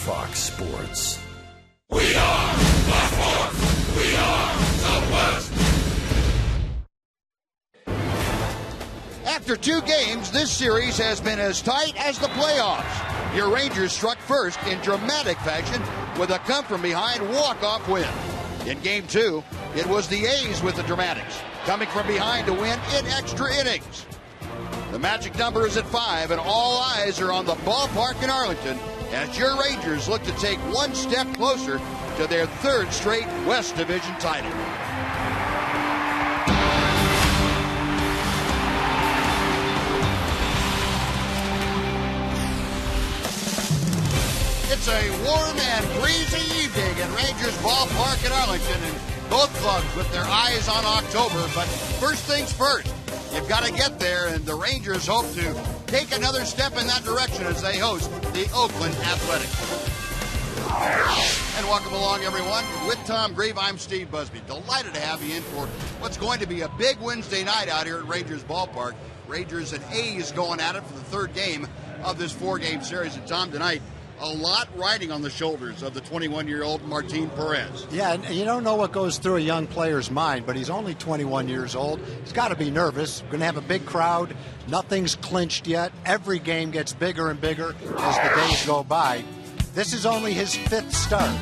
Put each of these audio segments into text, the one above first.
Fox Sports. We are Fox Sports. We are Southwest. After 2 games, this series has been as tight as the playoffs. Your Rangers struck first in dramatic fashion with a come-from-behind walk-off win. In Game 2, it was the A's with the dramatics, coming from behind to win in extra innings. The magic number is at 5, and all eyes are on the ballpark in Arlington as your Rangers look to take one step closer to their 3rd straight West Division title. It's a warm and breezy evening at Rangers Ballpark in Arlington, and both clubs with their eyes on October. But first things first, you've got to get there, and the Rangers hope to take another step in that direction as they host the Oakland Athletics. And welcome along, everyone. With Tom Grieve, I'm Steve Busby. Delighted to have you in for what's going to be a big Wednesday night out here at Rangers Ballpark. Rangers and A's going at it for the 3rd game of this 4-game series. And Tom, tonight, a lot riding on the shoulders of the 21-year-old Martin Perez. Yeah, and you don't know what goes through a young player's mind, but he's only 21 years old. He's got to be nervous. We're going to have a big crowd. Nothing's clinched yet. Every game gets bigger and bigger as the days go by. This is only his 5th start.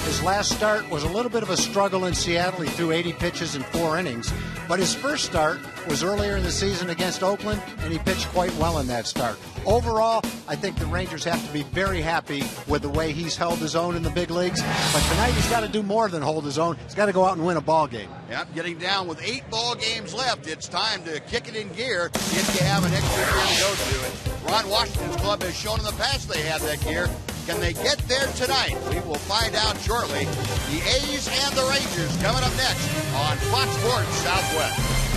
His last start was a little bit of a struggle in Seattle. He threw 80 pitches in 4 innings. But his first start was earlier in the season against Oakland, and he pitched quite well in that start. Overall, I think the Rangers have to be very happy with the way he's held his own in the big leagues. But tonight he's got to do more than hold his own. He's got to go out and win a ball game. Yep, getting down with 8 ball games left. It's time to kick it in gear if you have an extra year to go to it. Ron Washington's club has shown in the past they have that gear. Can they get there tonight? We will find out shortly. The A's and the Rangers coming up next on Fox Sports Southwest.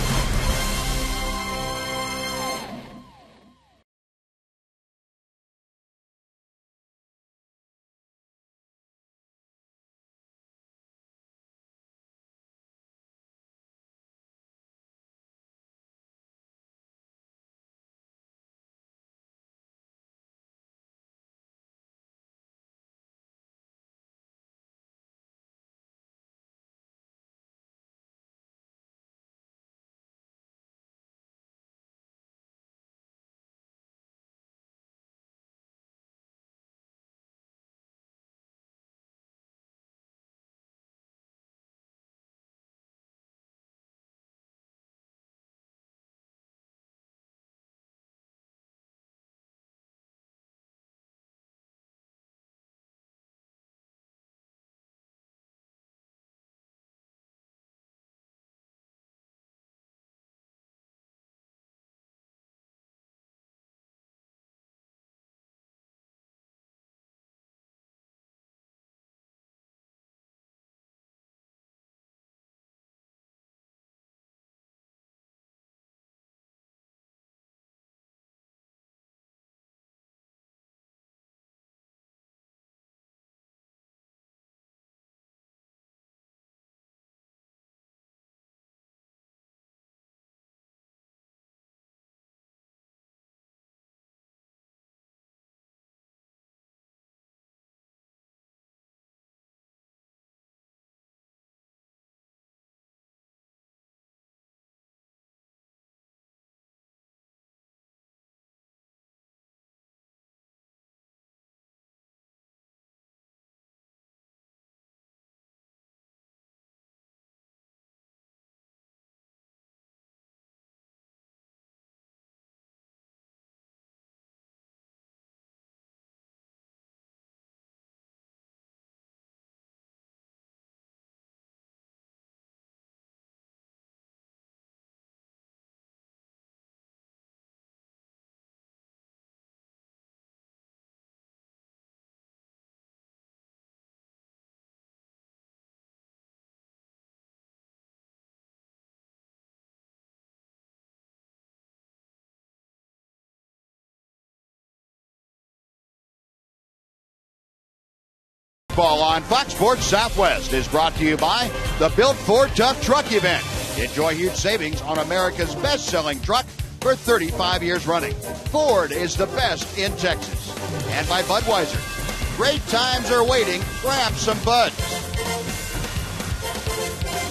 Ball on Fox Sports Southwest is brought to you by the Built Ford Tough Truck event. Enjoy huge savings on America's best-selling truck for 35 years running. Ford is the best in Texas. And by Budweiser. Great times are waiting. Grab some buds.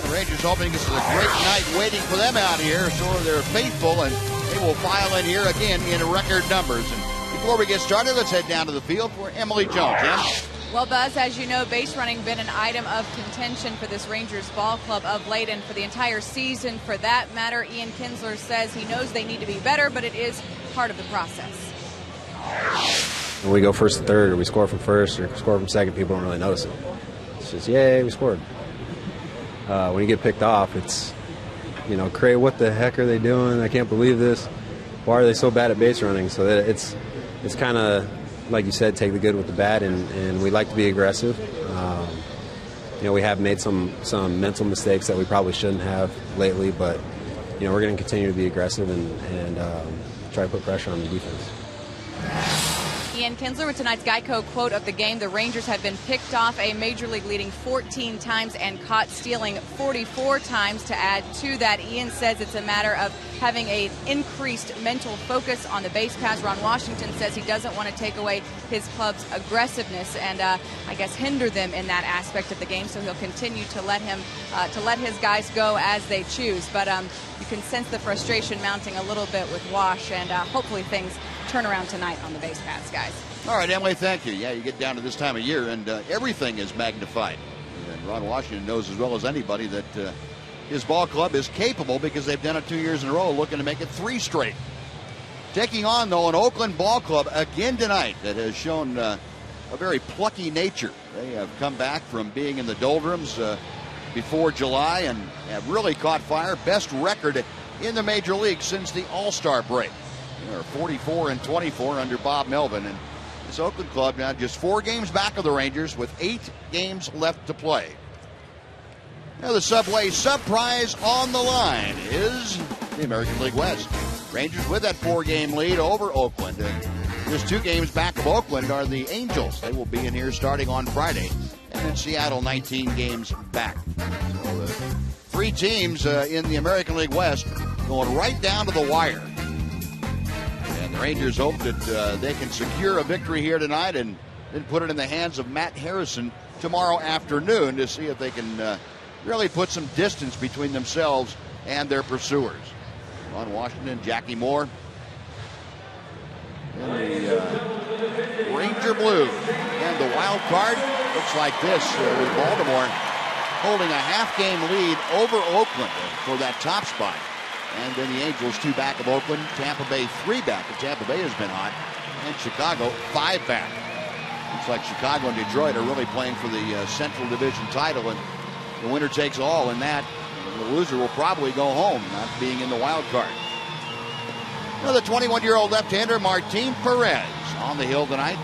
The Rangers hoping this is a great night waiting for them out here. So they're faithful, and they will file in here again in record numbers. And before we get started, let's head down to the field for Emily Jones. Em? Well, Buzz, as you know, base running been an item of contention for this Rangers ball club of late and for the entire season. For that matter, Ian Kinsler says he knows they need to be better, but it is part of the process. When we go first to third, or we score from first, or score from second, people don't really notice it. It's just, yay, we scored. When you get picked off, it's, Cray, what the heck are they doing? I can't believe this. Why are they so bad at base running? So that it's kind of, like you said, take the good with the bad, and we like to be aggressive. We have made some mental mistakes that we probably shouldn't have lately, but we're going to continue to be aggressive and try to put pressure on the defense. Ian Kinsler with tonight's Geico quote of the game. The Rangers have been picked off a major league leading 14 times and caught stealing 44 times. To add to that, Ian says it's a matter of having an increased mental focus on the base paths. Ron Washington says he doesn't want to take away his club's aggressiveness and hinder them in that aspect of the game. So he'll continue to let his guys go as they choose. But you can sense the frustration mounting a little bit with Wash, and hopefully things turn around tonight on the base paths, guys. All right, Emily, thank you. Yeah, you get down to this time of year, and everything is magnified. And Ron Washington knows as well as anybody that his ball club is capable, because they've done it 2 years in a row, looking to make it 3 straight. Taking on, though, an Oakland ball club again tonight that has shown a very plucky nature. They have come back from being in the doldrums before July and have really caught fire. Best record in the major league since the All-Star break. They're 44-24 under Bob Melvin, and this Oakland club now just 4 games back of the Rangers with 8 games left to play. Now the Subway sub prize on the line is the American League West. Rangers with that 4-game lead over Oakland. And just 2 games back of Oakland are the Angels. They will be in here starting on Friday. And then Seattle 19 games back. So 3 teams in the American League West going right down to the wire. And the Rangers hope that they can secure a victory here tonight and then put it in the hands of Matt Harrison tomorrow afternoon to see if they can really put some distance between themselves and their pursuers. Ron Washington, Jackie Moore, and the Ranger Blue. And the wild card looks like this with Baltimore holding a half-game lead over Oakland for that top spot. And then the Angels 2 back of Oakland, Tampa Bay 3 back. And Tampa Bay has been hot. And Chicago 5 back. Looks like Chicago and Detroit are really playing for the Central Division title, and the winner takes all in that. The loser will probably go home, not being in the wild card. Now the 21-year-old left-hander Martin Perez on the hill tonight.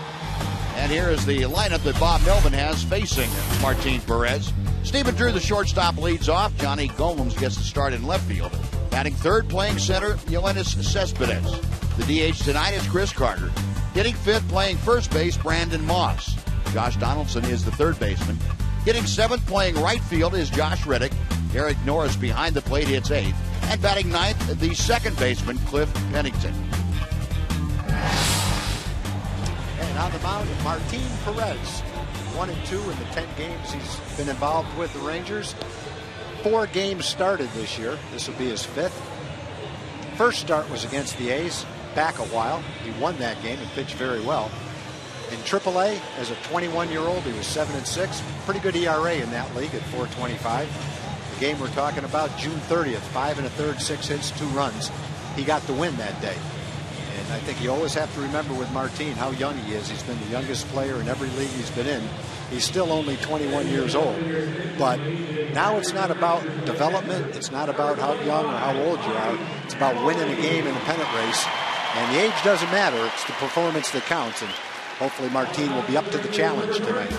And here is the lineup that Bob Melvin has facing Martin Perez. Stephen Drew, the shortstop, leads off. Johnny Golems gets the start in left field. Batting third, playing center, Yoenis Cespedes. The DH tonight is Chris Carter. Hitting fifth, playing first base, Brandon Moss. Josh Donaldson is the third baseman. Hitting seventh, playing right field, is Josh Reddick. Eric Norris behind the plate hits eighth. And batting ninth, the second baseman, Cliff Pennington. And on the mound, Martin Perez. 1-2 in the 10 games he's been involved with the Rangers. 4 games started this year. This will be his 5th. First start was against the A's, back a while. He won that game and pitched very well. In AAA, as a 21-year-old, he was 7-6. Pretty good ERA in that league at .425. The game we're talking about, June 30th, 5 1/3, 6 hits, 2 runs. He got the win that day. And I think you always have to remember with Martin how young he is. He's been the youngest player in every league he's been in. He's still only 21 years old. But now it's not about development. It's not about how young or how old you are. It's about winning a game in a pennant race. And the age doesn't matter. It's the performance that counts. And hopefully Martin will be up to the challenge tonight.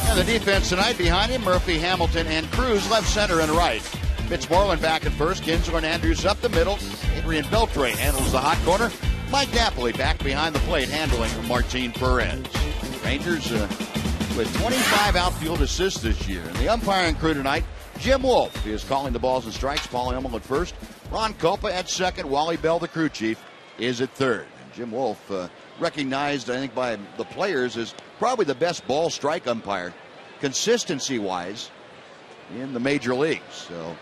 And the defense tonight behind him, Murphy, Hamilton, and Cruz left, center, and right. Fitzmoreland back at first. Kinsler and Andrews up the middle. Adrian Beltre handles the hot corner. Mike Napoli back behind the plate handling Martin Perez. Rangers with 25 outfield assists this year. And the umpiring crew tonight, Jim Wolf is calling the balls and strikes. Paul Hamill at first. Ron Culpa at second. Wally Bell, the crew chief, is at third. And Jim Wolf recognized, I think, by the players as probably the best ball strike umpire, consistency-wise, in the major leagues. So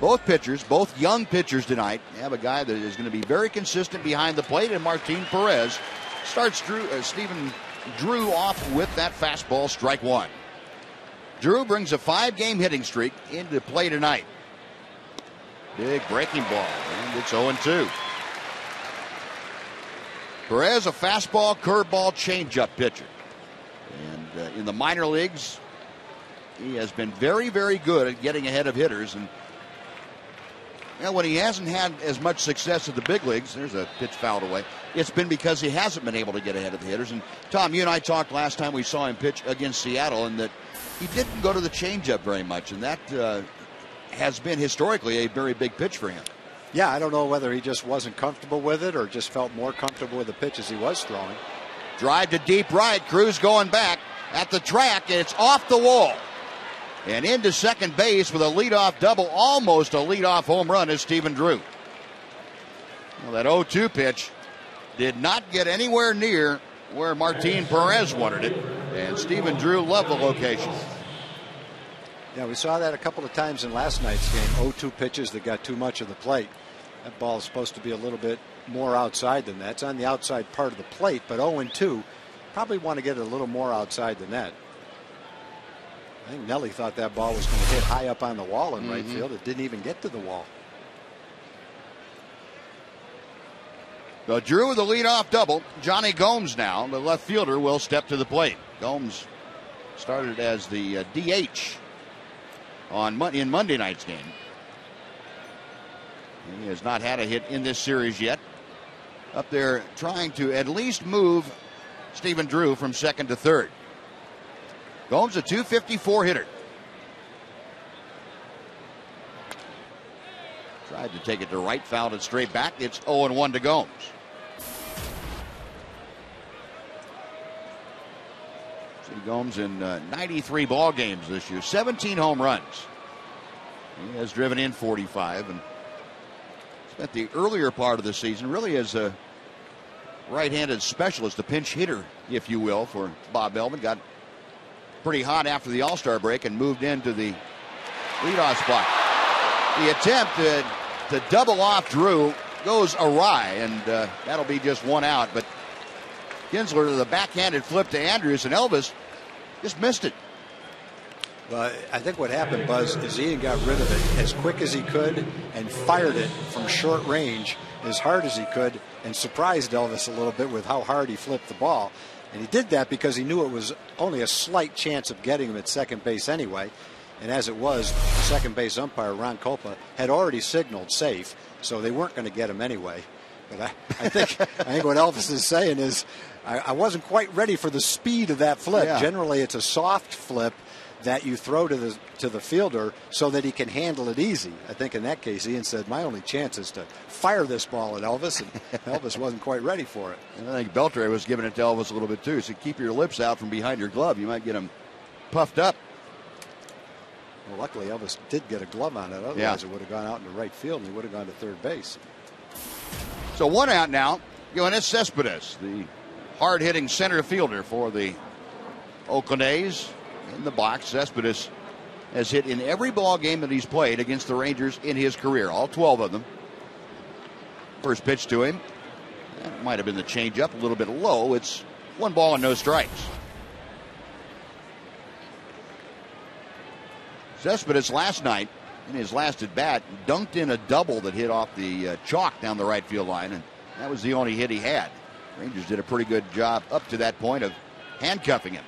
both pitchers, both young pitchers tonight, have a guy that is going to be very consistent behind the plate, and Martin Perez starts Stephen Drew off with that fastball, strike one. Drew brings a 5-game hitting streak into play tonight. Big breaking ball, and it's 0-2. Perez, a fastball, curveball, changeup pitcher. And in the minor leagues, he has been very, very good at getting ahead of hitters. And when he hasn't had as much success at the big leagues, there's a pitch fouled away, it's been because he hasn't been able to get ahead of the hitters. And Tom, you and I talked last time we saw him pitch against Seattle, and that he didn't go to the changeup very much, and that has been historically a very big pitch for him. Yeah, I don't know whether he just wasn't comfortable with it or just felt more comfortable with the pitches he was throwing. Drive to deep right, Cruz going back at the track, and it's off the wall. And into second base with a leadoff double, almost a leadoff home run, is Stephen Drew. Well, that 0-2 pitch did not get anywhere near where Martin Perez wanted it, and Stephen Drew loved the location. Yeah, we saw that a couple of times in last night's game. 0-2 pitches that got too much of the plate. That ball is supposed to be a little bit more outside than that. It's on the outside part of the plate, but 0-2, probably want to get it a little more outside than that. I think Nelly thought that ball was going to hit high up on the wall in right field. It didn't even get to the wall. So Drew with a leadoff double. Johnny Gomes now, the left fielder, will step to the plate. Gomes started as the DH in Monday night's game. He has not had a hit in this series yet. Up there trying to at least move Stephen Drew from second to third. Gomes a .254 hitter. Tried to take it to right, fouled it straight back. It's 0-1 to Gomes. See Gomes in 93 ball games this year, 17 home runs. He has driven in 45 and spent the earlier part of the season really as a right-handed specialist, a pinch hitter, if you will, for Bob Melvin. Got pretty hot after the All-Star break and moved into the leadoff spot. The attempt to double off Drew goes awry, and that'll be just one out. But Kinsler to the backhanded flip to Andrews, and Elvis just missed it. Well, I think what happened, Buzz, is Ian got rid of it as quick as he could and fired it from short range as hard as he could and surprised Elvis a little bit with how hard he flipped the ball. And he did that because he knew it was only a slight chance of getting him at second base anyway. And as it was, the second base umpire, Ron Copa, had already signaled safe, so they weren't going to get him anyway. But I think what Elvis is saying is I wasn't quite ready for the speed of that flip. Yeah. Generally, it's a soft flip that you throw to the fielder so that he can handle it easy. I think in that case, Ian said, my only chance is to fire this ball at Elvis, and Elvis wasn't quite ready for it. And I think Beltre was giving it to Elvis a little bit too. So keep your lips out from behind your glove. You might get them puffed up. Well, luckily Elvis did get a glove on it. Otherwise, it would have gone out into right field, and he would have gone to third base. So one out now. Yoenis Cespedes, the hard-hitting center fielder for the Oakland A's. In the box, Cespedes has hit in every ball game that he's played against the Rangers in his career, all 12 of them. First pitch to him. That might have been the changeup, a little bit low. It's 1 ball and no strikes. Cespedes last night, in his last at bat, dunked in a double that hit off the chalk down the right field line, and that was the only hit he had. Rangers did a pretty good job up to that point of handcuffing him.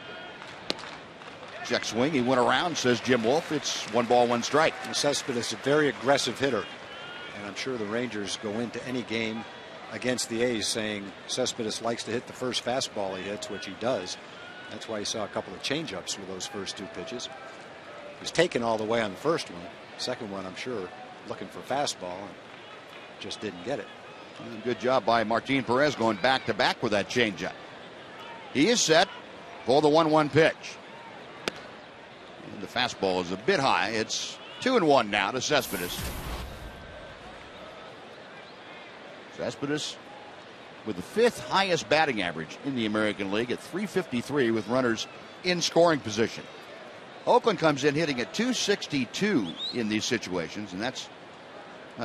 Check swing. He went around, says Jim Wolf. It's 1 ball, 1 strike. Cespedes is a very aggressive hitter. And I'm sure the Rangers go into any game against the A's saying Cespedes likes to hit the first fastball he hits, which he does. That's why you saw a couple of changeups with those first 2 pitches. He was taken all the way on the first one. Second one, I'm sure, looking for fastball and just didn't get it. Good job by Martin Perez going back-to-back with that changeup. He is set for the 1-1 pitch. The fastball is a bit high. It's 2-1 now to Cespedes. Cespedes with the 5th highest batting average in the American League at .353 with runners in scoring position. Oakland comes in hitting at .262 in these situations, and that's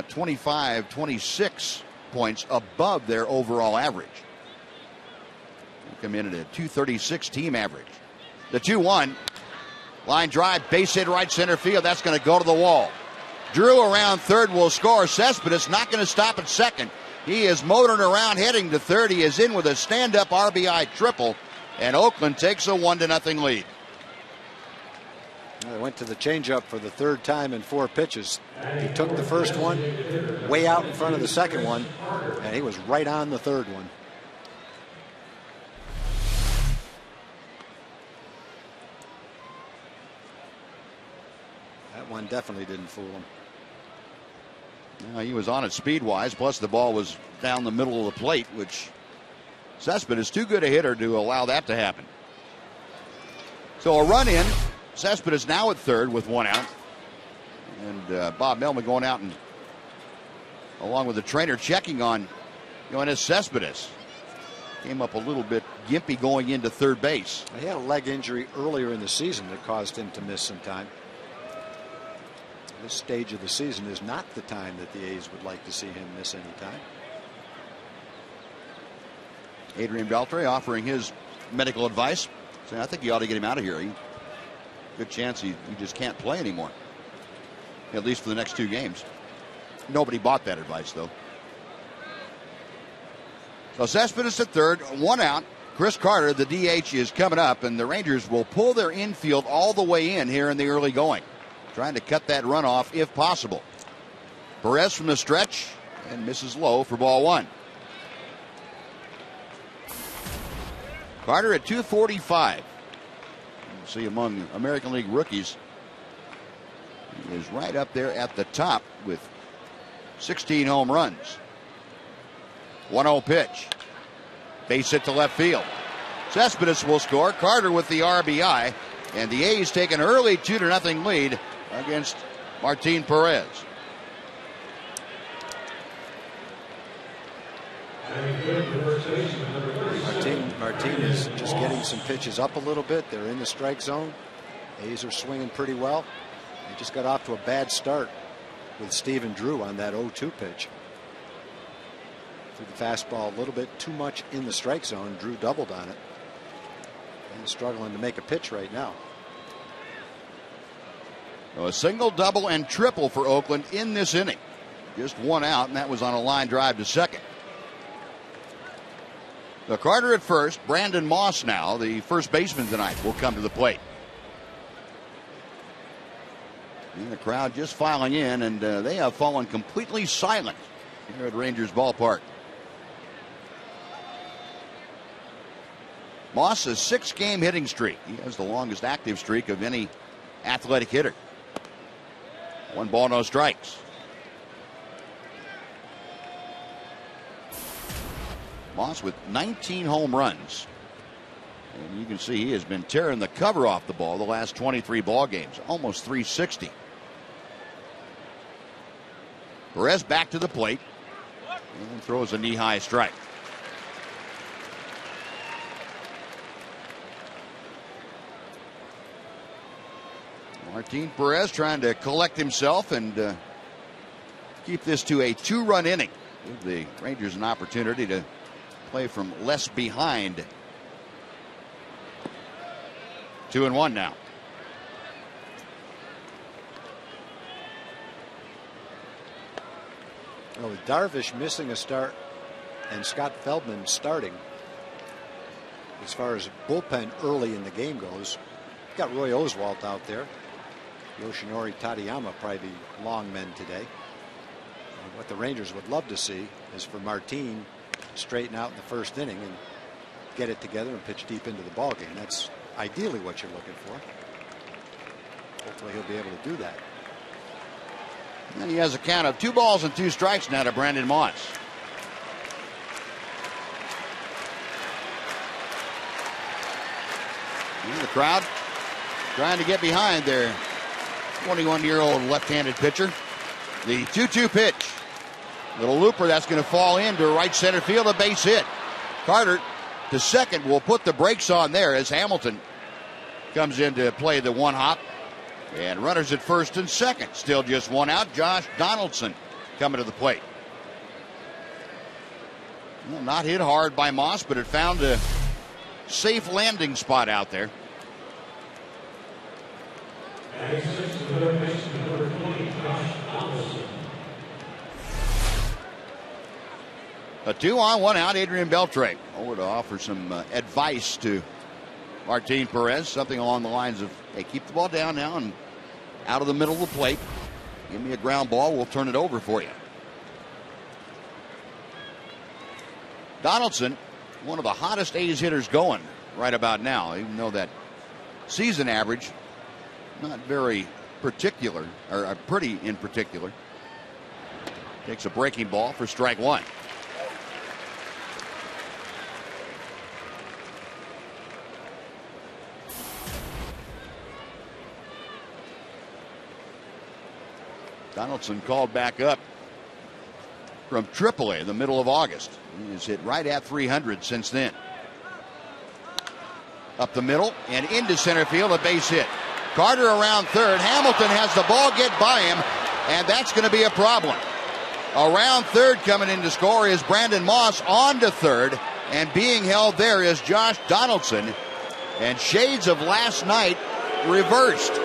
26 points above their overall average. They come in at a .236 team average. The 2-1 line drive, base hit right center field. That's going to go to the wall. Drew around third will score. Cespedes not going to stop at second. He is motoring around heading to third. He is in with a stand-up RBI triple, and Oakland takes a 1-0 lead. They went to the changeup for the 3rd time in 4 pitches. He took the first one way out in front of the second one, and he was right on the 3rd one. That one definitely didn't fool him. He was on it speed-wise, plus the ball was down the middle of the plate, which Cespedes is too good a hitter to allow that to happen. So a run in. Cespedes now at third with 1 out. And Bob Melvin going out and along with the trainer checking on Yoenis Cespedes. Came up a little bit gimpy going into third base. He had a leg injury earlier in the season that caused him to miss some time. This stage of the season is not the time that the A's would like to see him miss any time. Adrian Beltre offering his medical advice, saying I think you ought to get him out of here. Good chance he just can't play anymore, at least for the next 2 games. Nobody bought that advice, though. So Cespedes at third, 1 out. Chris Carter, the DH, is coming up, and the Rangers will pull their infield all the way in here in the early going, trying to cut that runoff if possible. Perez from the stretch and misses low for ball 1. Carter at .245. See, among American League rookies, he is right up there at the top with 16 home runs. 1-0 pitch. Base hit to left field. Cespedes will score. Carter with the RBI. And the A's take an early 2-0 lead against Martin Perez. Martin is just getting some pitches up a little bit. They're in the strike zone. A's are swinging pretty well. They just got off to a bad start with Stephen Drew on that 0-2 pitch. Threw the fastball a little bit too much in the strike zone. Drew doubled on it. And struggling to make a pitch right now. A single, double, and triple for Oakland in this inning. Just 1 out, and that was on a line drive to second. The Carter at first. Brandon Moss now, the first baseman tonight, will come to the plate. And the crowd just filing in, and they have fallen completely silent here at Rangers Ballpark. Moss has 6-game hitting streak. He has the longest active streak of any athletic hitter. 1 ball, no strikes. Moss with 19 home runs. And you can see he has been tearing the cover off the ball the last 23 ball games. Almost .360. Perez back to the plate. And throws a knee-high strike. Martin Perez trying to collect himself and keep this to a 2-run inning. Give the Rangers an opportunity to play from less behind. 2-1 now. Well, with Darvish missing a start and Scott Feldman starting, as far as bullpen early in the game goes, got Roy Oswalt out there. Yoshinori Tateyama probably the long men today. And what the Rangers would love to see is for Martin to straighten out in the first inning and get it together and pitch deep into the ball game. That's ideally what you're looking for. Hopefully he'll be able to do that. And he has a count of 2 balls and 2 strikes now to Brandon Moss. And the crowd trying to get behind their 21-year-old left-handed pitcher. The 2-2 pitch. Little looper that's going to fall into right center field, a base hit. Carter to second will put the brakes on there as Hamilton comes in to play the one hop. And runners at first and second. Still just one out. Josh Donaldson coming to the plate. Well, not hit hard by Moss, but it found a safe landing spot out there. A 2-on, 1-out, Adrian Beltre over to offer some advice to Martin Perez, something along the lines of, hey, keep the ball down now and out of the middle of the plate. Give me a ground ball, we'll turn it over for you. Donaldson, one of the hottest A's hitters going right about now, even though that season average, not very particular, or pretty in particular. Takes a breaking ball for strike one. Donaldson called back up from AAA in the middle of August. He has hit right at 300 since then. Up the middle and into center field, a base hit. Carter around third. Hamilton has the ball get by him, and that's going to be a problem. Around third coming in to score is Brandon Moss. On to third, and being held there is Josh Donaldson. And shades of last night reversed.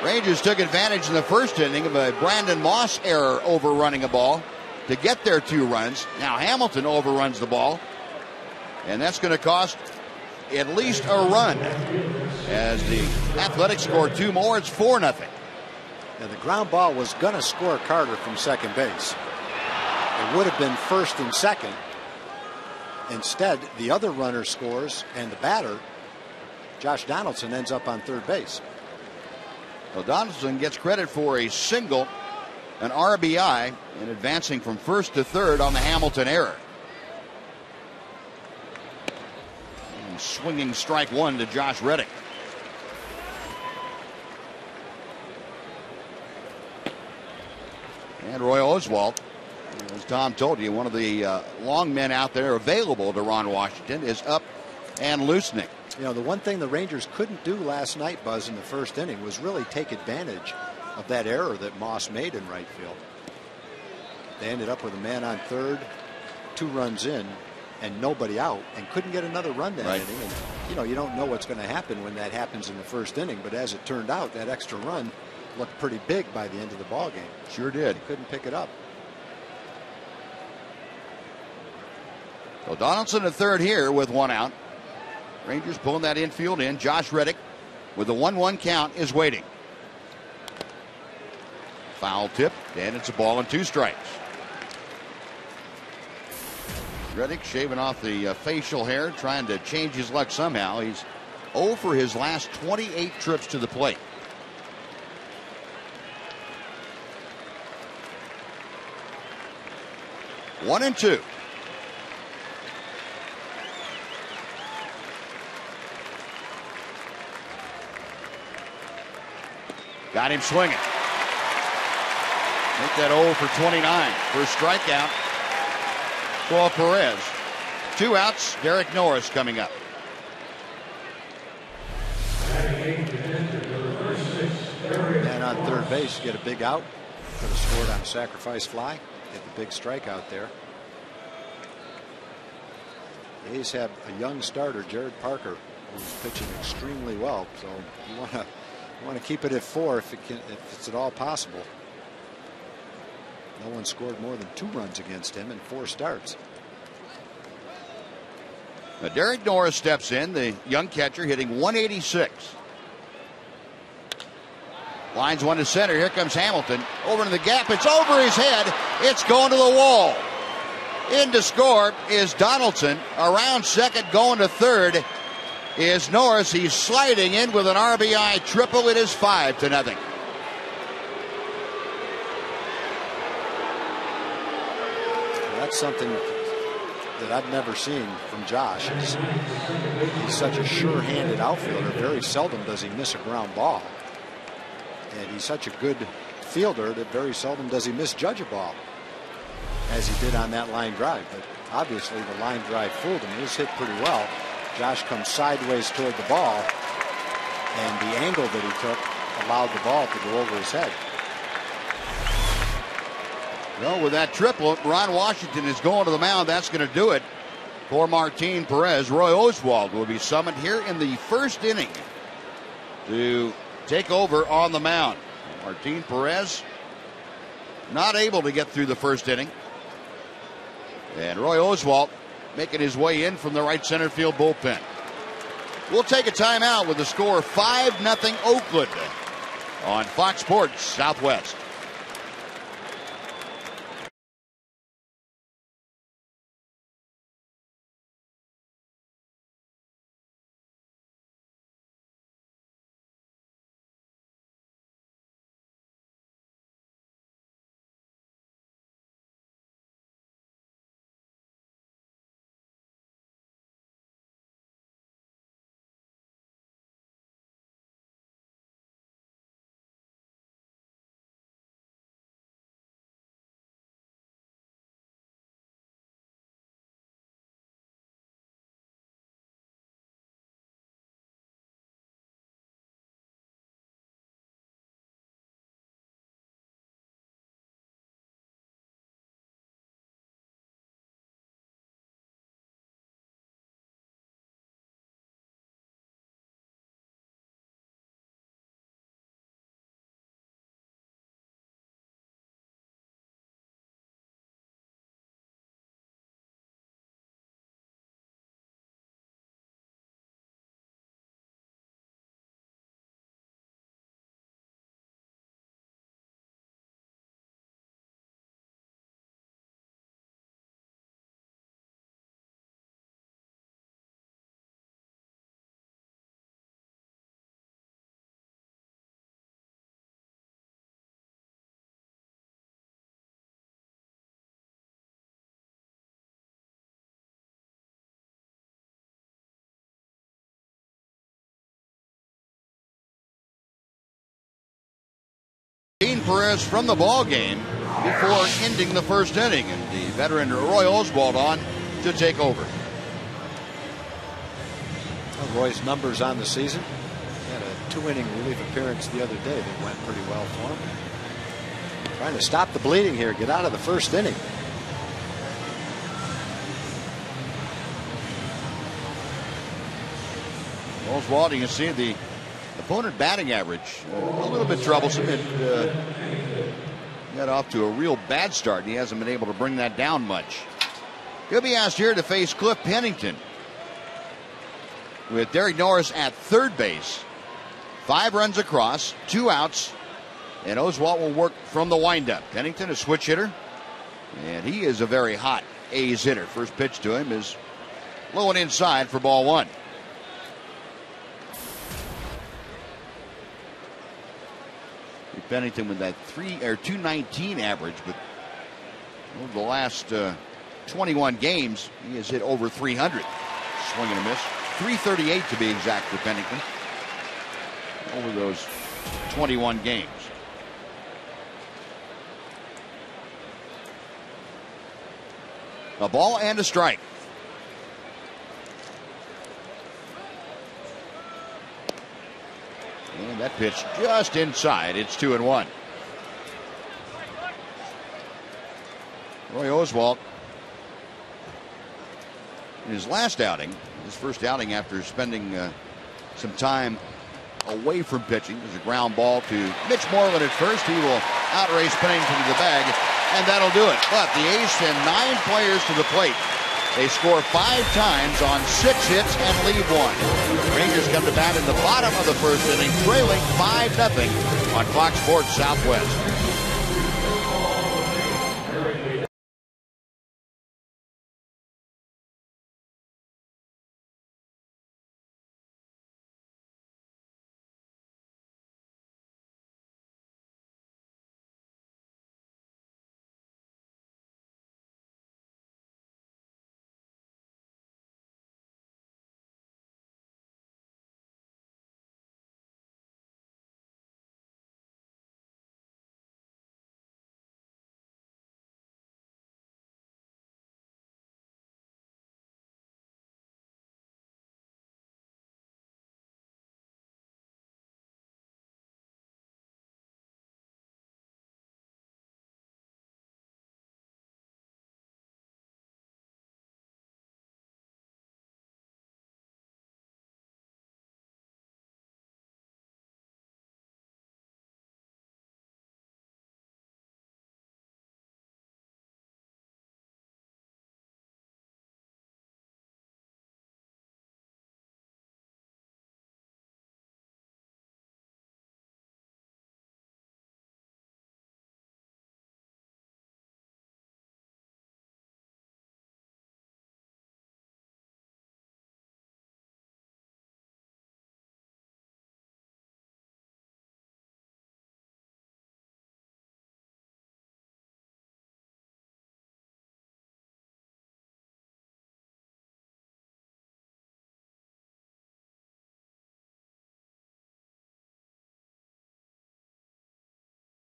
Rangers took advantage in the first inning of a Brandon Moss error overrunning a ball to get their 2 runs. Now Hamilton overruns the ball, and that's going to cost at least a run. As the Athletics score 2 more, it's 4-0. Now the ground ball was going to score Carter from second base. It would have been first and second. Instead, the other runner scores, and the batter, Josh Donaldson, ends up on third base. Well, Donaldson gets credit for a single, an RBI, and advancing from first to third on the Hamilton error. And swinging strike one to Josh Reddick. And Roy Oswalt, as Tom told you, one of the long men out there available to Ron Washington, is up and loosening. You know, the one thing the Rangers couldn't do last night, Buzz, in the first inning was really take advantage of that error that Moss made in right field. They ended up with a man on third, 2 runs in, and nobody out, and couldn't get another run that inning. And, you know, you don't know what's going to happen when that happens in the first inning, but as it turned out, that extra run looked pretty big by the end of the ball game. Sure did. They couldn't pick it up. So Donaldson at third here with 1 out. Rangers pulling that infield in. Josh Reddick with the 1-1 count is waiting. Foul tip, and it's a ball and 2 strikes. Reddick shaving off the facial hair, trying to change his luck somehow. He's 0 for his last 28 trips to the plate. One and 2. Got him swinging. Make that 0 for 29. First strikeout for Perez. 2 outs. Derek Norris coming up. And on third base, get a big out. Could have scored on a sacrifice fly. Get the big strikeout there. The A's have a young starter, Jared Parker, who's pitching extremely well. So you want to keep it at 4 if it's at all possible. No one scored more than 2 runs against him in 4 starts. Now Derek Norris steps in, the young catcher, hitting 186. Lines one to center. Here comes Hamilton. Over to the gap. It's over his head. It's going to the wall. In to score is Donaldson. Around second, going to third is Norris. He's sliding in with an RBI triple. It is 5-0. That's something that I've never seen from Josh. He's such a sure-handed outfielder. Very seldom does he miss a ground ball. And he's such a good fielder that very seldom does he misjudge a ball, as he did on that line drive. But obviously the line drive fooled him. It was hit pretty well. Josh comes sideways toward the ball, and the angle that he took allowed the ball to go over his head. Well, with that triple, Ron Washington is going to the mound. That's going to do it for Martin Perez. Roy Oswalt will be summoned here in the first inning to take over on the mound. Martin Perez not able to get through the first inning. And Roy Oswalt making his way in from the right center field bullpen. We'll take a timeout with the score 5-0 Oakland on Fox Sports Southwest. Martin Perez from the ball game before ending the first inning, and the veteran Roy Oswalt on to take over. Well, Roy's numbers on the season. He had a 2-inning relief appearance the other day that went pretty well for him. Trying to stop the bleeding here, get out of the first inning. Oswalt, you can see the opponent batting average a little bit troublesome. It got off to a real bad start, and he hasn't been able to bring that down much. He'll be asked here to face Cliff Pennington with Derek Norris at third base. 5 runs across, 2 outs, and Oswalt will work from the windup. Pennington, a switch hitter, and he is a very hot A's hitter. First pitch to him is low and inside for ball 1. Pennington with that 219 average, but over the last 21 games, he has hit over 300. Swing and a miss. 338 to be exact for Pennington over those 21 games. A ball and a strike. And that pitch just inside. It's 2-1. Roy Oswalt, in his last outing, his first outing after spending some time away from pitching, there's a ground ball to Mitch Moreland at first. He will outrace Pennington to the bag, and that'll do it. But the A's send 9 players to the plate. They score 5 times on 6 hits and leave 1. Rangers come to bat in the bottom of the first inning, trailing 5-0 on Fox Sports Southwest.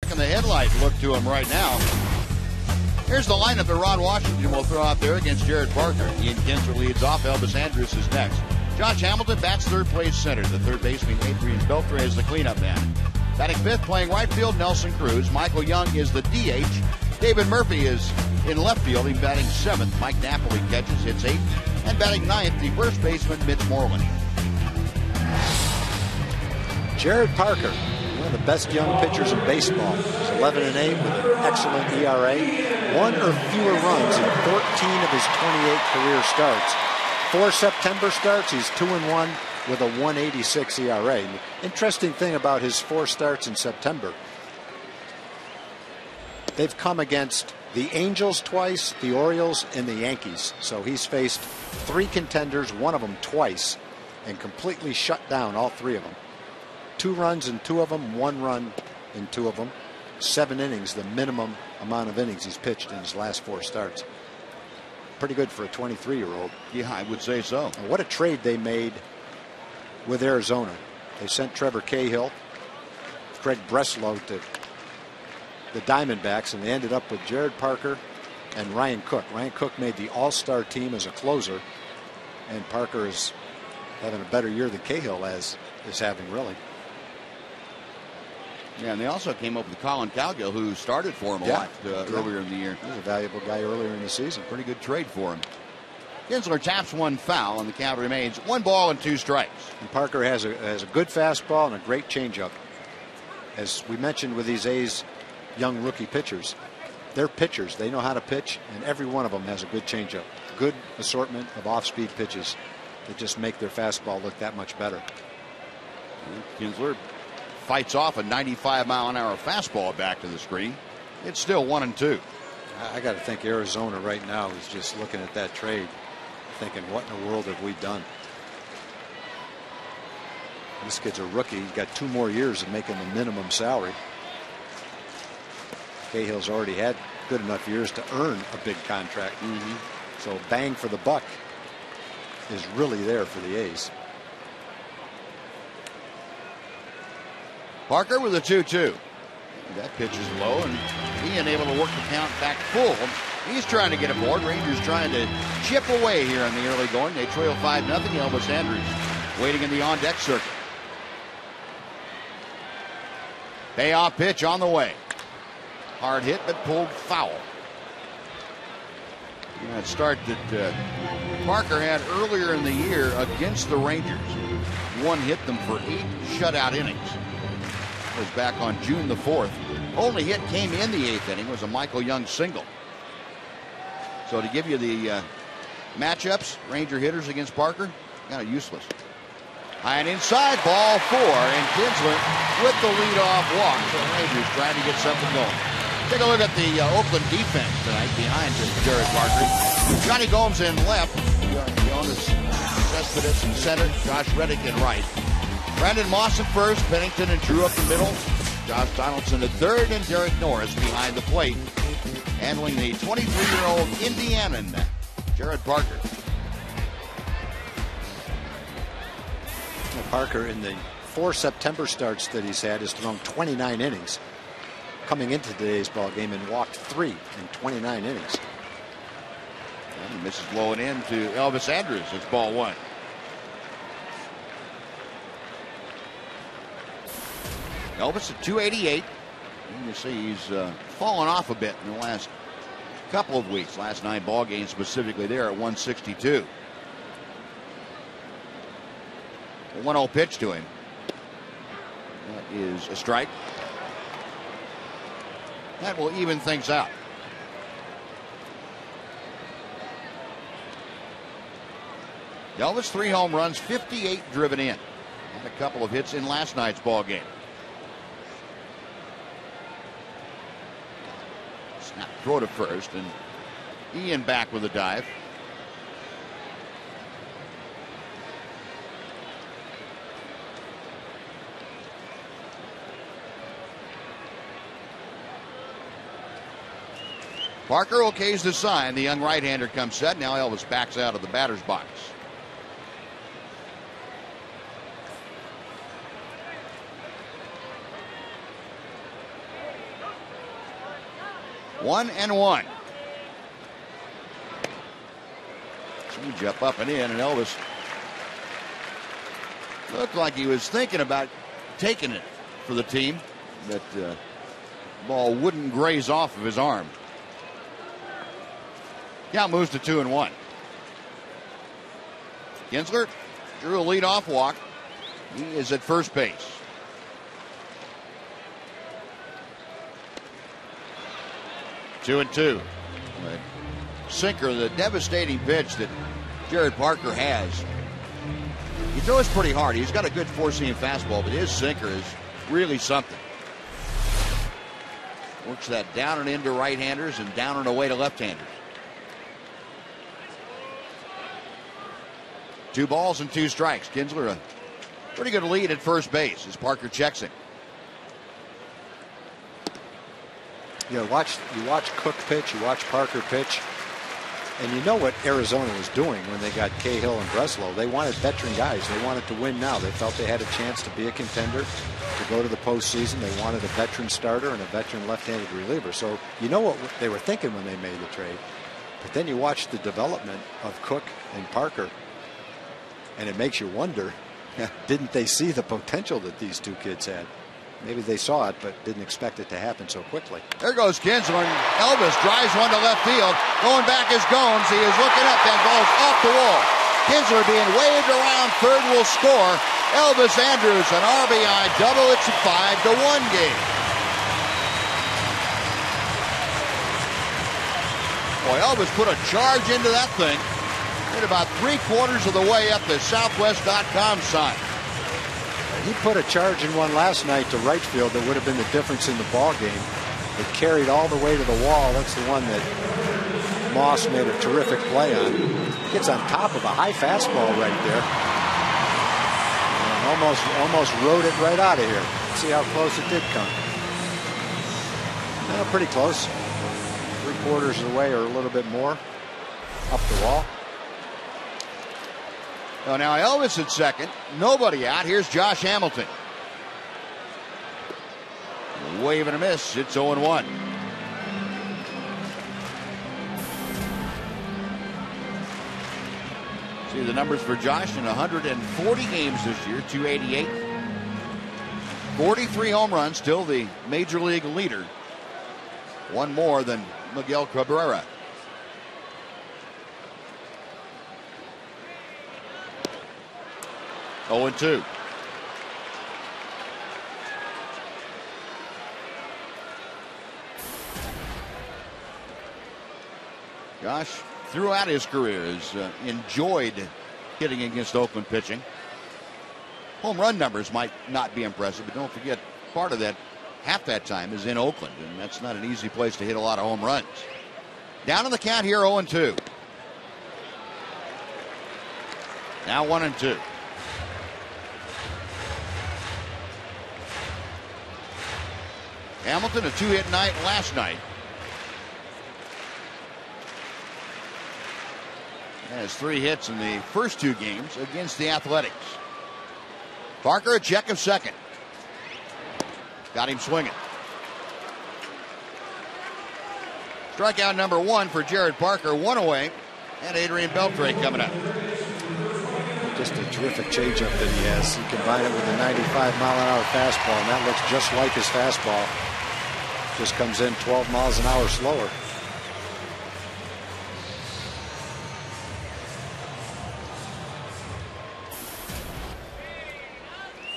In the headlight look to him right now. Here's the lineup that Ron Washington will throw out there against Jared Parker. Ian Kinsler leads off. Elvis Andrus is next. Josh Hamilton bats third place center. The third baseman, Adrian Beltre, is the cleanup man. Batting fifth, playing right field, Nelson Cruz. Michael Young is the DH. David Murphy is in left field. He's batting seventh. Mike Napoli catches, hits eighth. And batting ninth, the first baseman, Mitch Moreland. Jared Parker, one of the best young pitchers in baseball. He's 11-8 with an excellent ERA. One or fewer runs in 14 of his 28 career starts. 4 September starts, he's 2-1 with a 1.86 ERA. Interesting thing about his 4 starts in September, they've come against the Angels twice, the Orioles, and the Yankees. So he's faced 3 contenders, one of them twice, and completely shut down all 3 of them. 2 runs in 2 of them, 1 run in 2 of them. 7 innings, the minimum amount of innings he's pitched in his last 4 starts. Pretty good for a 23-year-old. Yeah, I would say so. And what a trade they made with Arizona. They sent Trevor Cahill, Craig Breslow to the Diamondbacks, and they ended up with Jared Parker and Ryan Cook. Ryan Cook made the All-Star team as a closer, and Parker is having a better year than Cahill is having, really. Yeah, and they also came up with Colin Cowgill, who started for him a lot earlier in the year. He was a valuable guy earlier in the season. Pretty good trade for him. Kinsler taps 1 foul, and the count remains 1 ball and 2 strikes. And Parker has a good fastball and a great changeup. As we mentioned with these A's young rookie pitchers, they're pitchers. They know how to pitch, and every one of them has a good changeup. Good assortment of off-speed pitches that just make their fastball look that much better. Kinsler fights off a 95-mile-an-hour fastball back to the screen. It's still 1-2. I got to think Arizona right now is just looking at that trade, thinking, what in the world have we done? This kid's a rookie. He's got 2 more years of making the minimum salary. Cahill's already had good enough years to earn a big contract. So bang for the buck is really there for the A's. Parker with a 2-2. That pitch is low, and he unable to work the count back full. He's trying to get aboard. Rangers trying to chip away here in the early going. They trail 5-0. Elvis Andrus waiting in the on-deck circle. Payoff pitch on the way. Hard hit, but pulled foul. That start that Parker had earlier in the year against the Rangers. 1 hit them for 8 shutout innings. Was back on June the 4th. Only hit came in the 8th inning was a Michael Young single. So to give you the matchups, Ranger hitters against Parker, kind of useless. High and inside, ball 4, and Kinsler with the leadoff walk. So the Rangers trying to get something going. Take a look at the Oakland defense tonight behind Jared Parker. Johnny Gomes in left. Jonas Cespedes in center. Josh Reddick in right. Brandon Moss at first, Pennington and Drew up the middle. Josh Donaldson at third, and Derek Norris behind the plate, handling the 23-year-old Indianan, Jared Parker. Parker, in the 4 September starts that he's had, has thrown 29 innings. Coming into today's ball game and walked 3 in 29 innings. And he misses low and in to Elvis Andrus. It's ball 1. Elvis at 288. You see he's fallen off a bit in the last couple of weeks. Last 9 ball games specifically there at 162. A 1-0 pitch to him. That is a strike. That will even things out. Elvis 3 home runs, 58 driven in. Had a couple of hits in last night's ball game. Snap throw to first, and Ian back with a dive. Parker okays the sign. The young right-hander comes set. Now Elvis backs out of the batter's box. 1-1. Changeup up and in, and Elvis looked like he was thinking about taking it for the team, but ball wouldn't graze off of his arm. Count moves to 2-1. Kinsler drew a leadoff walk. He is at first base. Two and two. Sinker, the devastating pitch that Jared Parker has. He throws pretty hard. He's got a good four-seam fastball, but his sinker is really something. Works that down and into right-handers and down and away to left-handers. 2 balls and 2 strikes. Kinsler a pretty good lead at first base as Parker checks him. You watch Cook pitch, you watch Parker pitch, and you know what Arizona was doing when they got Cahill and Breslow. They wanted veteran guys. They wanted to win now. They felt they had a chance to be a contender, to go to the postseason. They wanted a veteran starter and a veteran left-handed reliever. So you know what they were thinking when they made the trade. But then you watch the development of Cook and Parker, and it makes you wonder, didn't they see the potential that these two kids had? Maybe they saw it, but didn't expect it to happen so quickly. There goes Kinsler. Elvis drives one to left field. Going back is Gomes. He is looking up. That ball's off the wall. Kinsler being waved around third will score. Elvis Andrus, an RBI double. It's a 5-1 game. Boy, Elvis put a charge into that thing. Hit about 3/4 of the way up the Southwest.com sign. He put a charge in one last night to right field that would have been the difference in the ball game. It carried all the way to the wall. That's the one that Moss made a terrific play on. Gets on top of a high fastball right there. And almost rode it right out of here. See how close it did come. Pretty close. 3/4 of the way or a little bit more up the wall. Oh, now Elvis at second. Nobody out. Here's Josh Hamilton. Wave and a miss. It's 0-1. See the numbers for Josh in 140 games this year. 288. 43 home runs. Still the major league leader. One more than Miguel Cabrera. Oh, 0-2. Josh, throughout his career, has enjoyed hitting against Oakland pitching. Home run numbers might not be impressive, but don't forget, part of that, half that time, is in Oakland, and that's not an easy place to hit a lot of home runs. Down on the count here, 0-2. Now 1-2. Hamilton, a 2-hit night last night. Has 3 hits in the first 2 games against the Athletics. Parker a check of second. Got him swinging. Strikeout number 1 for Jared Parker. 1 away. And Adrian Beltre coming up. Just a terrific changeup that he has. You combine it with a 95-mile-an-hour fastball, and that looks just like his fastball. Just comes in 12 miles an hour slower.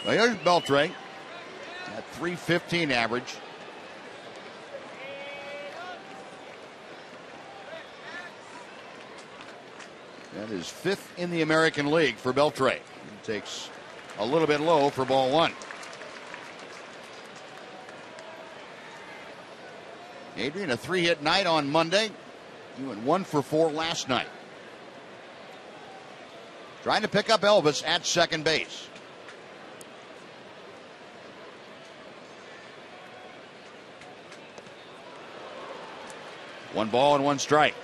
Well, here's Beltre at .315 average. That is 5th in the American League for Beltre. He takes a little bit low for ball 1. Adrian, a 3-hit night on Monday. He went 1 for 4 last night. Trying to pick up Elvis at second base. One ball and 1 strike.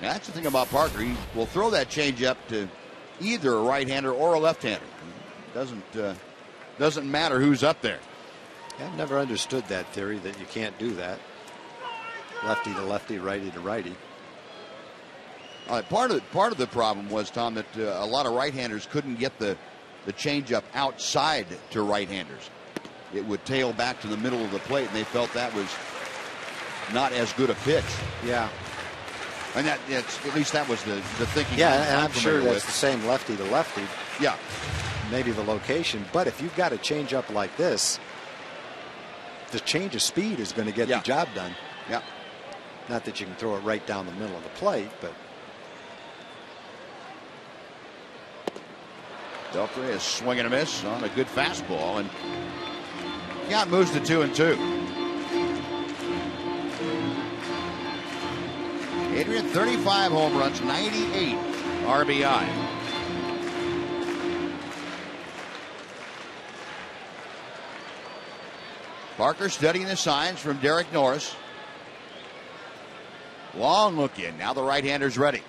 Now, that's the thing about Parker. He will throw that changeup to either a right-hander or a left-hander. Doesn't matter who's up there. I've never understood that theory that you can't do that. Lefty to lefty, righty to righty. Part of the problem was, Tom, that a lot of right-handers couldn't get the changeup outside to right-handers. It would tail back to the middle of the plate, and they felt that was not as good a pitch. Yeah. And at least that was the thinking. Yeah, and I'm sure that's the same lefty to lefty. Yeah. Maybe the location, but if you've got a changeup like this, the change of speed is going to get the job done. Yeah. Not that you can throw it right down the middle of the plate, but. Beltre is swinging a miss on a good fastball, and count moves to 2-2. Adrian, 35 home runs, 98 RBI. Parker studying the signs from Derek Norris. Long look in. Now the right-hander's ready.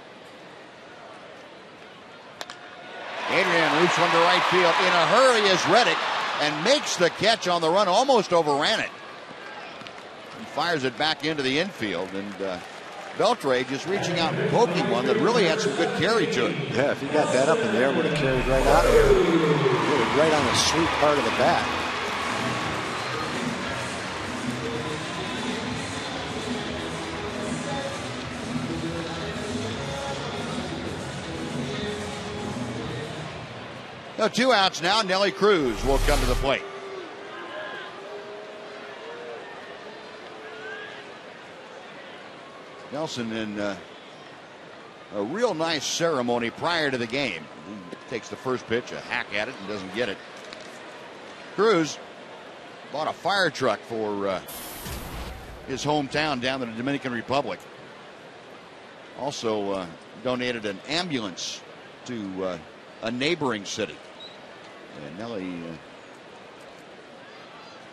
Adrian loops one to right field. In a hurry is Reddick and makes the catch on the run. Almost overran it. And fires it back into the infield. And Beltre just reaching out and poking one that really had some good carry to it. Yeah, if he got that up in there, would have carried right out of it. Really right on the sweet part of the bat. No, 2 outs now. Nelly Cruz will come to the plate. Nelson in a real nice ceremony prior to the game. He takes the first pitch, a hack at it, and doesn't get it. Cruz bought a fire truck for his hometown down in the Dominican Republic. Also donated an ambulance to a neighboring city. And Nelly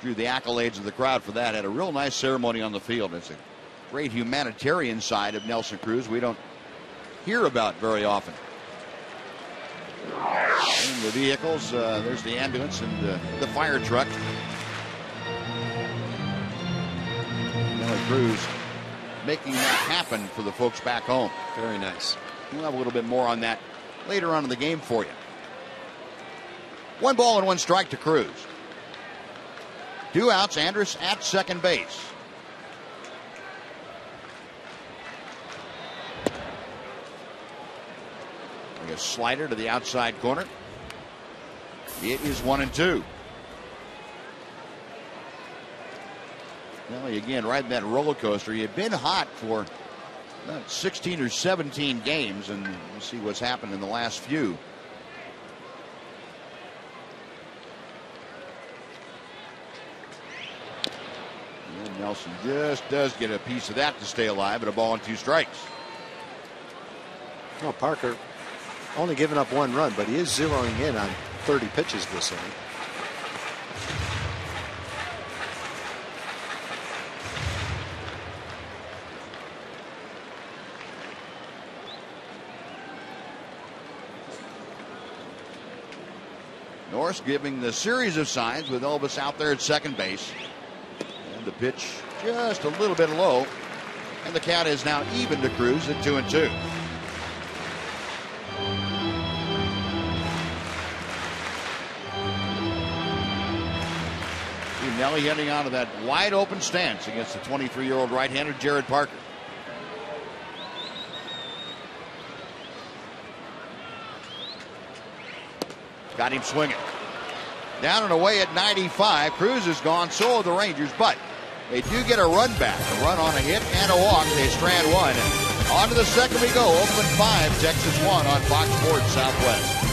drew the accolades of the crowd for that. Had a real nice ceremony on the field. It's a great humanitarian side of Nelson Cruz we don't hear about very often. And the vehicles, there's the ambulance and the fire truck. Nelly Cruz making that happen for the folks back home. Very nice. We'll have a little bit more on that later on in the game for you. 1 ball and 1 strike to Cruz. 2 outs, Andrus at second base. A slider to the outside corner. It is 1-2. Nelly again riding that roller coaster. He had been hot for about 16 or 17 games, and you see what's happened in the last few. And Nelson just does get a piece of that to stay alive at a ball and 2 strikes. Well, Parker only giving up 1 run, but he is zeroing in on 30 pitches this inning. Norris giving the series of signs with Elvis out there at second base. And the pitch just a little bit low. And the count is now even to Cruz at 2-2. Nelly heading out of that wide open stance against the 23-year-old right-hander Jared Parker. Got him swinging. Down and away at 95. Cruz is gone, so are the Rangers, but they do get a run back. A run on a hit and a walk. They strand 1. On to the second we go. Oakland 5, Texas 1 on Fox Sports Southwest.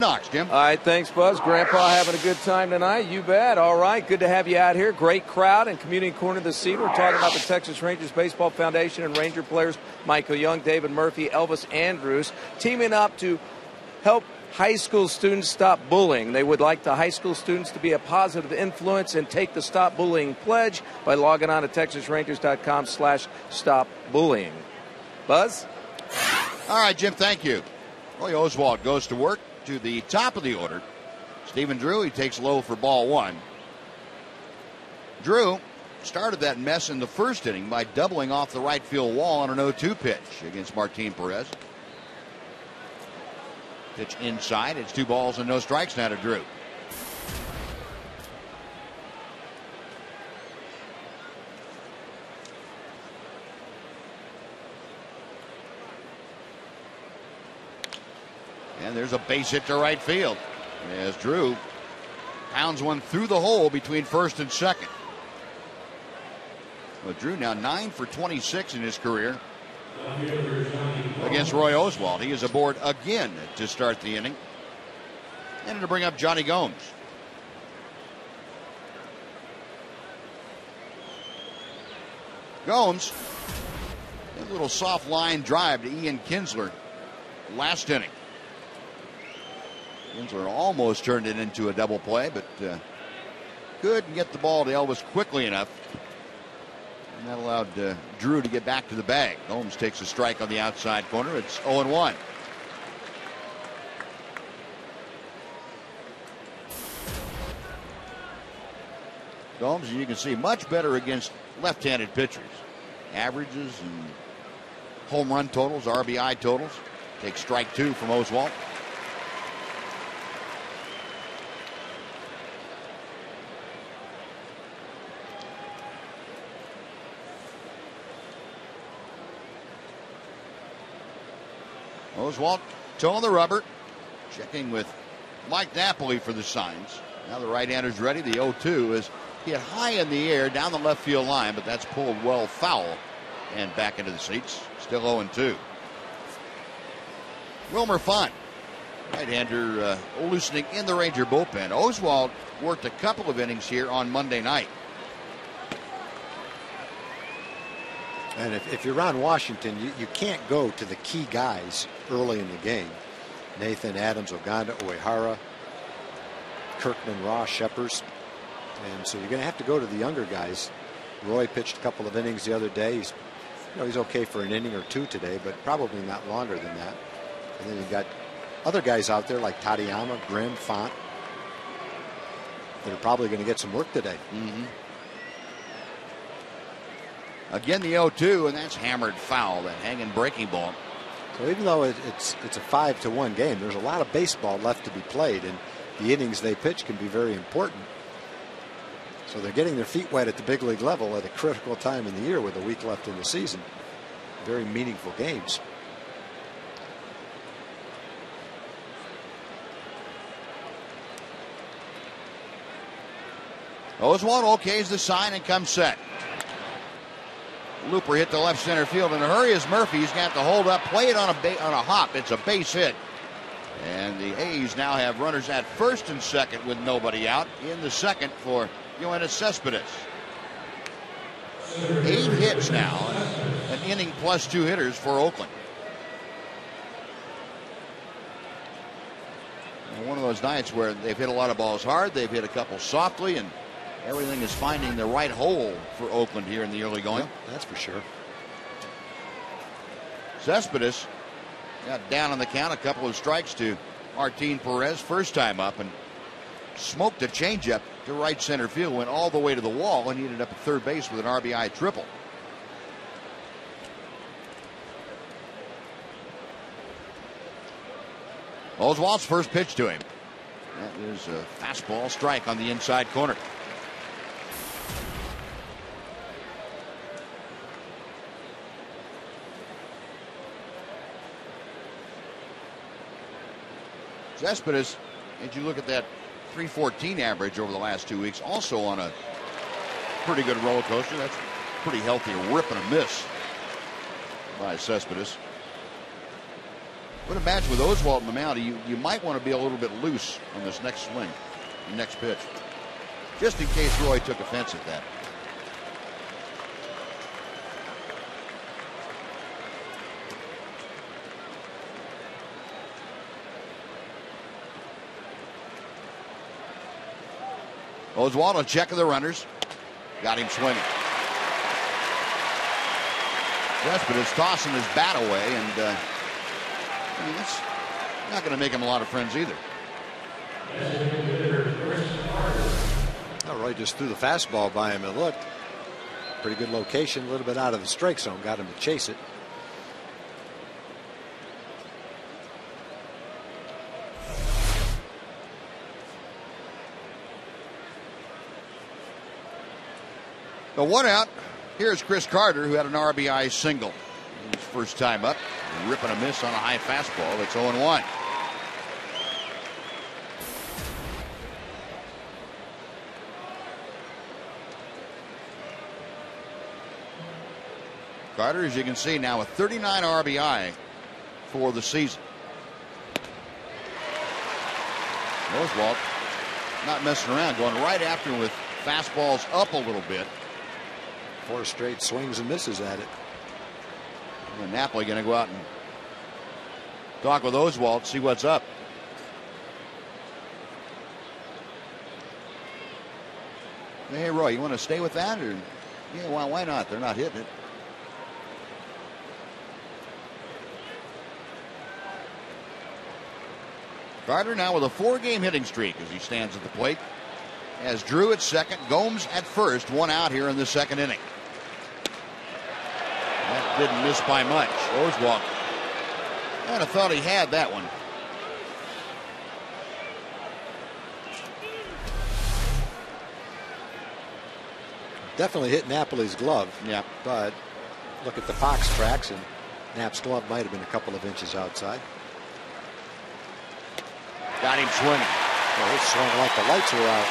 Knox, Jim. All right, thanks, Buzz. Grandpa having a good time tonight. You bet. All right, good to have you out here. Great crowd in Community Corner of the Seat. We're talking about the Texas Rangers Baseball Foundation and Ranger players Michael Young, David Murphy, Elvis Andrews teaming up to help high school students stop bullying. They would like the high school students to be a positive influence and take the Stop Bullying pledge by logging on to texasrangers.com/stopbullying. Buzz? All right, Jim, thank you. Roy Oswalt goes to work to the top of the order. Stephen Drew, he takes low for ball one. Drew started that mess in the first inning by doubling off the right field wall on an 0-2 pitch against Martin Perez. Pitch inside. It's 2 balls and no strikes now to Drew. And there's a base hit to right field as Drew pounds one through the hole between first and second. Well, Drew now 9 for 26 in his career against Roy Oswalt. He is aboard again to start the inning. And to bring up Johnny Gomes. Gomes, a little soft line drive to Ian Kinsler last inning. Kinsler almost turned it into a double play, but couldn't get the ball to Elvis quickly enough. And that allowed Drew to get back to the bag. Gomes takes a strike on the outside corner. It's 0-1. Gomes, you can see, much better against left-handed pitchers. Averages and home run totals, RBI totals. Takes strike 2 from Oswalt. Oswalt toeing the rubber, checking with Mike Napoli for the signs. Now the right-hander's ready. The 0-2 is hit high in the air down the left field line, but that's pulled well foul and back into the seats. Still 0-2. Wilmer Font, right-hander, loosening in the Ranger bullpen. Oswalt worked a couple of innings here on Monday night. And if you're on Washington, you can't go to the key guys early in the game. Nathan, Adams, Oganda, Uehara, Kirkman, Ross, Sheppers. And so you're going to have to go to the younger guys. Roy pitched a couple of innings the other day. He's okay for an inning or two today, but probably not longer than that. And then you've got other guys out there like Tadayama, Grimm, Font that are probably going to get some work today. Mm-hmm. Again, the 0-2, and that's hammered foul, that hanging breaking ball. So even though it's a 5-1 game, there's a lot of baseball left to be played, and the innings they pitch can be very important. So they're getting their feet wet at the big league level at a critical time in the year with a week left in the season. Very meaningful games. Oswalt okays the sign and comes set. Looper hit the left center field in a hurry as Murphy's got to hold up, play it on a hop. It's a base hit. And the A's now have runners at first and second with nobody out. In the second for Yoenis Cespedes. 8 hits now, an inning plus 2 hitters for Oakland. And one of those nights where they've hit a lot of balls hard, they've hit a couple softly, and everything is finding the right hole for Oakland here in the early going. Yep, that's for sure. Cespedes got down on the count, a couple of strikes to Martin Perez first time up, and smoked a changeup to right center field, went all the way to the wall, and he ended up at third base with an RBI triple. Oswalt's first pitch to him. That is a fastball strike on the inside corner. Cespedes, as you look at that 314 average over the last 2 weeks, also on a pretty good roller coaster. That's pretty healthy, a rip and a miss by Cespedes. But imagine with Oswalt on the mound, you might want to be a little bit loose on this next swing, the next pitch, just in case Roy took offense at that. Oswalt on check of the runners. Got him swinging. Cespedes tossing his bat away, and that's not going to make him a lot of friends either. Oh, Roy just threw the fastball by him and looked. Pretty good location, a little bit out of the strike zone. Got him to chase it. The one out. Here's Chris Carter, who had an RBI single. His first time up, ripping a miss on a high fastball. It's 0-1. Carter, as you can see now, with 39 RBI for the season. Oswalt not messing around, going right after him with fastballs up a little bit. 4 straight swings and misses at it. And Napoli going to go out and talk with Oswalt, see what's up. Hey, Roy, you want to stay with that? Or, yeah, well, why not? They're not hitting it. Carter now with a 4-game hitting streak as he stands at the plate. As Drew at second, Gomes at first, 1 out here in the second inning. That didn't miss by much. Oswalt kind of thought he had that one. Definitely hit Napoli's glove. Yeah. But look at the box tracks, and Nap's glove might have been a couple of inches outside. Got him swinging. Well, it swung like the lights were out.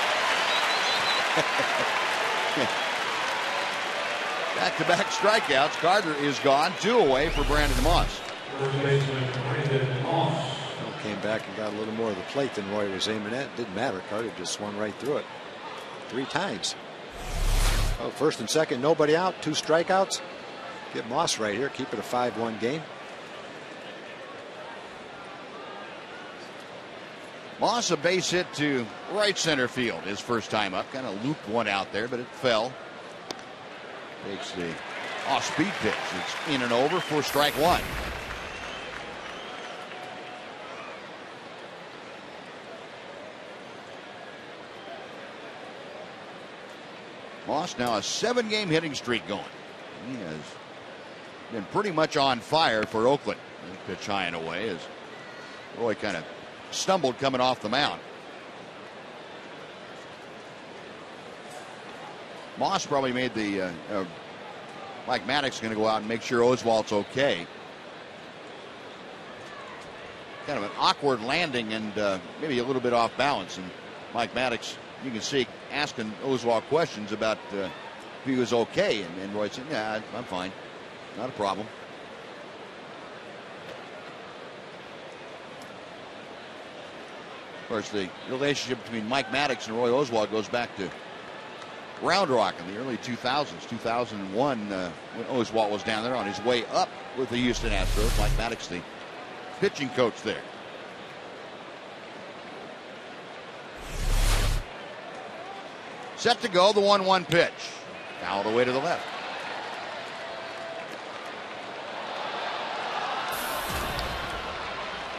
Back-to-back strikeouts. Carter is gone. 2 away for Brandon Moss. Came back and got a little more of the plate than Roy was aiming at. Didn't matter. Carter just swung right through it 3 times. Oh, first and second, nobody out. 2 strikeouts. Get Moss right here. Keep it a 5-1 game. Moss a base hit to right center field his first time up. Kind of looped one out there, but it fell. Takes the off-speed pitch. It's in and over for strike 1. Moss now a 7-game hitting streak going. He has been pretty much on fire for Oakland. Pitch high and away as Roy kind of stumbled coming off the mound. Moss probably made the Mike Maddox going to go out and make sure Oswalt's okay. Kind of an awkward landing and maybe a little bit off balance. And Mike Maddox, you can see, asking Oswalt questions about if he was okay. And Roy said, yeah, I'm fine. Not a problem. Of course, the relationship between Mike Maddox and Roy Oswalt goes back to Round Rock in the early 2000s. 2001, when Oswalt was down there on his way up with the Houston Astros. Mike Maddox, the pitching coach there. Set to go, the 1-1 pitch. Fouled away to the left.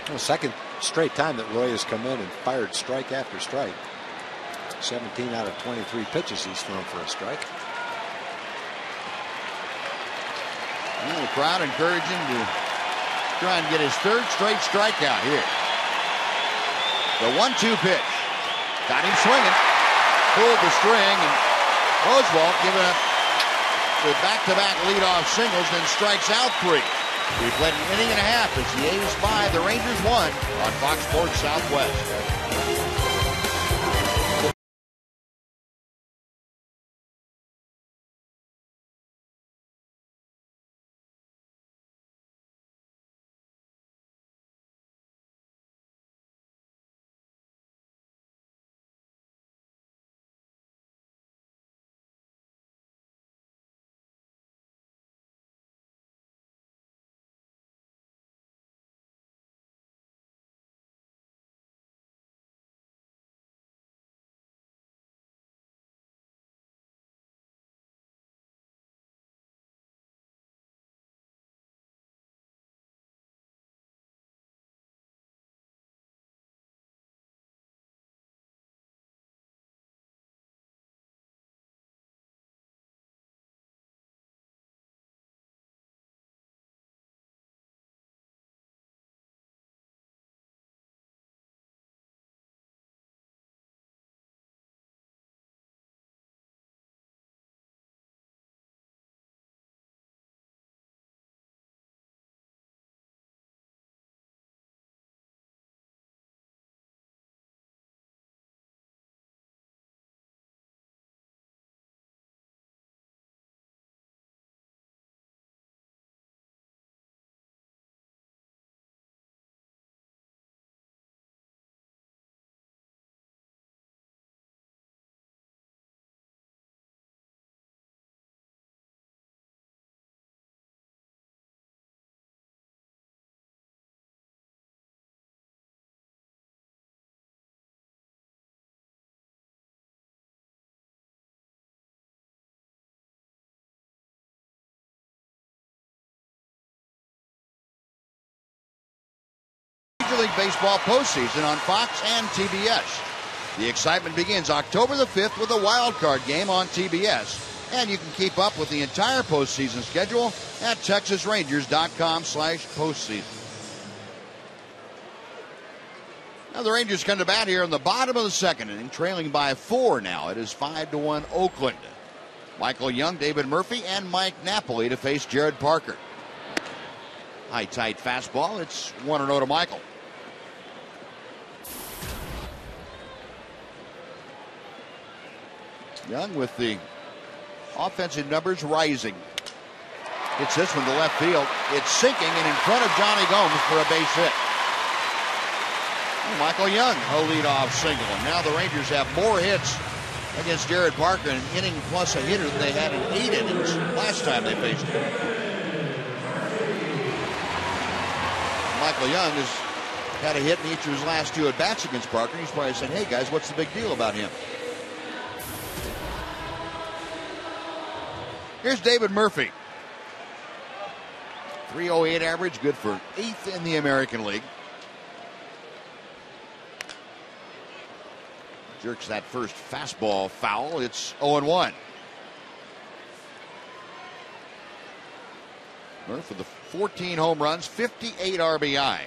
Well, second straight time that Roy has come in and fired strike after strike. 17 out of 23 pitches he's thrown for a strike. And the crowd encouraging to try and get his 3rd straight strikeout here. The 1-2 pitch. Got him swinging. Pulled the string, and Oswalt giving up the back-to-back leadoff singles, then strikes out 3. We played an inning and a half as the A's 5, the Rangers 1 on Fox Sports Southwest. Major League Baseball postseason on Fox and TBS. The excitement begins October the 5th with a wild card game on TBS. And you can keep up with the entire postseason schedule at TexasRangers.com/postseason. Now the Rangers come to bat here in the bottom of the second inning, trailing by 4 now. It is 5-1 Oakland. Michael Young, David Murphy, and Mike Napoli to face Jared Parker. High, tight fastball. It's 1-0 to Michael. Young with the offensive numbers rising. Hits this one to left field. It's sinking and in front of Johnny Gomes for a base hit. Michael Young, a leadoff single. And now the Rangers have more hits against Jared Parker, an inning plus a hitter than they had in 8 innings last time they faced him. Michael Young has had a hit in each of his last 2 at-bats against Parker. He's probably saying, hey guys, what's the big deal about him? Here's David Murphy. 308 average, good for 8th in the American League. Jerks that first fastball foul. It's 0-1. Murph with the 14 home runs, 58 RBI.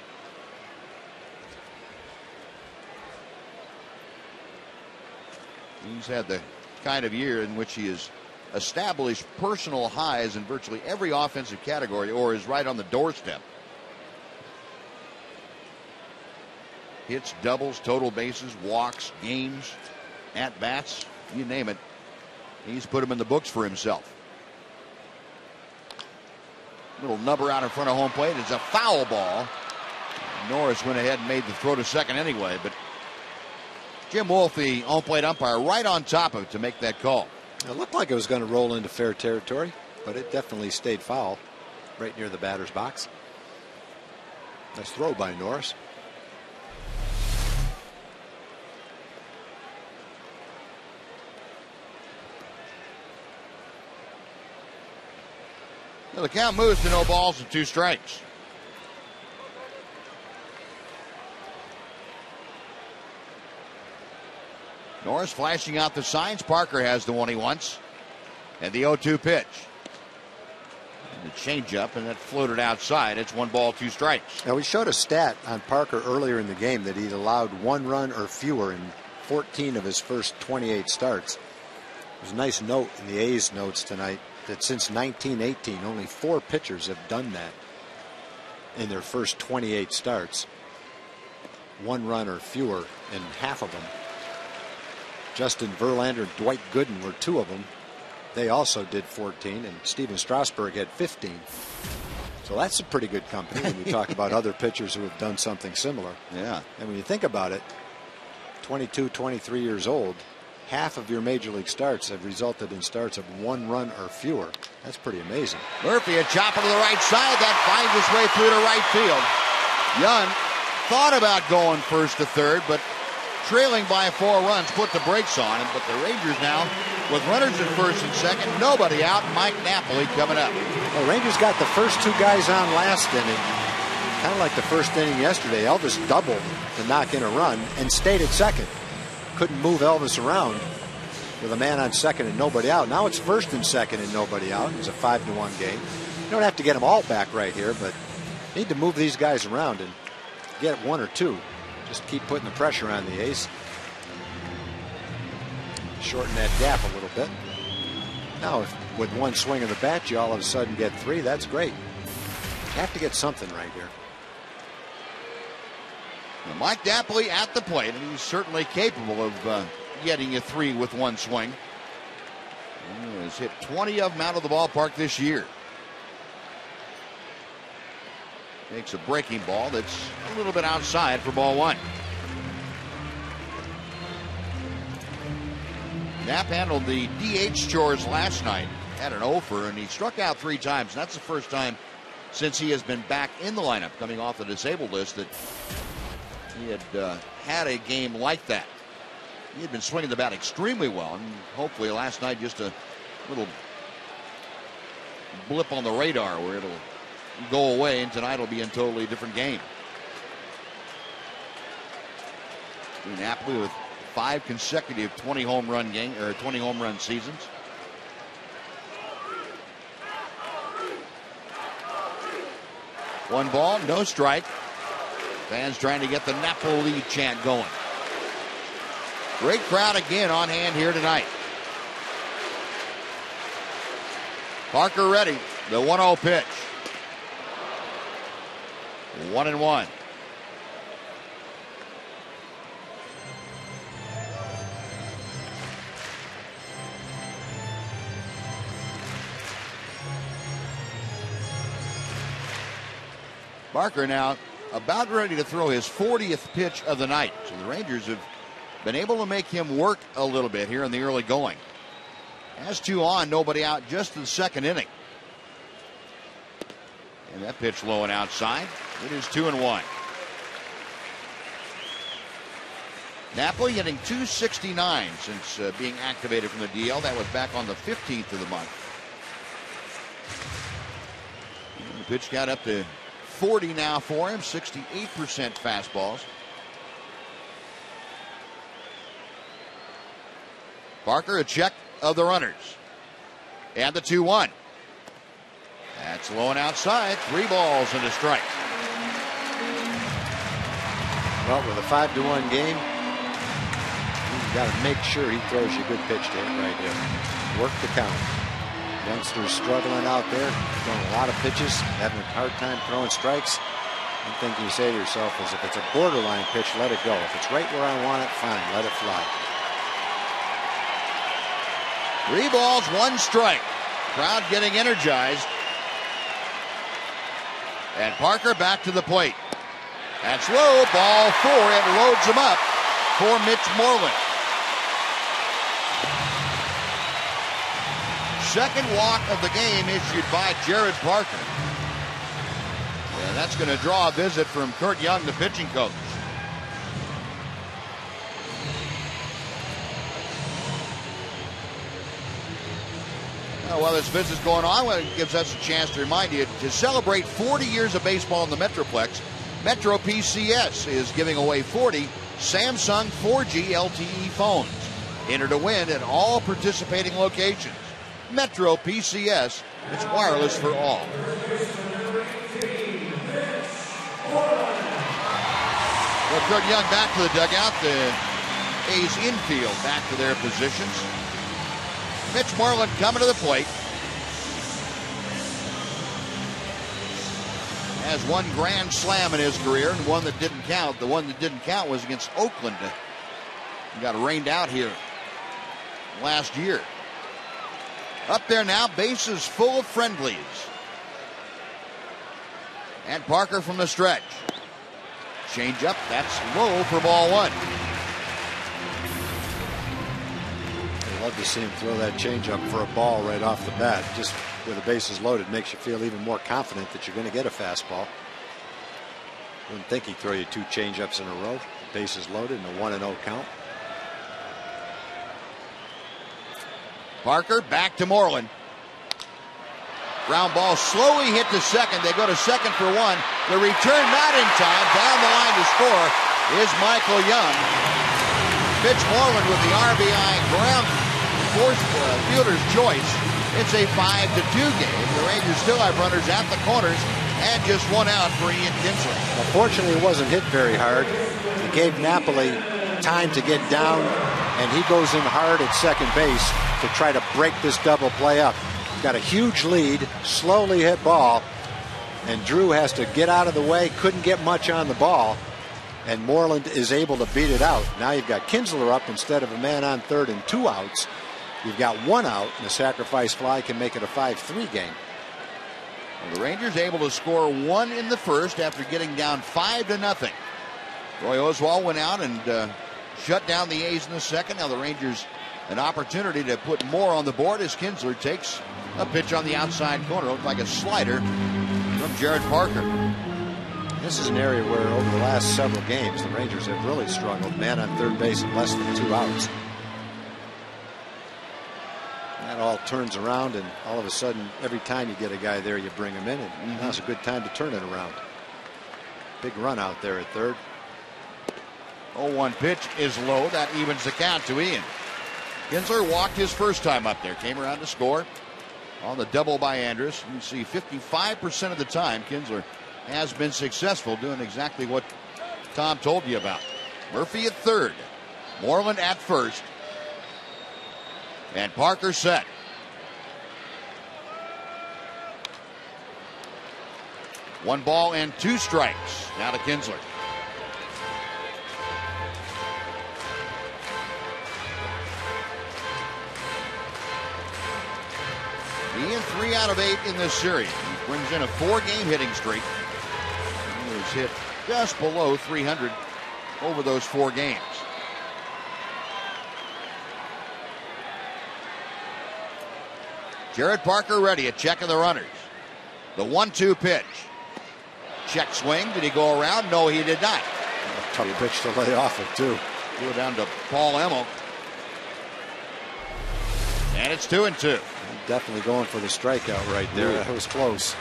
He's had the kind of year in which he has established personal highs in virtually every offensive category or is right on the doorstep. Hits, doubles, total bases, walks, games, at-bats, you name it. He's put them in the books for himself. Little number out in front of home plate. It's a foul ball. Norris went ahead and made the throw to second anyway, but Jim Wolf, the home plate umpire, right on top of it to make that call. It looked like it was going to roll into fair territory, but it definitely stayed foul right near the batter's box. Nice throw by Norris. Well, the count moves to no balls and 2 strikes. Norris flashing out the signs. Parker has the one he wants. And the 0-2 pitch. And the changeup, and that floated outside. It's 1 ball, 2 strikes. Now, we showed a stat on Parker earlier in the game that he'd allowed 1 run or fewer in 14 of his first 28 starts. There's a nice note in the A's notes tonight that since 1918, only 4 pitchers have done that in their first 28 starts. 1 run or fewer in half of them. Justin Verlander and Dwight Gooden were 2 of them. They also did 14, and Steven Strasburg had 15. So that's a pretty good company when you talk about other pitchers who have done something similar. Yeah. And when you think about it, 22, 23 years old, half of your major league starts have resulted in starts of 1 run or fewer. That's pretty amazing. Murphy, a chopper to the right side. That finds its way through to right field. Young thought about going first to third, but trailing by 4 runs put the brakes on him. But the Rangers now, with runners at first and second, nobody out. Mike Napoli coming up. Well, Rangers got the first 2 guys on last inning. Kind of like the first inning yesterday. Elvis doubled to knock in a run and stayed at second. Couldn't move Elvis around with a man on second and nobody out. Now it's first and second and nobody out. It's a 5-1 game. You don't have to get them all back right here, but you need to move these guys around and get 1 or 2. Just keep putting the pressure on the A's. Shorten that gap a little bit. Now, if with 1 swing of the bat, you all of a sudden get 3, that's great. You have to get something right here. Mike Napoli at the plate, and he's certainly capable of getting you 3 with 1 swing. He has hit 20 of them out of the ballpark this year. Makes a breaking ball that's a little bit outside for ball 1. Knapp handled the DH chores last night. Had an offer, and he struck out 3 times. And that's the first time since he has been back in the lineup, coming off the disabled list, that he had had a game like that. He had been swinging the bat extremely well, and hopefully last night just a little blip on the radar where it'll go away, and tonight will be a totally different game. Napoli with 5 consecutive 20 home run seasons. One ball, no strike. Fans trying to get the Napoli chant going. Great crowd again on hand here tonight. Parker ready. The 1-0 pitch. 1-1. Parker now about ready to throw his 40th pitch of the night. So the Rangers have been able to make him work a little bit here in the early going. Has 2 on, nobody out, just in the second inning. And that pitch low and outside. It is 2-1. Napoli getting 269 since being activated from the DL. That was back on the 15th of the month. And the pitch got up to 40 now for him, 68% fastballs. Parker, a check of the runners. And the 2-1. That's low and outside. 3 balls and a strike. Well, with a 5-1 game, you've got to make sure he throws you a good pitch to him right here. Work the count. Youngsters struggling out there, throwing a lot of pitches, having a hard time throwing strikes. One thing you say to yourself is, if it's a borderline pitch, let it go. If it's right where I want it, fine, let it fly. 3 balls, 1 strike. Crowd getting energized. And Parker back to the plate. That's low, ball 4. It loads him up for Mitch Moreland. Second walk of the game issued by Jared Parker. And that's going to draw a visit from Kurt Young, the pitching coach. While this visit's going on, it gives us a chance to remind you to celebrate 40 years of baseball in the Metroplex. Metro PCS is giving away 40 Samsung 4G LTE phones. Enter to win at all participating locations. Metro PCS, it's wireless for all. Well, Kurt Young back to the dugout. The A's infield back to their positions. Mitch Moreland coming to the plate. Has 1 grand slam in his career and one that didn't count. The one that didn't count was against Oakland. He got rained out here last year. Up there now, bases full of friendlies. And Parker from the stretch. Change up, that's low for ball 1. I'd love to see him throw that changeup for a ball right off the bat. Just with the bases loaded, makes you feel even more confident that you're going to get a fastball. Wouldn't think he'd throw you 2 changeups in a row. Bases loaded and a 1-0 count. Parker back to Moreland. Ground ball slowly hit to second. They go to second for 1. The return not in time. Down the line to score is Michael Young. Mitch Moreland with the RBI ground force fielder's choice. It's a 5-2 game. The Rangers still have runners at the corners and just 1 out for Ian Kinsler. Well, fortunately, it wasn't hit very hard. It gave Napoli time to get down, and he goes in hard at second base to try to break this double play up. Got a huge lead, slowly hit ball, and Drew has to get out of the way, couldn't get much on the ball, and Moreland is able to beat it out. Now you've got Kinsler up instead of a man on third and 2 outs. You've got 1 out, and the sacrifice fly can make it a 5-3 game. Well, the Rangers able to score 1 in the first after getting down 5-0. Roy Oswalt went out and shut down the A's in the second. Now the Rangers an opportunity to put more on the board as Kinsler takes a pitch on the outside corner. Looked like a slider from Jared Parker. This is an area where over the last several games the Rangers have really struggled. Man on third base and less than 2 outs. That all turns around, and all of a sudden every time you get a guy there you bring him in, and now's a good time to turn it around. Big run out there at third. 0-1 pitch is low. That evens the count to Ian. Kinsler walked his first time up there. Came around to score on the double by Andrus. You see 55% of the time Kinsler has been successful doing exactly what Tom told you about. Murphy at third. Moreland at first. And Parker set. One ball and two strikes. Now to Kinsler. Ian 3 out of 8 in this series. He brings in a 4-game hitting streak. He was hit just below 300 over those 4 games. Jared Parker ready, a check of the runners. The 1-2 pitch. Check swing. Did he go around? No, he did not. A tough pitch to lay off of, too. Go down to Paul Emmel. And it's 2-2. Definitely going for the strikeout right there. That was close.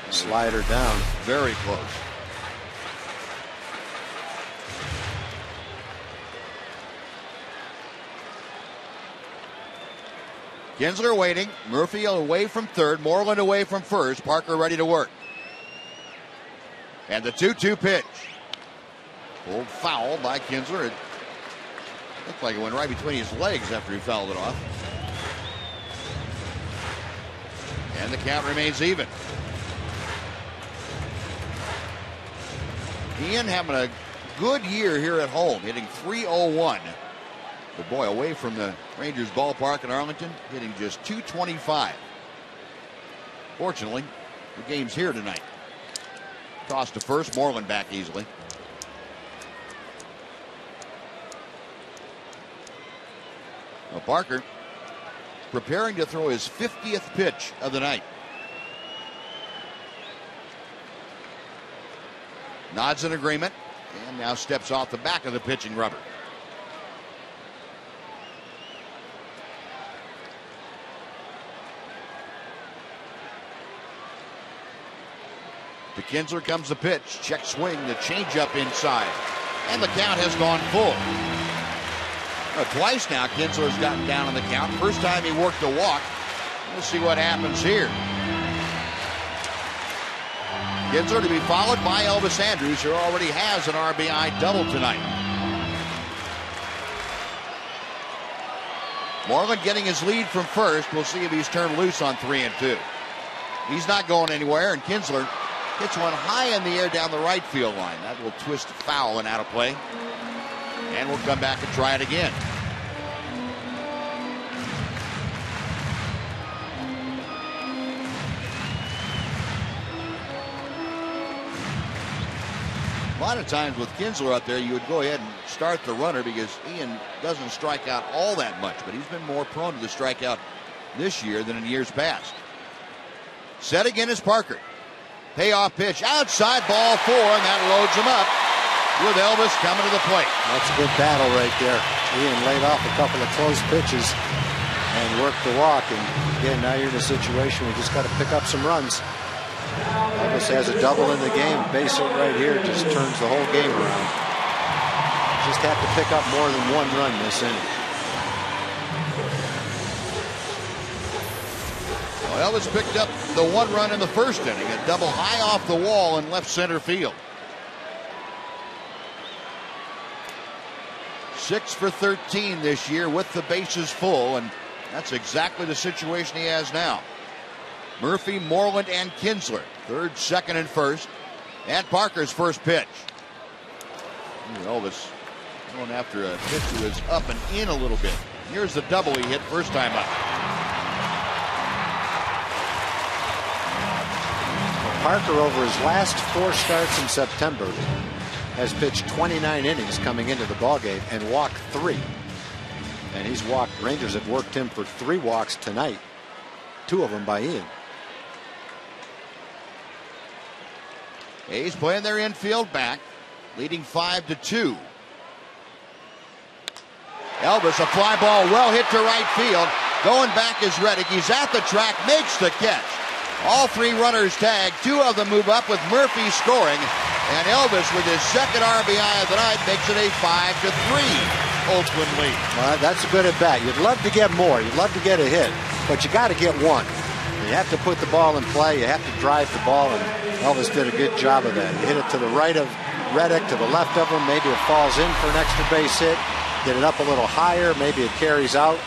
Slider down. Very close. Kinsler waiting. Murphy away from third. Moreland away from first. Parker ready to work. And the 2-2 pitch. Pulled foul by Kinsler. It looked like it went right between his legs after he fouled it off. And the count remains even. Ian having a good year here at home, hitting .301. But boy, away from the Rangers ballpark in Arlington, hitting just .225. Fortunately, the game's here tonight. Toss to first, Moreland back easily. Now Parker preparing to throw his 50th pitch of the night. Nods in agreement and now steps off the back of the pitching rubber. To Kinsler comes the pitch. Check swing, the changeup inside. And the count has gone full. Twice now Kinsler's gotten down on the count. First time he worked a walk. We'll see what happens here. Kinsler to be followed by Elvis Andrus, who already has an RBI double tonight. Moreland getting his lead from first. We'll see if he's turned loose on 3-2. He's not going anywhere, and Kinsler hits one high in the air down the right field line. That will twist foul and out of play. And we'll come back and try it again. A lot of times with Kinsler out there, you would go ahead and start the runner because Ian doesn't strike out all that much, but he's been more prone to the strikeout this year than in years past. Set again is Parker. Payoff pitch outside, ball 4, and that loads him up with Elvis coming to the plate. That's a good battle right there. Ian laid off a couple of close pitches and worked the walk. And again, now you're in a situation where you just got to pick up some runs. Elvis has a double in the game. Base hit right here just turns the whole game around. Just have to pick up more than one run this inning. Well, Elvis picked up the 1 run in the first inning, a double high off the wall in left center field. 6 for 13 this year with the bases full, and that's exactly the situation he has now. Murphy, Moreland, and Kinsler, third, second, and first, and Parker's first pitch. Elvis going after a pitch that was up and in a little bit. Here's the double he hit first time up. Parker, over his last 4 starts in September, has pitched 29 innings coming into the ballgame and walked 3. And he's walked, Rangers have worked him for 3 walks tonight, 2 of them by Ian. A's playing their infield back, leading 5-2. Elvis, a fly ball well hit to right field. Going back is Reddick. He's at the track, makes the catch. All 3 runners tag. 2 of them move up with Murphy scoring. And Elvis, with his second RBI of the night, makes it a 5-3 Oakland lead. Well, that's a good at bat. You'd love to get more. You'd love to get a hit, but you got to get one. You have to put the ball in play. You have to drive the ball, and Elvis did a good job of that. He hit it to the right of Reddick, to the left of him. Maybe it falls in for an extra base hit. Get it up a little higher. Maybe it carries out.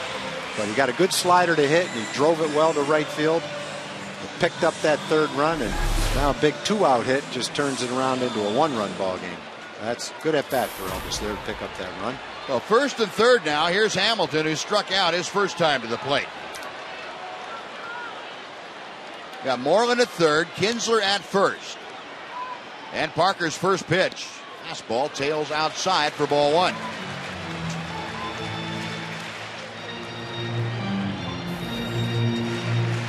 But he got a good slider to hit, and he drove it well to right field. He picked up that third run, and now a big 2-out hit just turns it around into a 1-run ball game. That's good at bat for Elvis there to pick up that run. Well, first and third now. Here's Hamilton, who struck out his first time to the plate. Got Moreland at third, Kinsler at first. And Parker's first pitch. Fastball tails outside for ball one.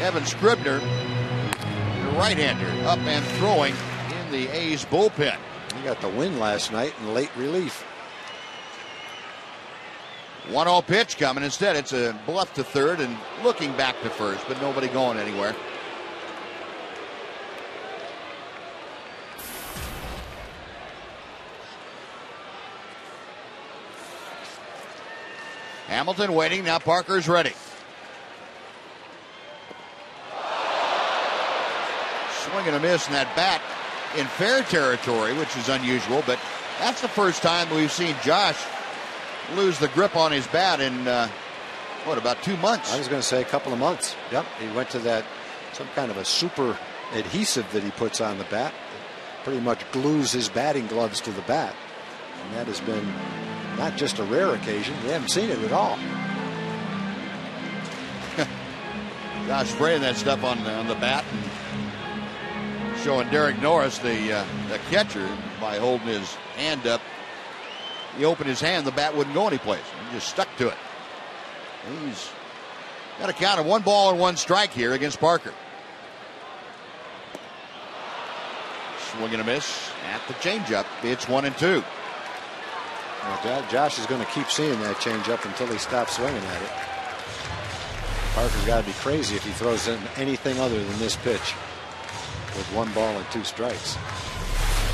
Evan Scribner, the right-hander, up and throwing in the A's bullpen. He got the win last night in late relief. 1-0 pitch coming. Instead, it's a bluff to third and looking back to first, but nobody going anywhere. Hamilton waiting. Now Parker's ready. Swing and a miss, and that bat in fair territory, which is unusual, but that's the first time we've seen Josh lose the grip on his bat in, about 2 months? I was going to say a couple of months. Yep, he went to that, some kind of a super adhesive that he puts on the bat. It pretty much glues his batting gloves to the bat. And that has been not just a rare occasion. We haven't seen it at all. Josh spraying that stuff on the bat and showing Derek Norris, the catcher, by holding his hand up. He opened his hand, the bat wouldn't go anyplace. He just stuck to it. He's got a count of 1-1 here against Parker. Swing and a miss at the changeup. It's 1-2. Well, Josh is going to keep seeing that changeup until he stops swinging at it. Parker's got to be crazy if he throws in anything other than this pitch with 1 ball and 2 strikes.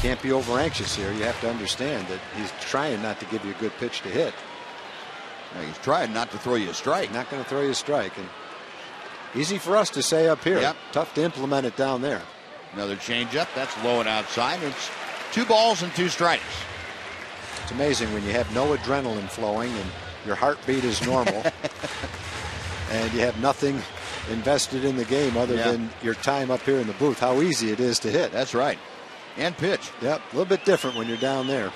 Can't be over anxious here. You have to understand that he's trying not to give you a good pitch to hit. Yeah, he's trying not to throw you a strike. Not going to throw you a strike. And easy for us to say up here. Yep. Tough to implement it down there. Another changeup. That's low and outside. It's 2 balls and 2 strikes. It's amazing when you have no adrenaline flowing and your heartbeat is normal and you have nothing invested in the game other than your time up here in the booth. How easy it is to hit. That's right. And pitch. Yep, a little bit different when you're down there.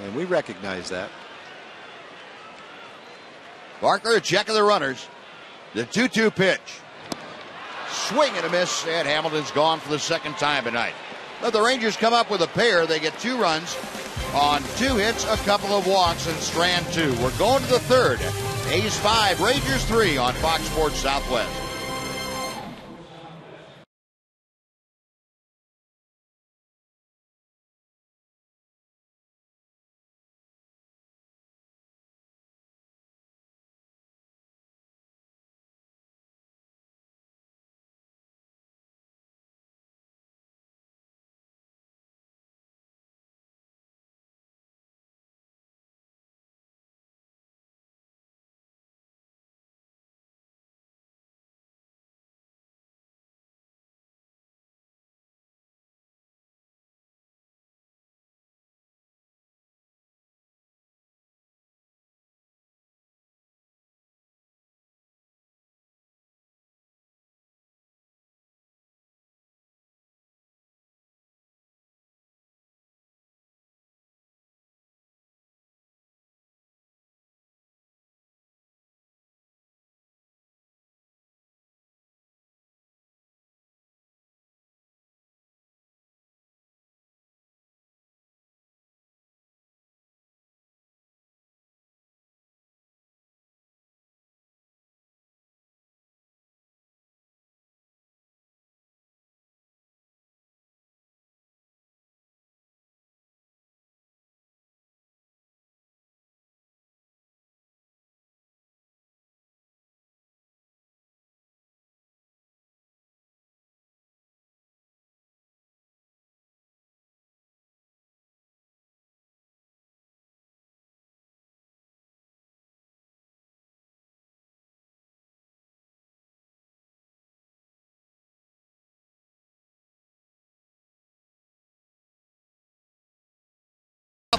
And we recognize that. Barker, a check of the runners. The 2-2 pitch. Swing and a miss, and Hamilton's gone for the second time tonight. But the Rangers come up with a pair. They get 2 runs on 2 hits, a couple of walks, and strand 2. We're going to the third. A's 5, Rangers 3 on Fox Sports Southwest.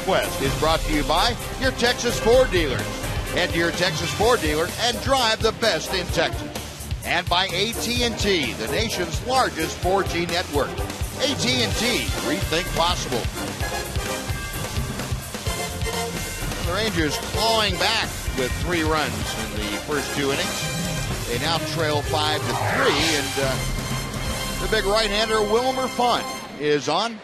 Northwest is brought to you by your Texas Ford dealers. Head to your Texas Ford dealer and drive the best in Texas. And by AT&T, the nation's largest 4G network. AT&T, rethink possible. The Rangers clawing back with 3 runs in the first 2 innings. They now trail 5-3, and the big right-hander Wilmer Font is on.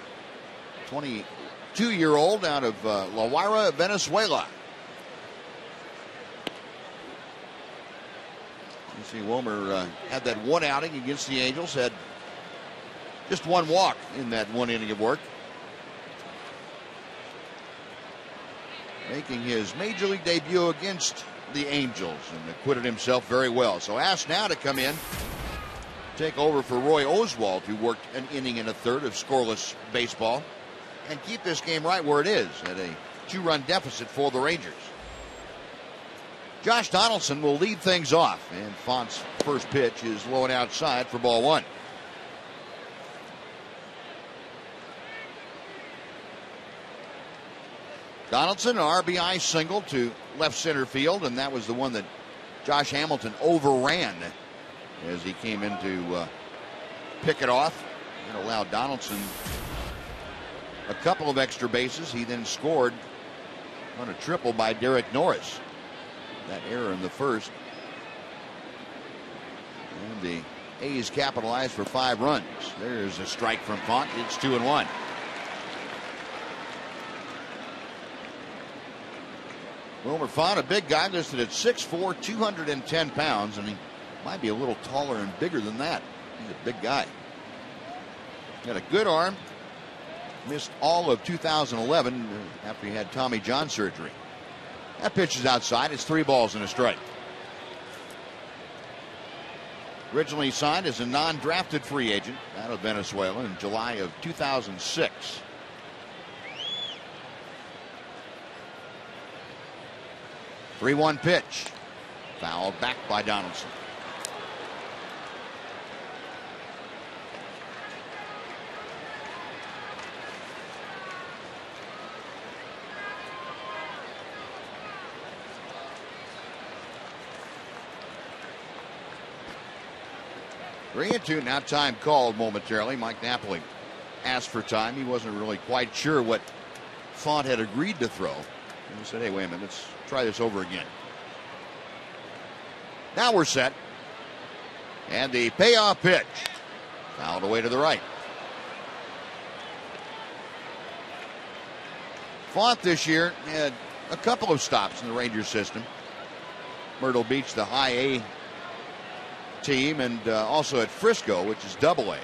22-year-old out of La Guaira, Venezuela. You see Wilmer had that one outing against the Angels, had just 1 walk in that 1 inning of work. Making his major league debut against the Angels and acquitted himself very well. So asked now to come in, take over for Roy Oswalt, who worked an inning and a third of scoreless baseball, and keep this game right where it is at a 2-run deficit for the Rangers. Josh Donaldson will lead things off, and Font's first pitch is low and outside for ball 1. Donaldson, an RBI single to left center field, and that was the one that Josh Hamilton overran as he came in to pick it off and allowed Donaldson a couple of extra bases. He then scored on a triple by Derek Norris. That error in the first. And the A's capitalized for 5 runs. There's a strike from Font. It's 2-1. Wilmer Font, a big guy, listed at 6'4", 210 pounds, and he might be a little taller and bigger than that. He's a big guy. Got a good arm. Missed all of 2011 after he had Tommy John surgery. That pitch is outside. It's 3 balls and a strike. Originally signed as a non-drafted free agent out of Venezuela in July of 2006. (3-1) pitch. Fouled back by Donaldson. Three and 2, now time called momentarily. Mike Napoli asked for time. He wasn't really quite sure what Font had agreed to throw. And he said, hey, wait a minute, let's try this over again. Now we're set. And the payoff pitch. Fouled away to the right. Font this year had a couple of stops in the Rangers system. Myrtle Beach, the high A team, and also at Frisco, which is double A.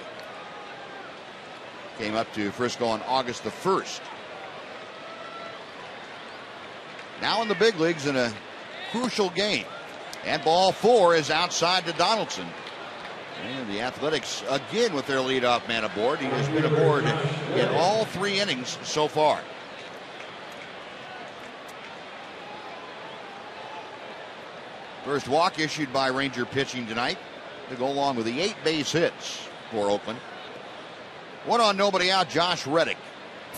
Came up to Frisco on August the 1st. Now in the big leagues in a crucial game. And ball 4 is outside to Donaldson. And the Athletics again with their leadoff man aboard. He has been aboard in all 3 innings so far. First walk issued by Ranger pitching tonight to go along with the 8 base hits for Oakland. 1 on, nobody out. Josh Reddick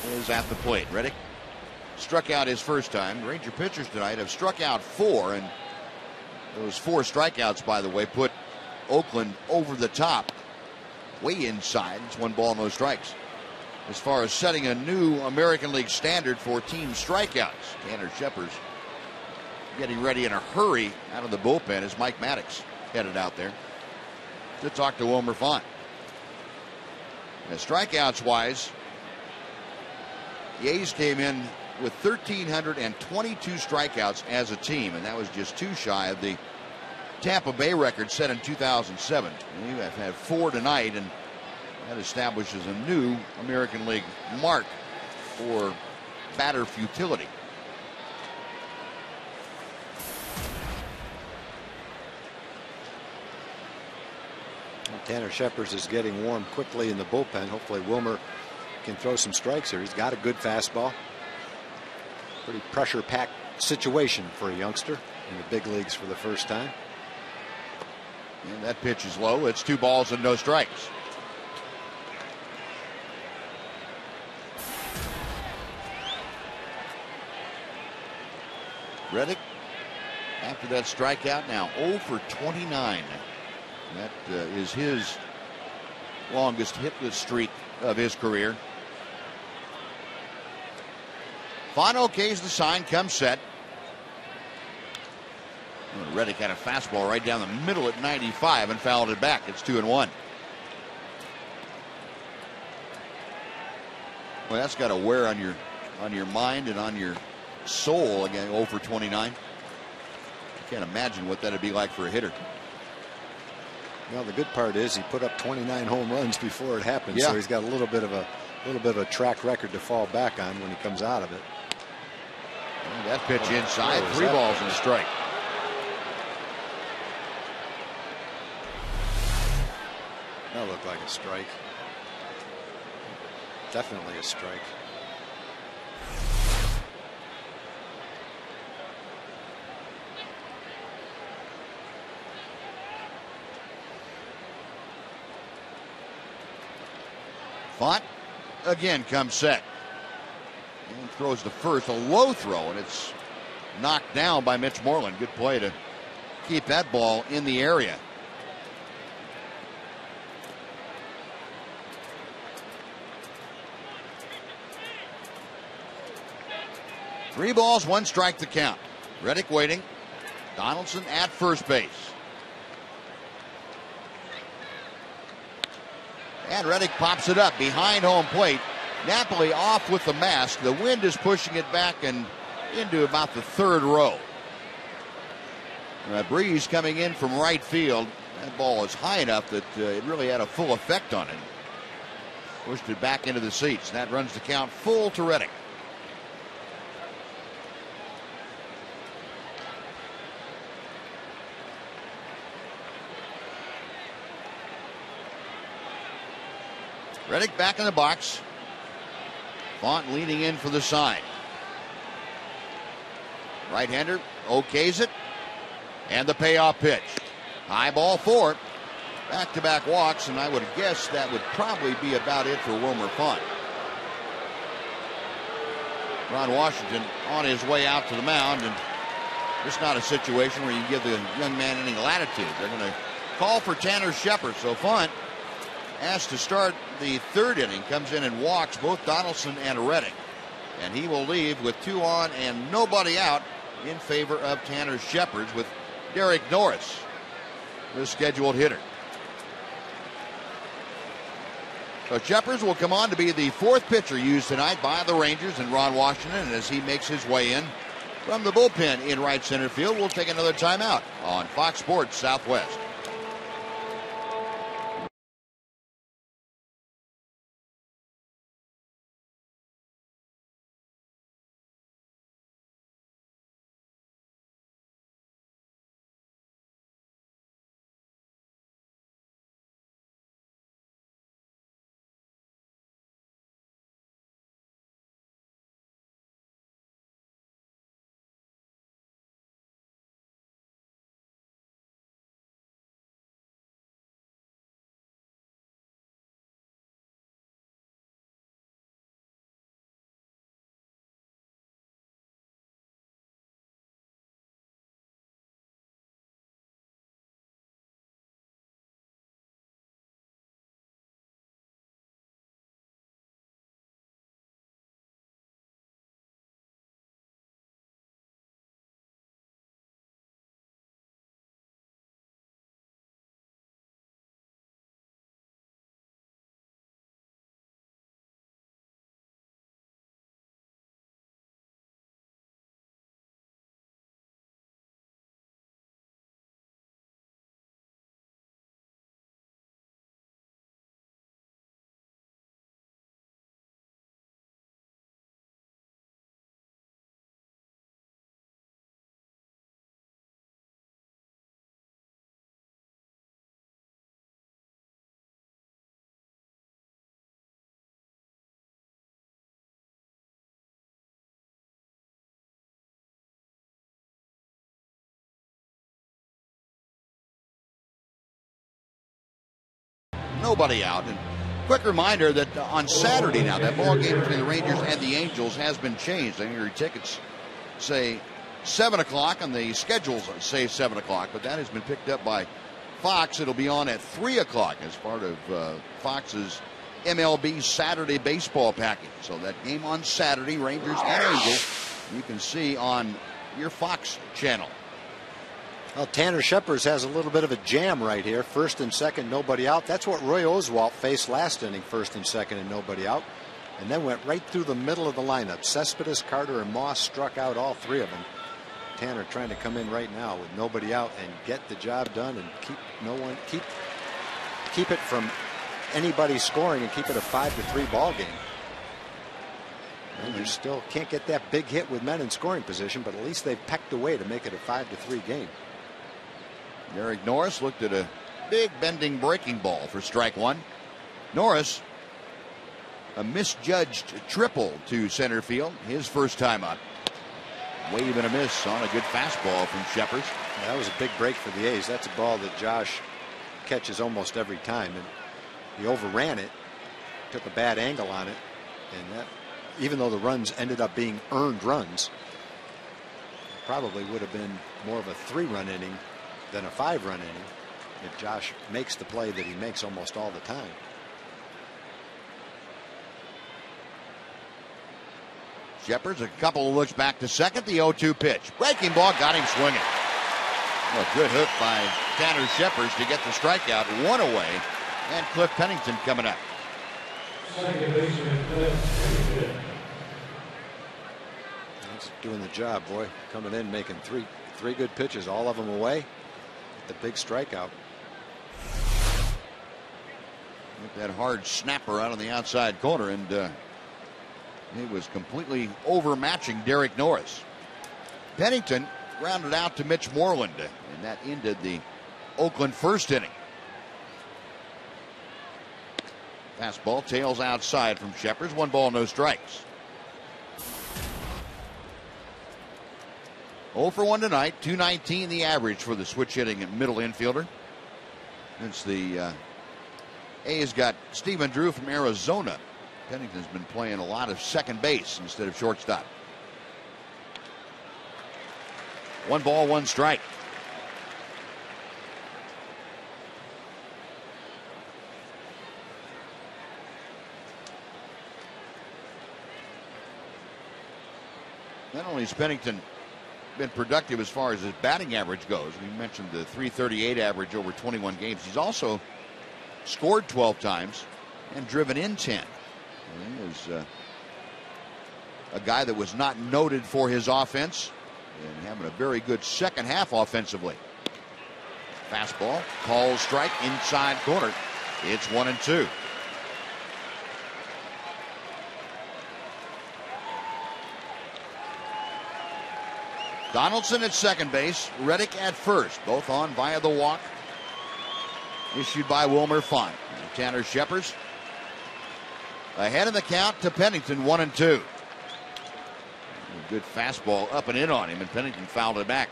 is at the plate. Reddick struck out his first time. Ranger pitchers tonight have struck out 4, and those 4 strikeouts, by the way, put Oakland over the top, way inside. It's 1 ball, no strikes. As far as setting a new American League standard for team strikeouts, Tanner Shepard's getting ready in a hurry out of the bullpen as Mike Maddox headed out there to talk to Wilmer Font. Now, strikeouts wise, the A's came in with 1,322 strikeouts as a team, and that was just 2 shy of the Tampa Bay record set in 2007. And you have had 4 tonight, and that establishes a new American League mark for batter futility. Tanner Shepard is getting warm quickly in the bullpen. Hopefully Wilmer can throw some strikes here. He's got a good fastball. Pretty pressure-packed situation for a youngster in the big leagues for the first time. And that pitch is low. It's 2 balls and no strikes. Reddick, after that strikeout, now 0 for 29. That is his longest hitless streak of his career. Final okays the sign, comes set. Reddick had a fastball right down the middle at 95 and fouled it back. It's 2-1. Well, that's got to wear on your mind and on your soul. Again, 0 for 29. I can't imagine what that'd be like for a hitter. Well, the good part is he put up 29 home runs before it happened, yeah. So he's got a little bit of a track record to fall back on when he comes out of it. And that pitch inside, 3 balls and a strike. That looked like a strike. Definitely a strike. Font again comes set. And throws the first, a low throw, and it's knocked down by Mitch Moreland. Good play to keep that ball in the area. Three balls, 1 strike to count. Reddick waiting. Donaldson at first base. And Reddick pops it up behind home plate. Napoli off with the mask. The wind is pushing it back and into about the 3rd row. A breeze coming in from right field. That ball is high enough that it really had a full effect on it. Pushed it back into the seats. And that runs the count full to Reddick. Reddick back in the box. Font leaning in for the sign. Right-hander okays it. And the payoff pitch. High ball 4. Back-to-back walks, and I would guess that would probably be about it for Wilmer Font. Ron Washington on his way out to the mound, and it's not a situation where you give the young man any latitude. They're going to call for Tanner Shepard, so Font asked to start the 3rd inning, comes in and walks both Donaldson and Reddick. And he will leave with 2 on and nobody out in favor of Tanner Shepard with Derek Norris, the scheduled hitter. So Shepard will come on to be the 4th pitcher used tonight by the Rangers and Ron Washington. And as he makes his way in from the bullpen in right center field, we'll take another timeout on Fox Sports Southwest. Nobody out. And quick reminder that on Saturday now, that ball game between the Rangers and the Angels has been changed. I think your tickets say 7 o'clock on the schedules say 7 o'clock, but that has been picked up by Fox. It'll be on at 3 o'clock as part of Fox's MLB Saturday baseball package. So that game on Saturday, Rangers and Angels, you can see on your Fox channel. Well, Tanner Scheppers has a little bit of a jam right here. First and second, nobody out. That's what Roy Oswalt faced last inning, first and second and nobody out. And then went right through the middle of the lineup. Cespedes, Carter, and Moss struck out all three of them. Tanner trying to come in right now with nobody out and get the job done and keep it from anybody scoring and keep it a 5-3 ball game. And you still can't get that big hit with men in scoring position, but at least they've pecked away to make it a 5-3 game. Derek Norris looked at a big bending breaking ball for strike one. Norris, a misjudged triple to center field, his first time up. Wave and a miss on a good fastball from Scheppers. That was a big break for the A's. That's a ball that Josh catches almost every time, and he overran it, took a bad angle on it, and that, even though the runs ended up being earned runs, probably would have been more of a 3-run inning than a 5-run inning if Josh makes the play that he makes almost all the time. Scheppers, a couple of looks back to second. The 0-2 pitch. Breaking ball got him swinging. A good hook by Tanner Scheppers to get the strikeout. One away. And Cliff Pennington coming up. He's doing the job, boy. Coming in, making three good pitches, all of them away. The big strikeout. With that hard snapper out on the outside corner, and he was completely overmatching Derek Norris. Pennington grounded out to Mitch Moreland, and that ended the Oakland first inning. Fastball tails outside from Scheppers. 1 ball, no strikes. 0 for 1 tonight. 219 the average for the switch hitting middle infielder. Since the A's got Stephen Drew from Arizona, Pennington's been playing a lot of second base instead of shortstop. 1 ball, 1 strike. Not only has Pennington been productive as far as his batting average goes, we mentioned the .338 average over 21 games. He's also scored 12 times and driven in 10. He is a guy that was not noted for his offense and having a very good second half offensively. Fastball, call strike, inside corner. It's 1-2. Donaldson at second base, Reddick at first, both on via the walk issued by Wilmer Font. Tanner Scheppers ahead of the count to Pennington, 1-2. A good fastball up and in on him, and Pennington fouled it back.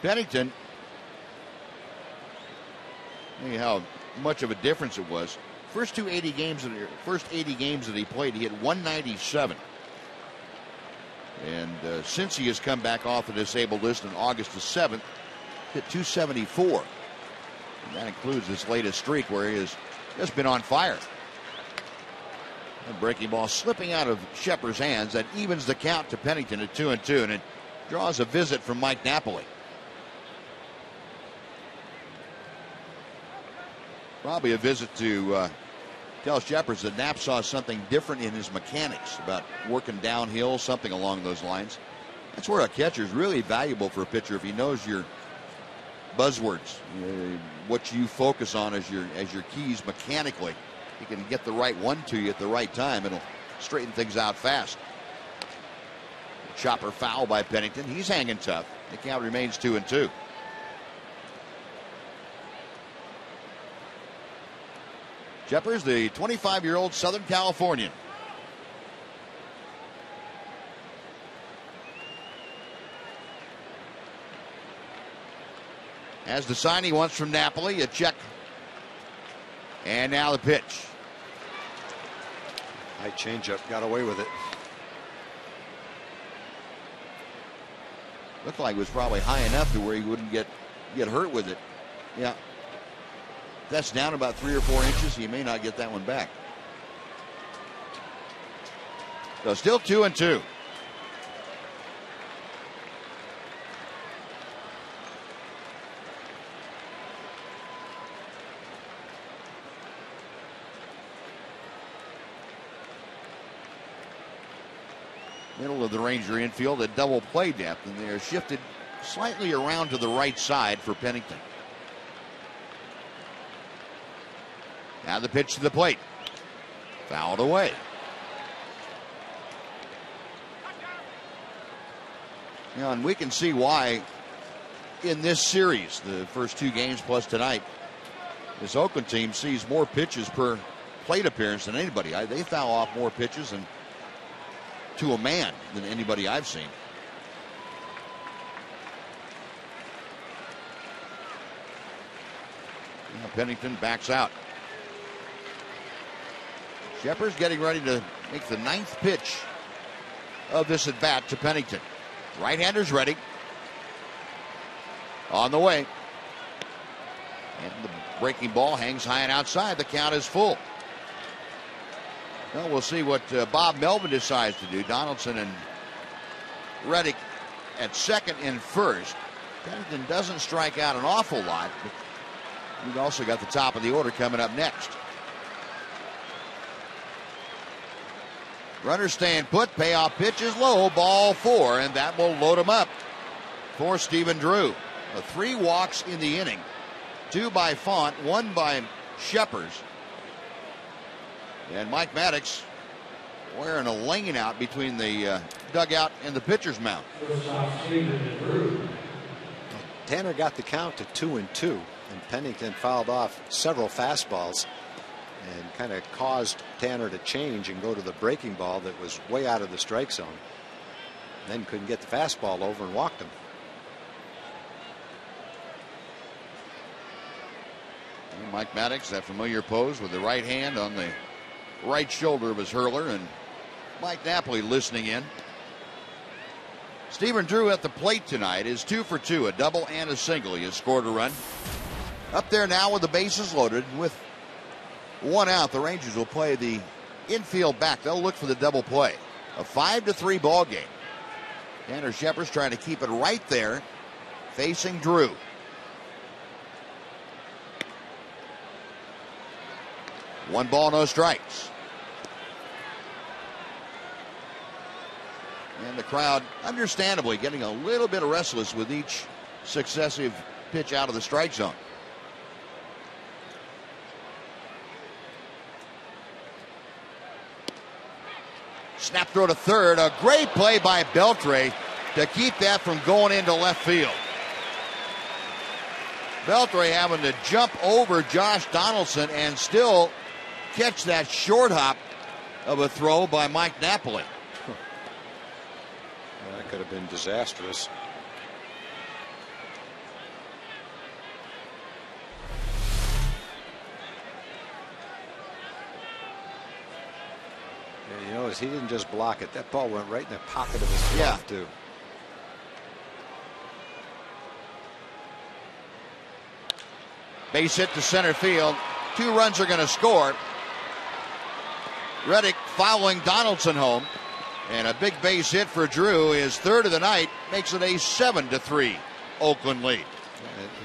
Pennington, see how much of a difference it was. First 80 games that he played, he hit 197. And since he has come back off the disabled list on August the 7th, hit 274. And that includes this latest streak where he has just been on fire. A breaking ball slipping out of Scheppers' hands. That evens the count to Pennington at 2-2, and it draws a visit from Mike Napoli. Probably a visit to tell Scheppers that Knapp saw something different in his mechanics about working downhill, something along those lines. That's where a catcher is really valuable for a pitcher, if he knows your buzzwords, what you focus on as your keys mechanically. He can get the right one to you at the right time. It'll straighten things out fast. Chopper foul by Pennington. He's hanging tough. The count remains 2-2. Scheppers, the 25-year-old Southern Californian. As the sign he wants from Napoli, a check. And now the pitch. High changeup, got away with it. Looked like it was probably high enough to where he wouldn't get hurt with it. Yeah. If that's down about 3 or 4 inches, he may not get that one back. So still 2-2. Middle of the Ranger infield at double play depth, and they are shifted slightly around to the right side for Pennington. Now the pitch to the plate. Fouled away. You know, and we can see why in this series, the first 2 games plus tonight, this Oakland team sees more pitches per plate appearance than anybody. They foul off more pitches and to a man than anybody I've seen. Now Pennington backs out. Shepard's getting ready to make the 9th pitch of this at bat to Pennington. Right-hander's ready. On the way. And the breaking ball hangs high and outside. The count is full. Well, we'll see what Bob Melvin decides to do. Donaldson and Reddick at second and first. Pennington doesn't strike out an awful lot, but we've also got the top of the order coming up next. Runners staying put. Payoff pitch is low. Ball 4, and that will load him up for Stephen Drew. 3 walks in the inning. 2 by Font, 1 by Shepard. And Mike Maddox wearing a lane out between the dugout and the pitcher's mound. Tanner got the count to 2-2, and Pennington fouled off several fastballs and kind of caused Tanner to change and go to the breaking ball that was way out of the strike zone. Then couldn't get the fastball over and walked him. And Mike Maddox, that familiar pose with the right hand on the right shoulder of his hurler, and Mike Napoli listening in. Stephen Drew at the plate tonight is 2 for 2, a double and a single. He has scored a run. Up there now with the bases loaded. With 1 out, the Rangers will play the infield back. They'll look for the double play. A 5-3 ball game. Tanner Shepard's trying to keep it right there, facing Drew. One ball, no strikes. And the crowd, understandably, getting a little bit restless with each successive pitch out of the strike zone. Snap throw to third. A great play by Beltre to keep that from going into left field. Beltre having to jump over Josh Donaldson and still catch that short hop of a throw by Mike Napoli. That could have been disastrous. Yeah, you notice he didn't just block it. That ball went right in the pocket of his glove, too. Base hit to center field. 2 runs are going to score. Reddick following Donaldson home. And a big base hit for Drew, his 3rd of the night, makes it a 7-3 Oakland lead.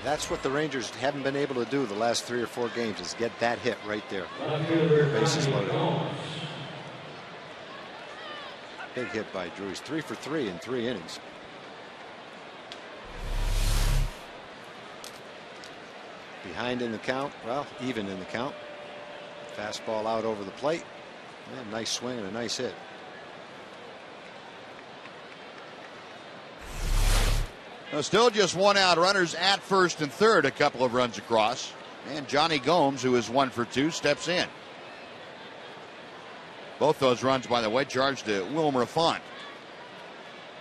That's what the Rangers haven't been able to do the last 3 or 4 games, is get that hit right there. Bases loaded. Big hit by Drew. He's 3 for 3 in 3 innings. Behind in the count. Well, even in the count. Fastball out over the plate. Yeah, nice swing and a nice hit. Still just 1 out. Runners at first and third. A couple of runs across. And Johnny Gomes, who is 1 for 2, steps in. Both those runs, by the way, charged to Wilmer Font,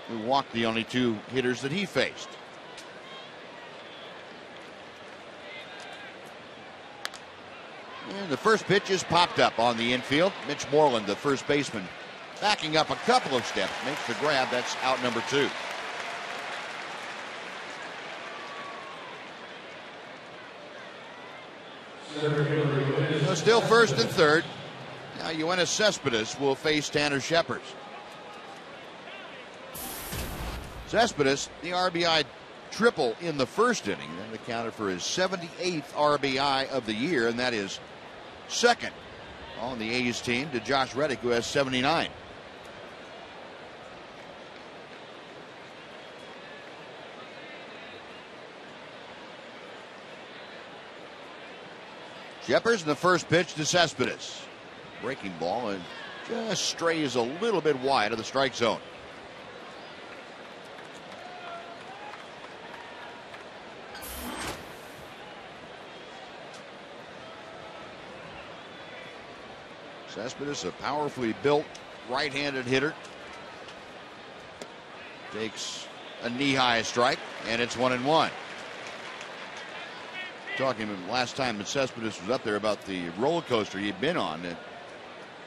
who walked the only 2 hitters that he faced. And The first pitch is popped up on the infield. Mitch Moreland, the first baseman, backing up a couple of steps, makes the grab. That's out number 2. So still first and third. Now Yoenis Cespedes will face Tanner Shepard. Cespedes, the RBI triple in the first inning. That accounted for his 78th RBI of the year, and that is second on the A's team to Josh Reddick, who has 79. Shepard's in the first pitch to Cespedes. Breaking ball and just strays a little bit wide of the strike zone. Cespedes, a powerfully built right-handed hitter, takes a knee-high strike, and it's 1-1. Talking last time that Cespedes was up there about the roller coaster he'd been on.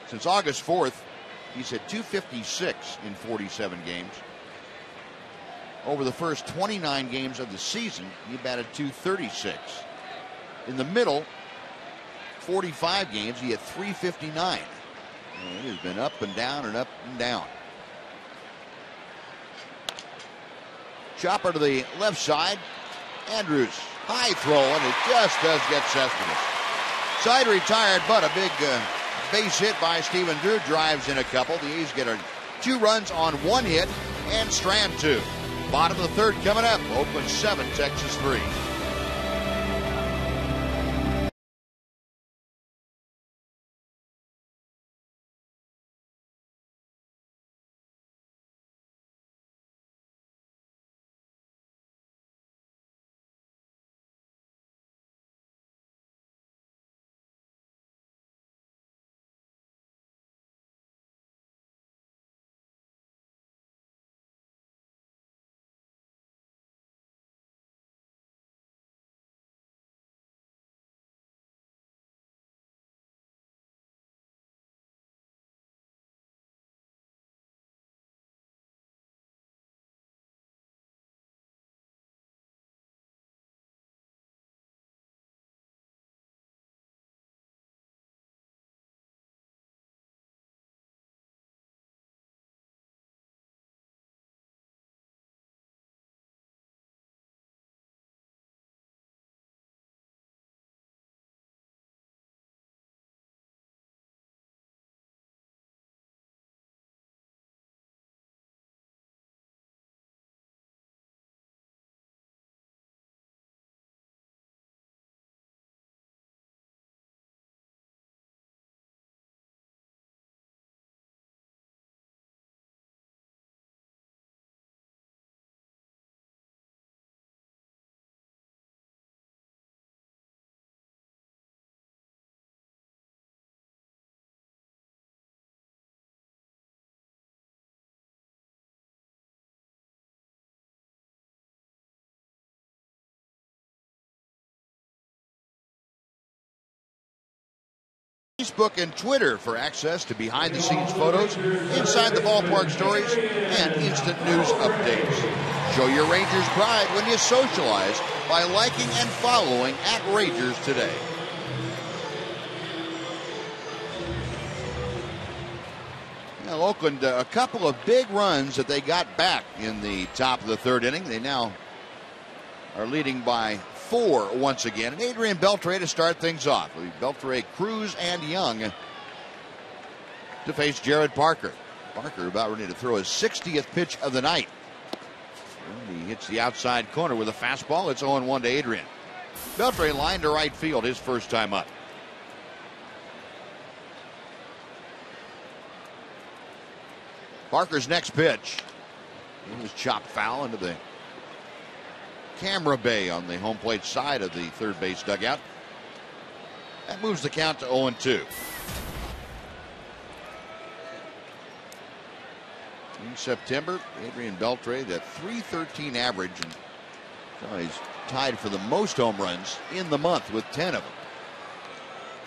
Since August 4th, he's hit 256 in 47 games. Over the first 29 games of the season, he batted 236. In the middle, 45 games, he had 359. He has been up and down and up and down. Chopper to the left side. Andrews, high throw, and it just does get Cespedes. Side retired, but a big base hit by Stephen Drew drives in a couple. The A's get 2 runs on 1 hit and strand 2. Bottom of the third coming up. Oakland 7, Texas 3. Facebook and Twitter for access to behind-the-scenes photos, inside the ballpark stories, and instant news updates. Show your Rangers pride when you socialize by liking and following @Rangers Today. Now, Oakland, a couple of big runs that they got back in the top of the third inning. They now are leading by 4 once again. And Adrian Beltre to start things off. Beltre, Cruz, and Young to face Jared Parker. Parker about ready to throw his 60th pitch of the night. And he hits the outside corner with a fastball. It's 0-1 to Adrian. Beltre lined to right field his first time up. Parker's next pitch. It was chopped foul into the camera bay on the home plate side of the third base dugout. That moves the count to 0-2. In September, Adrian Beltre, that .313 average, and so he's tied for the most home runs in the month with 10 of them.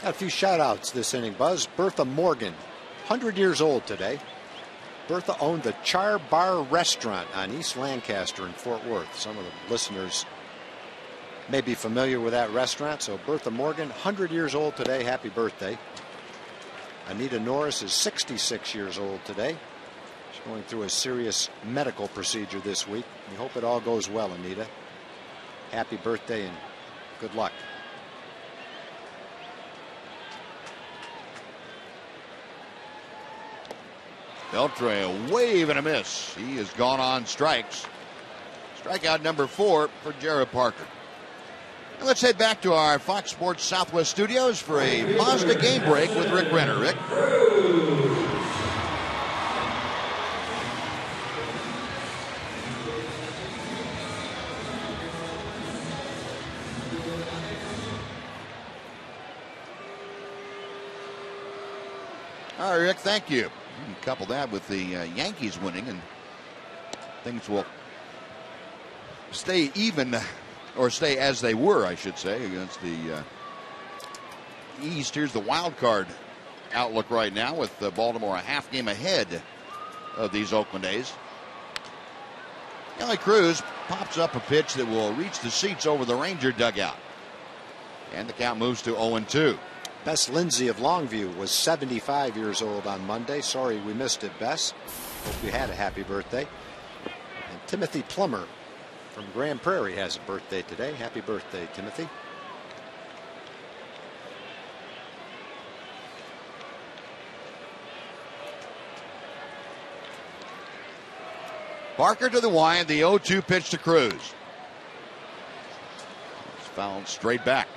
Got a few shout-outs this inning, Buzz. Bertha Morgan, 100 years old today. Bertha owned the Char Bar restaurant on East Lancaster in Fort Worth. Some of the listeners may be familiar with that restaurant. So Bertha Morgan, 100 years old today. Happy birthday. Anita Norris is 66 years old today. She's going through a serious medical procedure this week. We hope it all goes well, Anita. Happy birthday and good luck. Beltre, a wave and a miss. He has gone on strikes. Strikeout number 4 for Jared Parker. Now let's head back to our Fox Sports Southwest studios for a Mazda game break with Rick Renner. Rick? All right, Rick, thank you. You couple that with the Yankees winning, and things will stay even, or stay as they were, I should say, against the East. Here's the wild card outlook right now, with Baltimore a half game ahead of these Oakland A's. Ellie Cruz pops up a pitch that will reach the seats over the Ranger dugout, and the count moves to 0-2. Bess Lindsay of Longview was 75 years old on Monday. Sorry we missed it, Bess. Hope you had a happy birthday. And Timothy Plummer from Grand Prairie has a birthday today. Happy birthday, Timothy. Parker to the wind, the 0-2 pitch to Cruz. It's fouled straight back.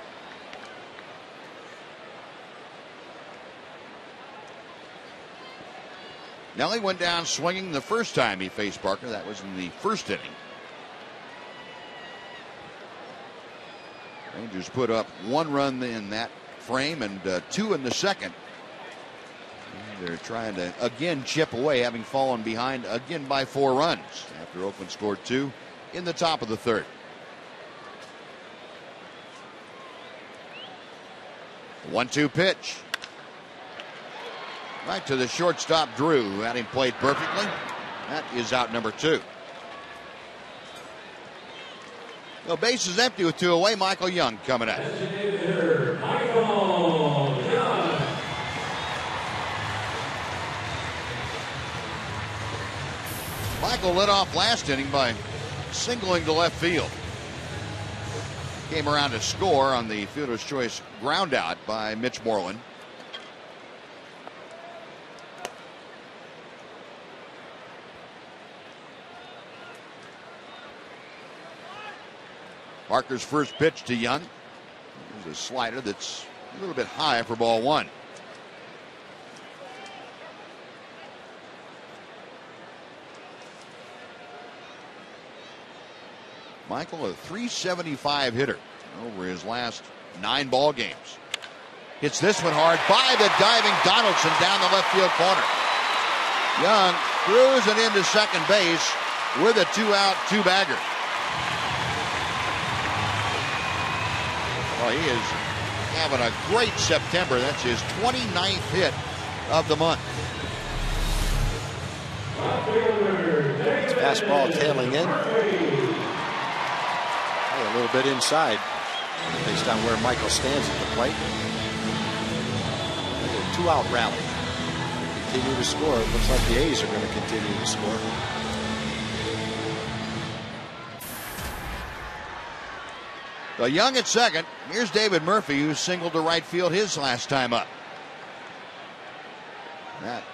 Nelly went down swinging the first time he faced Parker. That was in the first inning. Rangers put up 1 run in that frame and 2 in the second. And they're trying to again chip away, having fallen behind again by 4 runs after Oakland scored 2 in the top of the third. The 1-2 pitch. Right to the shortstop, Drew, who had him played perfectly. That is out number 2. No, base is empty with 2 away. Michael Young coming up. Michael led off last inning by singling to left field. Came around to score on the fielder's choice ground out by Mitch Moreland. Parker's first pitch to Young. There's a slider that's a little bit high for ball 1. Michael, a .375 hitter over his last 9 ball games. Hits this one hard by the diving Donaldson down the left field corner. Young cruising into second base with a 2-out, 2-bagger. Well, he is having a great September. That's his 29th hit of the month. It's fastball tailing in. A little bit inside based on where Michael stands at the plate. A 2-out rally. Continue to score. It looks like the A's are going to continue to score. So Young at second. Here's David Murphy, who singled to right field his last time up.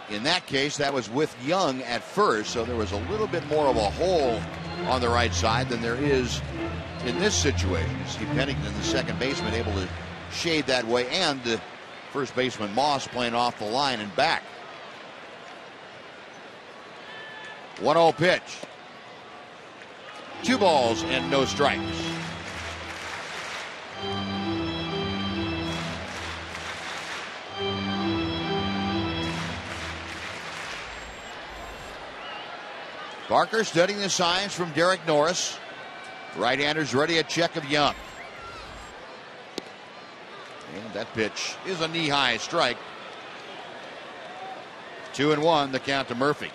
In that case, that was with Young at first, so there was a little bit more of a hole on the right side than there is in this situation. You see Pennington, the second baseman, able to shade that way, and the first baseman Moss playing off the line and back. 1-0 pitch. 2 balls and no strikes. Parker studying the signs from Derek Norris. Right-handers ready, a check of Young. And that pitch is a knee-high strike. 2-1, the count to Murphy.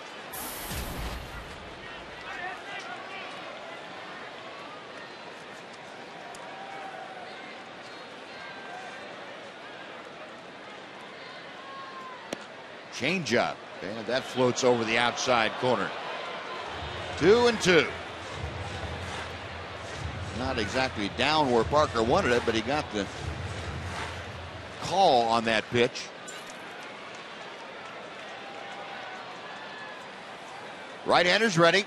Changeup, and that floats over the outside corner. 2-2. Not exactly down where Parker wanted it, but he got the call on that pitch. Right-hander's ready.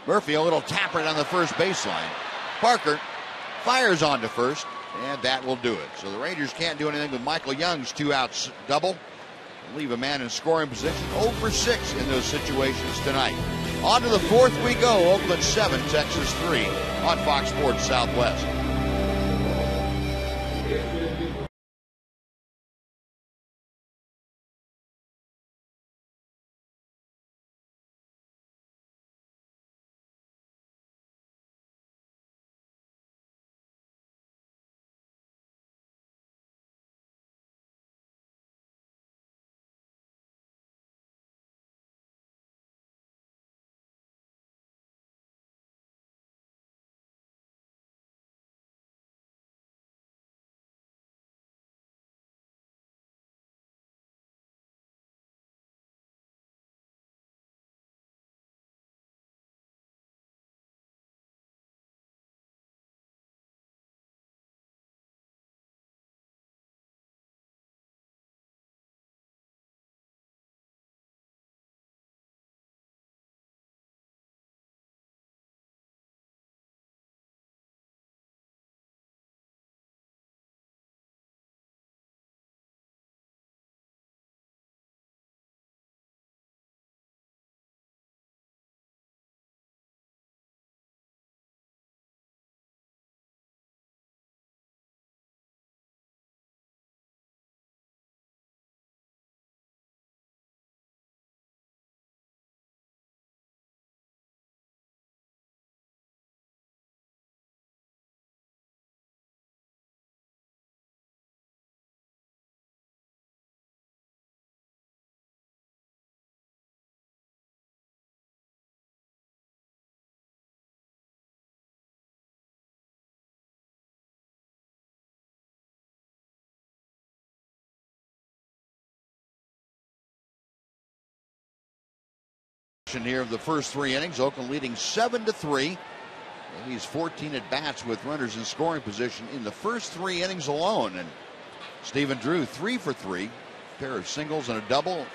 Murphy, a little tapper down the first baseline. Parker fires on to first, and that will do it. So the Rangers can't do anything with Michael Young's 2-out double. Leave a man in scoring position. 0 for 6 in those situations tonight. On to the fourth we go. Oakland 7, Texas 3 on Fox Sports Southwest. Here of the first 3 innings, Oakland leading 7-3. He's 14 at bats with runners in scoring position in the first 3 innings alone. And Stephen Drew 3 for 3, a pair of singles and a double,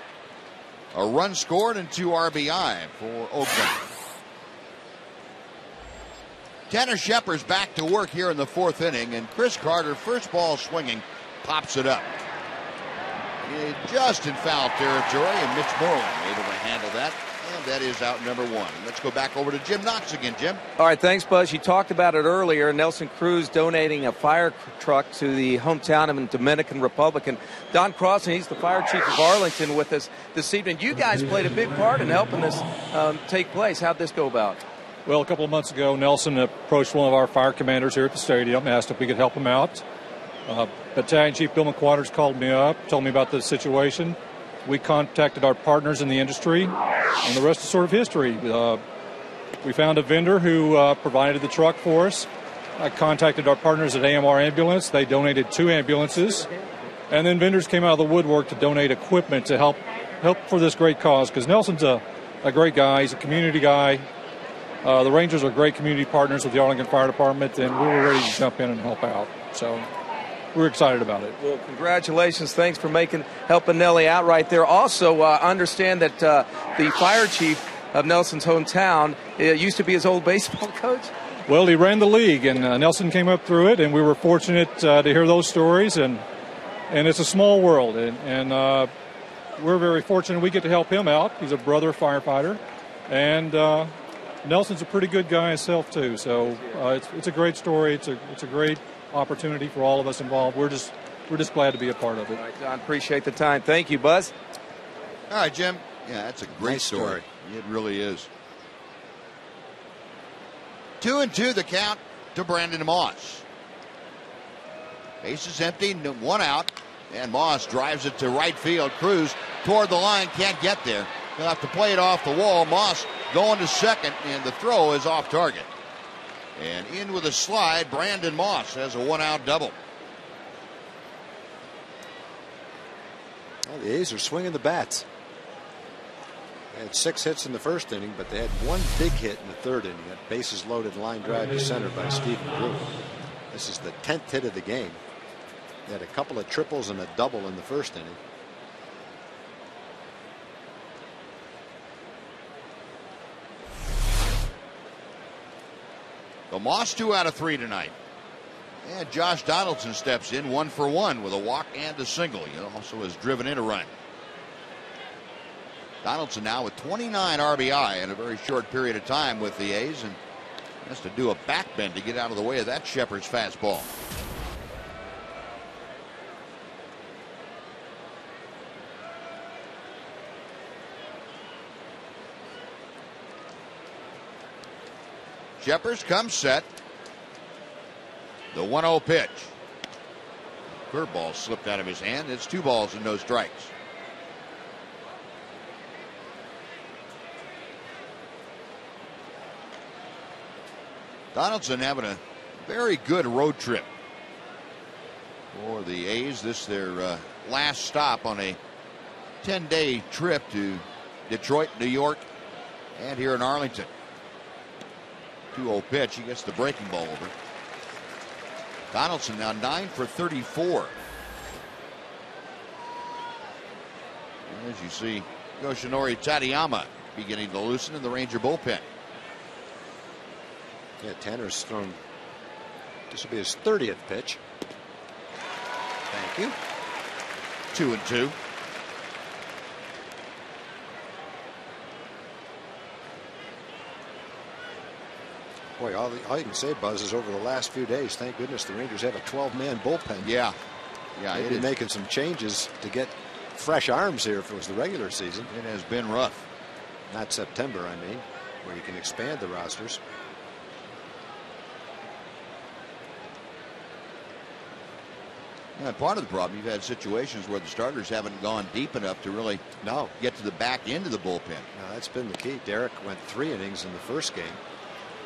a run scored and 2 RBI for Oakland. Tanner Shepard's back to work here in the 4th inning, and Chris Carter, first ball swinging, pops it up. Just in foul territory, and Mitch Moreland able to handle that. And that is out number 1. Let's go back over to Jim Knox again, Jim. All right, thanks, Buzz. You talked about it earlier. Nelson Cruz donating a fire truck to the hometown of the Dominican Republic. And Don Crossan, he's the fire chief of Arlington, with us this evening. You guys played a big part in helping this take place. How'd this go about? Well, a couple of months ago, Nelson approached one of our fire commanders here at the stadium, asked if we could help him out. Battalion Chief Bill McQuarters called me up, told me about the situation. We contacted our partners in the industry, and the rest is sort of history. We found a vendor who provided the truck for us. I contacted our partners at AMR Ambulance. They donated 2 ambulances. And then vendors came out of the woodwork to donate equipment to help for this great cause, because Nelson's a great guy. He's a community guy. The Rangers are great community partners with the Arlington Fire Department, and we were ready to jump in and help out. So we're excited about it. Well, congratulations. Thanks for helping Nelly out right there. Also, understand that the fire chief of Nelson's hometown used to be his old baseball coach. Well, he ran the league, and Nelson came up through it, and we were fortunate to hear those stories. And it's a small world, and we're very fortunate we get to help him out. He's a brother firefighter, and Nelson's a pretty good guy himself too. So it's a great story. It's a great opportunity for all of us involved. We're just glad to be a part of it. All right, Don, appreciate the time. Thank you, Buzz. All right, Jim. Yeah, that's a great story. It really is. 2-2 the count to Brandon Moss. Base is empty, one out, and Moss drives it to right field. Cruz toward the line, can't get there. He'll have to play it off the wall. Moss going to second, and the throw is off target. And in with a slide, Brandon Moss has a one-out double. Well, the A's are swinging the bats. They had 6 hits in the first inning, but they had one big hit in the third inning. That bases loaded line drive to center by Stephen Drew. This is the 10th hit of the game. They had a couple of triples and a double in the first inning. So Moss 2 out of 3 tonight. And Josh Donaldson steps in 1 for 1 with a walk and a single. He also has driven in a run. Donaldson now with 29 RBI in a very short period of time with the A's, and has to do a back bend to get out of the way of that Shepherd's fastball. Shepherd's comes set. The 1-0 pitch. Curveball slipped out of his hand. It's 2 balls and no strikes. Donaldson having a very good road trip for the A's. This their last stop on a 10-day trip to Detroit, New York, and here in Arlington. 2-0 pitch. He gets the breaking ball over. Donaldson now 9 for 34. As you see, Yoshinori Tateyama beginning to loosen in the Ranger bullpen. Yeah, Tanner's thrown. This will be his 30th pitch. Thank you. 2-2. Boy, all you can say, Buzz, is over the last few days, thank goodness the Rangers have a 12-man bullpen. Yeah. They've been making some changes to get fresh arms here if it was the regular season. It has been rough. Not September, I mean, where you can expand the rosters. Yeah, part of the problem, you've had situations where the starters haven't gone deep enough to really get to the back end of the bullpen. No, that's been the key. Derek went 3 innings in the first game.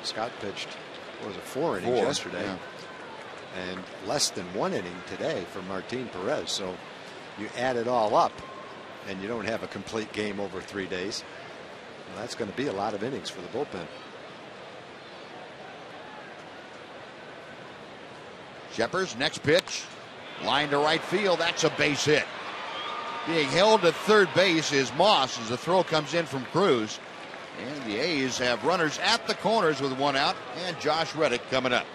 Scott pitched, what was it, 4 innings yesterday. Yeah. And less than 1 inning today for Martin Perez. So you add it all up and you don't have a complete game over 3 days. Well, that's going to be a lot of innings for the bullpen. Shepherd's next pitch. Line to right field. That's a base hit. Being held at third base is Moss as the throw comes in from Cruz. And the A's have runners at the corners with 1 out, and Josh Reddick coming up.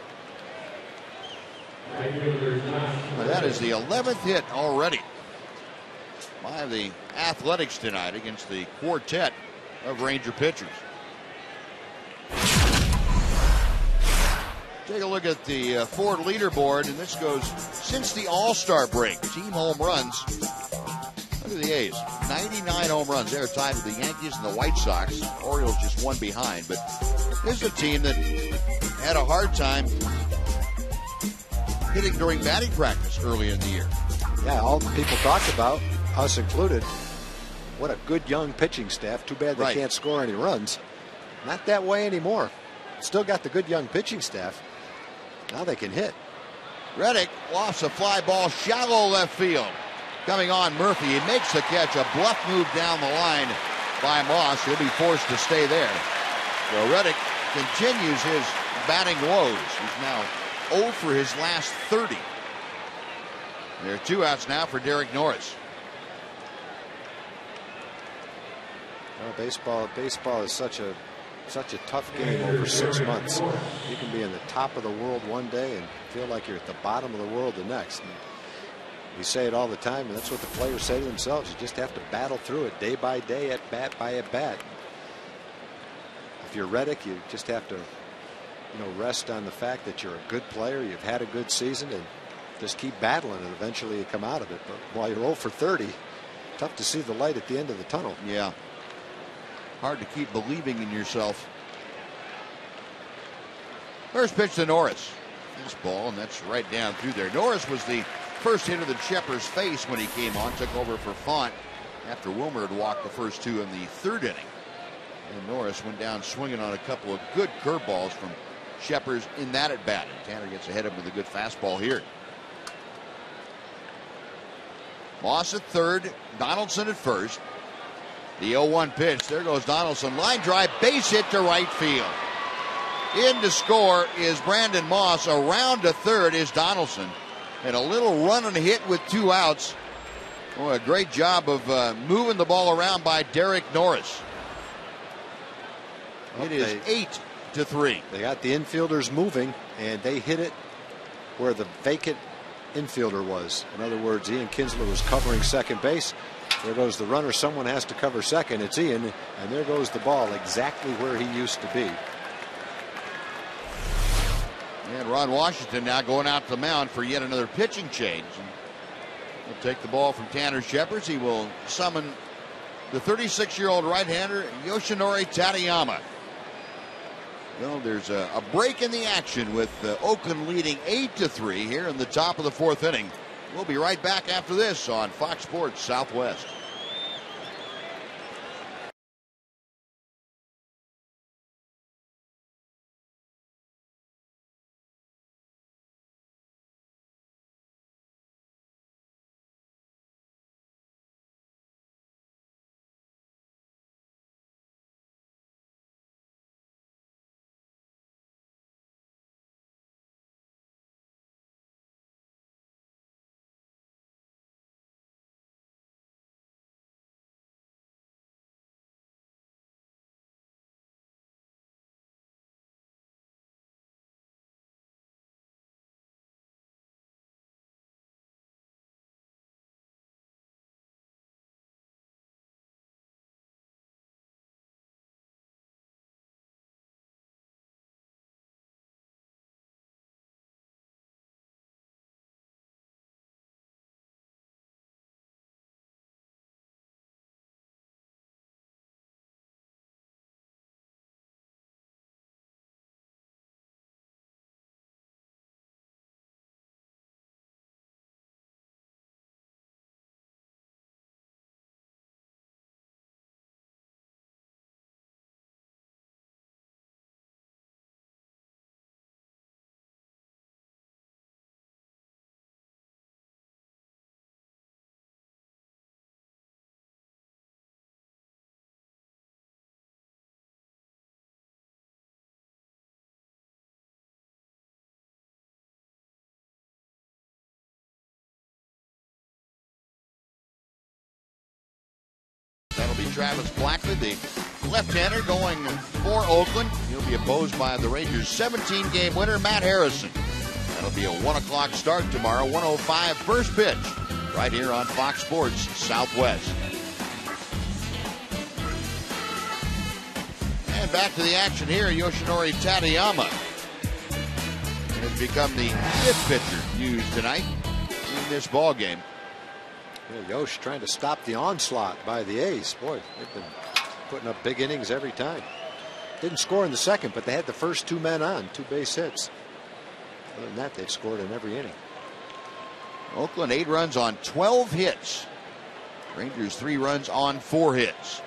Well, that is the 11th hit already by the Athletics tonight against the quartet of Ranger pitchers. Take a look at the Ford leaderboard, and this goes since the All-Star break. Team home runs. Look at the A's. 99 home runs. They're tied with the Yankees and the White Sox. Orioles just 1 behind. But this is a team that had a hard time hitting during batting practice early in the year. Yeah, all the people talked about, us included, what a good young pitching staff. Too bad they can't score any runs. Not that way anymore. Still got the good young pitching staff. Now they can hit. Reddick lofts a fly ball shallow left field. Coming on Murphy. He makes the catch. A bluff move down the line by Moss. He'll be forced to stay there. So Reddick continues his batting woes. He's now 0 for his last 30. There are 2 outs now for Derek Norris. Well, baseball is such a tough game over 6 months. You can be in the top of the world one day and feel like you're at the bottom of the world the next. And we say it all the time, and that's what the players say to themselves. You just have to battle through it day by day, at bat by at bat. If you're Reddick, you just have to, rest on the fact that you're a good player. You've had a good season, and just keep battling, and eventually you come out of it. But while you're 0 for 30, tough to see the light at the end of the tunnel. Yeah. Hard to keep believing in yourself. First pitch to Norris. This ball, and that's right down through there. Norris was the first hitter that Shepard's faced when he came on, took over for Font after Wilmer had walked the first two in the third inning. And Norris went down swinging on a couple of good curveballs from Shepard's in that at bat. And Tanner gets ahead of him with a good fastball here. Moss at third, Donaldson at first. The 0-1 pitch. There goes Donaldson. Line drive, base hit to right field. In to score is Brandon Moss. Around to third is Donaldson. And a little run and hit with 2 outs. Oh, a great job of moving the ball around by Derek Norris. It is 8-3. They got the infielders moving, and they hit it where the vacant infielder was. In other words, Ian Kinsler was covering second base. There goes the runner. Someone has to cover second. It's Ian, and there goes the ball exactly where he used to be. And Ron Washington now going out to the mound for yet another pitching change. And he'll take the ball from Tanner Shepard. He will summon the 36-year-old right-hander Yoshinori Tateyama. Well, there's a break in the action with Oakland leading 8-3 here in the top of the 4th inning. We'll be right back after this on Fox Sports Southwest. That'll be Travis Blackman, the left-hander going for Oakland. He'll be opposed by the Rangers' 17-game winner, Matt Harrison. That'll be a 1 o'clock start tomorrow, 1:05 first pitch, right here on Fox Sports Southwest. And back to the action here, Yoshinori Tateyama has become the 5th pitcher used tonight in this ball game. Yeah, Yosh trying to stop the onslaught by the A's. Boy, they've been putting up big innings every time. Didn't score in the second, but they had the first 2 men on, 2 base hits. Other than that, they've scored in every inning. Oakland 8 runs on 12 hits. Rangers 3 runs on 4 hits.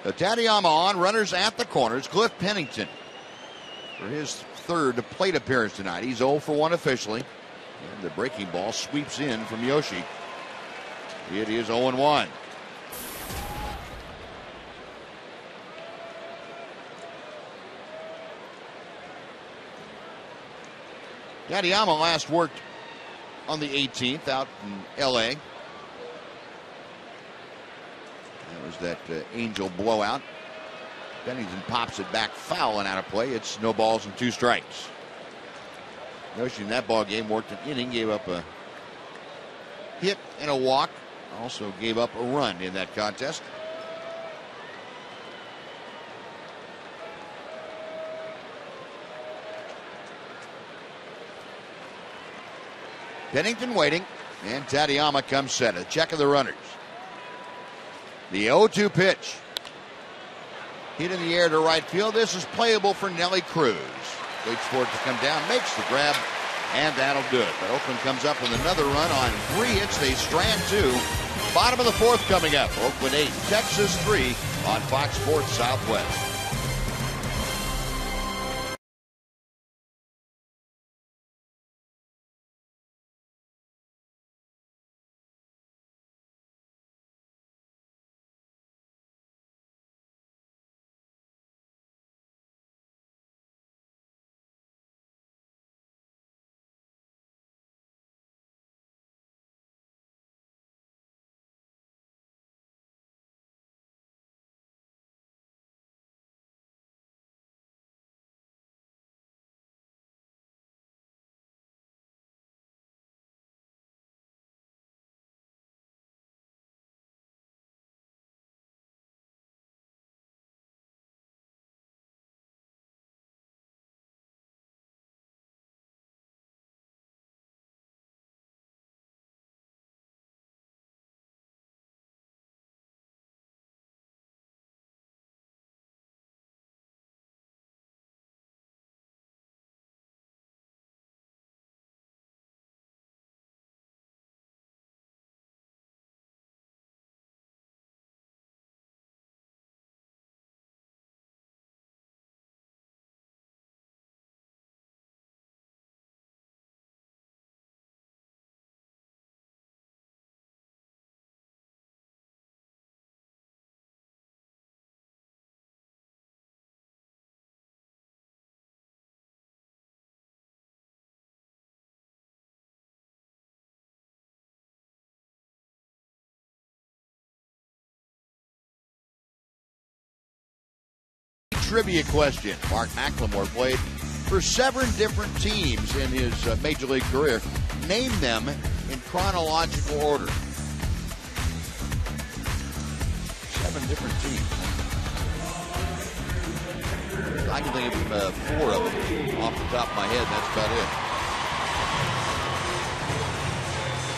The Tateyama on, runners at the corners. Cliff Pennington for his 3rd plate appearance tonight. He's 0 for 1 officially. And the breaking ball sweeps in from Yoshi. It is 0-1. Tateyama last worked on the 18th out in L.A. That was that Angel blowout. Pennington pops it back foul and out of play. It's no balls and 2 strikes. Yoshi in that ball game worked an inning, gave up a hit and a walk. Also gave up a run in that contest. Pennington waiting, and Tateyama comes set. A check of the runners. The 0-2 pitch. Hit in the air to right field. This is playable for Nelly Cruz. Waits for it to come down, makes the grab, and that'll do it. But Oakland comes up with another run on 3 hits. They strand 2. Bottom of the 4th coming up. Oakland 8, Texas 3 on Fox Sports Southwest. Trivia question. Mark McLemore played for 7 different teams in his Major League career. Name them in chronological order. 7 different teams. I can think of 4 of them off the top of my head. That's about it.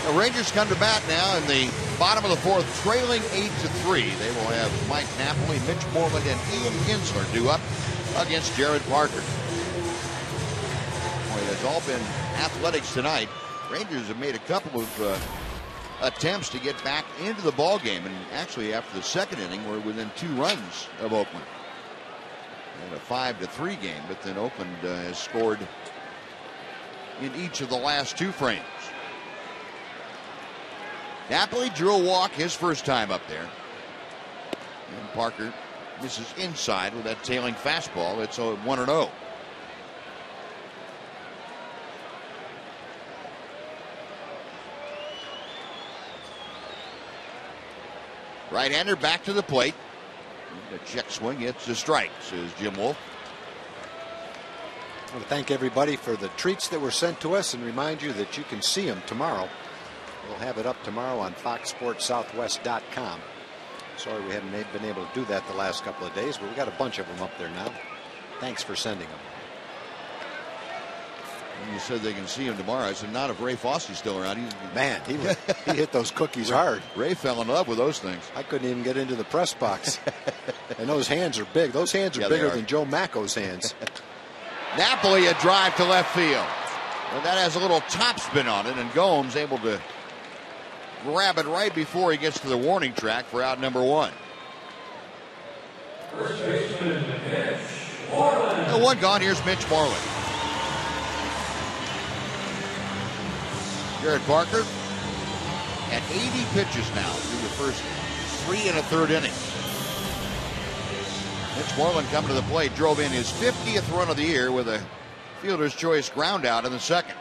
The Rangers come to bat now in the bottom of the 4th, trailing 8-3. They will have Mike Napoli, Mitch Moreland, and Ian Kinsler due up against Jared Parker. Boy, that's all been athletics tonight. Rangers have made a couple of attempts to get back into the ball game, and actually after the 2nd inning, we're within 2 runs of Oakland. And a 5-3 game, but then Oakland has scored in each of the last 2 frames. Napoli drew a walk his first time up there. And Parker misses inside with that tailing fastball. It's 1-0. Right-hander back to the plate. A check swing, hits a strike, says Jim Wolf. I want to thank everybody for the treats that were sent to us and remind you that you can see them tomorrow. We'll have it up tomorrow on FoxSportsSouthwest.com. Sorry we haven't been able to do that the last couple of days, but we got a bunch of them up there now. Thanks for sending them. And you said they can see him tomorrow. I said, not if Ray Fosse's still around. Man, he hit those cookies hard. Ray fell in love with those things. I couldn't even get into the press box. And those hands are big. Those hands are bigger than Joe Macco's hands. Napoli, a drive to left field. Well, that has a little topspin on it, and Gomes able to grab it right before he gets to the warning track for out number 1. First baseman, Mitch The Moreland. 1 gone. Here's Mitch Moreland. Jared Parker at 80 pitches now through the first 3 1/3 innings. Mitch Moreland coming to the plate, drove in his 50th run of the year with a fielder's choice ground out in the 2nd.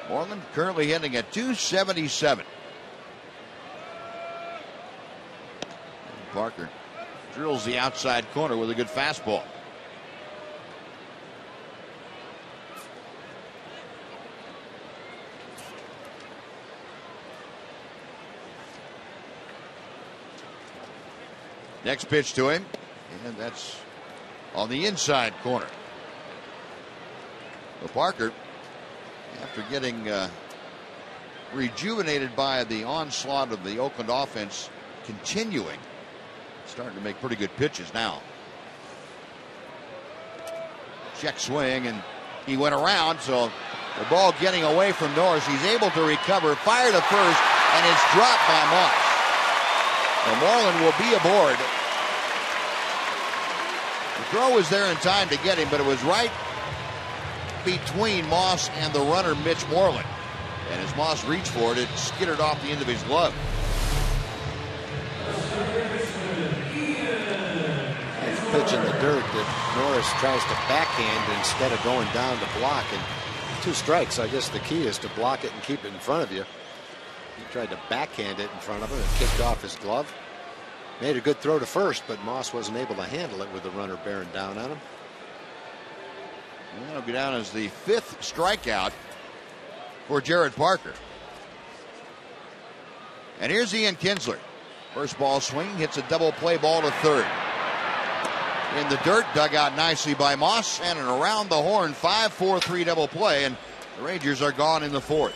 Moreland currently hitting at .277. Parker drills the outside corner with a good fastball. Next pitch to him, and that's on the inside corner. Well, Parker, after getting rejuvenated by the onslaught of the Oakland offense continuing. Starting to make pretty good pitches now. Check swing, and he went around, so the ball getting away from Norris. He's able to recover, fire to first, and it's dropped by Moss. So Moreland will be aboard. The throw was there in time to get him, but it was right between Moss and the runner, Mitch Moreland. And as Moss reached for it, it skittered off the end of his glove. Pitch in the dirt that Norris tries to backhand instead of going down to block, and 2 strikes. I guess the key is to block it and keep it in front of you. He tried to backhand it in front of him and kicked off his glove. Made a good throw to first, but Moss wasn't able to handle it with the runner bearing down on him. And that'll go down as the 5th strikeout for Jared Parker. And here's Ian Kinsler. First ball swing, hits a double play ball to third. In the dirt, dug out nicely by Moss, and an around the horn 5-4-3 double play, and the Rangers are gone in the 4th.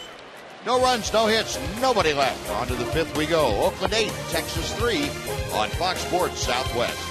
No runs, no hits, nobody left. On to the 5th we go. Oakland 8, Texas 3 on Fox Sports Southwest.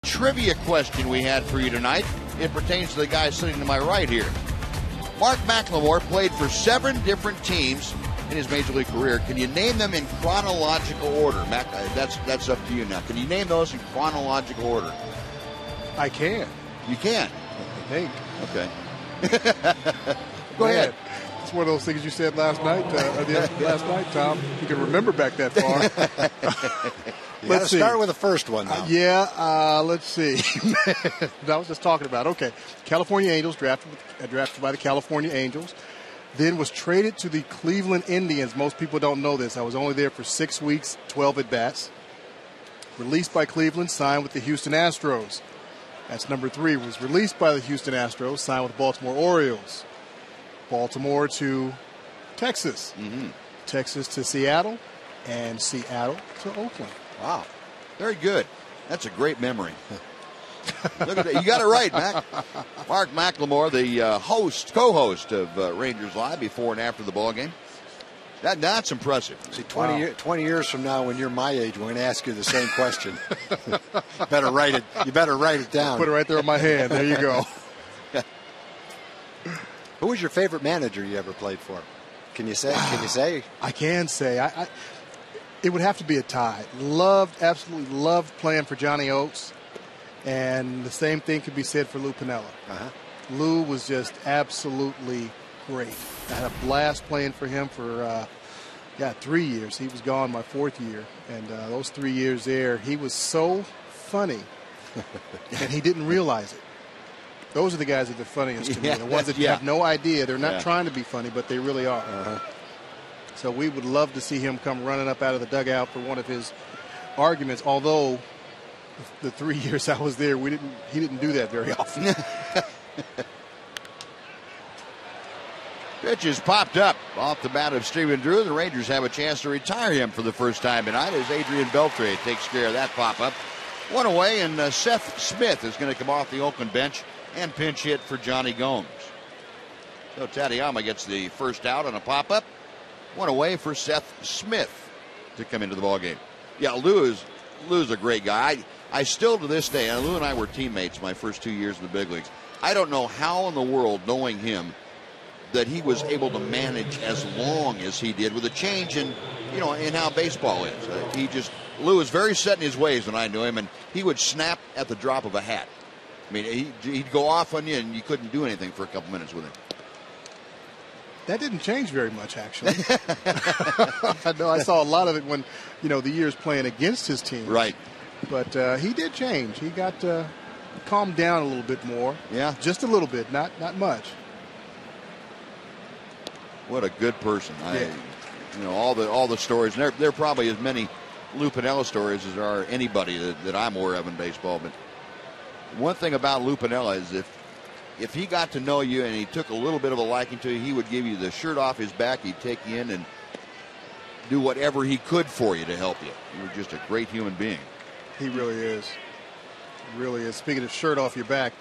Trivia question we had for you tonight. It pertains to the guy sitting to my right here. Mark McLemore played for 7 different teams in his major league career. Can you name them in chronological order? Mac, that's up to you now. Can you name those in chronological order? I can. You can? I think. Okay. Go ahead. It's one of those things you said last night, Tom. You can remember back that far. Let's start with the first one now. Let's see. I was just talking about, okay, California Angels, drafted by the California Angels, then was traded to the Cleveland Indians. Most people don't know this. I was only there for 6 weeks, 12 at-bats. Released by Cleveland, signed with the Houston Astros. That's number 3. Was released by the Houston Astros, signed with the Baltimore Orioles. Baltimore to Texas. Texas to Seattle, and Seattle to Oakland. Wow. Very good. That's a great memory. Look at that. You got it right, Mac. Mark McLemore, the co-host of Rangers Live before and after the ball game. That's impressive. See, 20 years from now, when you're my age, we're going to ask you the same question. You better write it down. Put it right there in my hand. There you go. Who was your favorite manager you ever played for? Can you say? I can say. It would have to be a tie. Absolutely loved playing for Johnny Oates. And the same thing could be said for Lou Piniella. Lou was just absolutely great. I had a blast playing for him for 3 years. He was gone my 4th year. And those 3 years there, he was so funny. And he didn't realize it. Those are the guys that are the funniest to me. The ones that you have no idea. They're not trying to be funny, but they really are. So we would love to see him come running up out of the dugout for one of his arguments, although the 3 years I was there, he didn't do that very often. Pitch is popped up off the bat of Stephen Drew. The Rangers have a chance to retire him for the first time tonight as Adrian Beltre takes care of that pop-up. One away, and Seth Smith is going to come off the Oakland bench and pinch hit for Johnny Gomes. So Tateyama gets the first out on a pop-up. One away for Seth Smith to come into the ballgame. Yeah, Lou's a great guy. I still to this day, and Lou and I were teammates my first 2 years in the big leagues. I don't know how in the world, knowing him, that he was able to manage as long as he did with a change in how baseball is. Lou was very set in his ways when I knew him, and he would snap at the drop of a hat. I mean, he'd go off on you, and you couldn't do anything for a couple minutes with him. That didn't change very much, actually. I know I saw a lot of it when, the years playing against his team. Right. But he did change. He got calmed down a little bit more. Yeah. Just a little bit, not much. What a good person. Yeah. All the stories. And there are probably as many Lou Piniella stories as there are anybody that I'm aware of in baseball. But one thing about Lou Piniella is if he got to know you and he took a little bit of a liking to you, he would give you the shirt off his back. He'd take you in and do whatever he could for you to help you. You were just a great human being. He really is. He really is. Speaking of shirt off your back,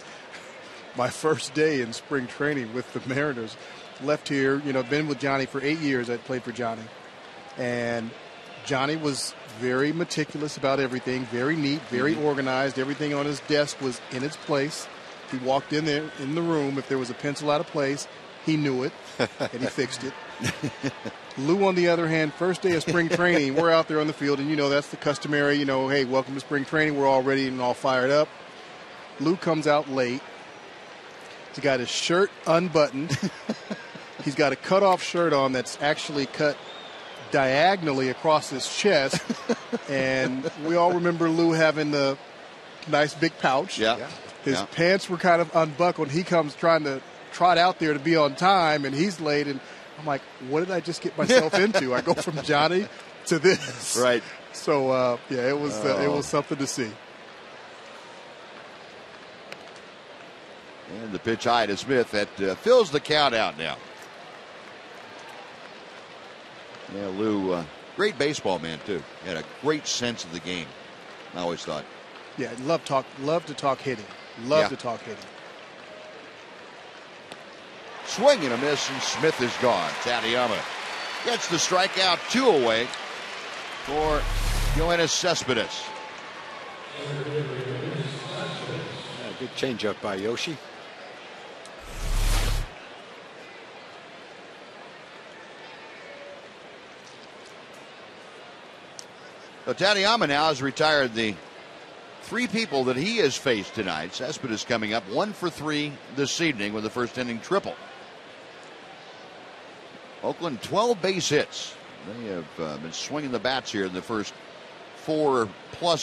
my first day in spring training with the Mariners, left here, been with Johnny for 8 years. I played for Johnny. And Johnny was very meticulous about everything, very neat, very organized. Everything on his desk was in its place. He walked in there in the room. If there was a pencil out of place, he knew it, and he fixed it. Lou, on the other hand, first day of spring training, we're out there on the field, and that's the customary, hey, welcome to spring training. We're all ready and all fired up. Lou comes out late. He's got his shirt unbuttoned. He's got a cut-off shirt on that's actually cut diagonally across his chest. And we all remember Lou having the nice big pouch. Yeah. His pants were kind of unbuckled. He comes trying to trot out there to be on time, and he's late. And I'm like, what did I just get myself into? I go from Johnny to this. Right. So, it was something to see. And the pitch high to Smith that fills the count out now. Yeah, Lou, great baseball man, too. Had a great sense of the game, I always thought. Yeah, love to talk hitting. Love to talk hitting. Swing and a miss, and Smith is gone. Tateyama gets the strikeout, 2 away for Yoenis Cespedes. Good changeup by Yoshi. So Tateyama now has retired the 3 people that he has faced tonight. Cespedes coming up 1 for 3 this evening with the first inning triple. Oakland 12 base hits. They have been swinging the bats here in the first 4+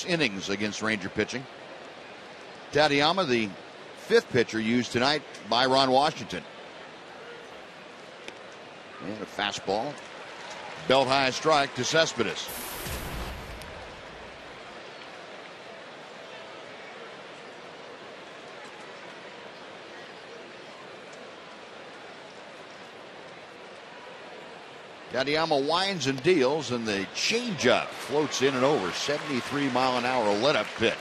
innings against Ranger pitching. Tateyama, the 5th pitcher used tonight by Ron Washington. And a fastball. Belt high strike to Cespedes. Tateyama winds and deals, and the changeup floats in and over. 73-mile-an-hour let-up pitch.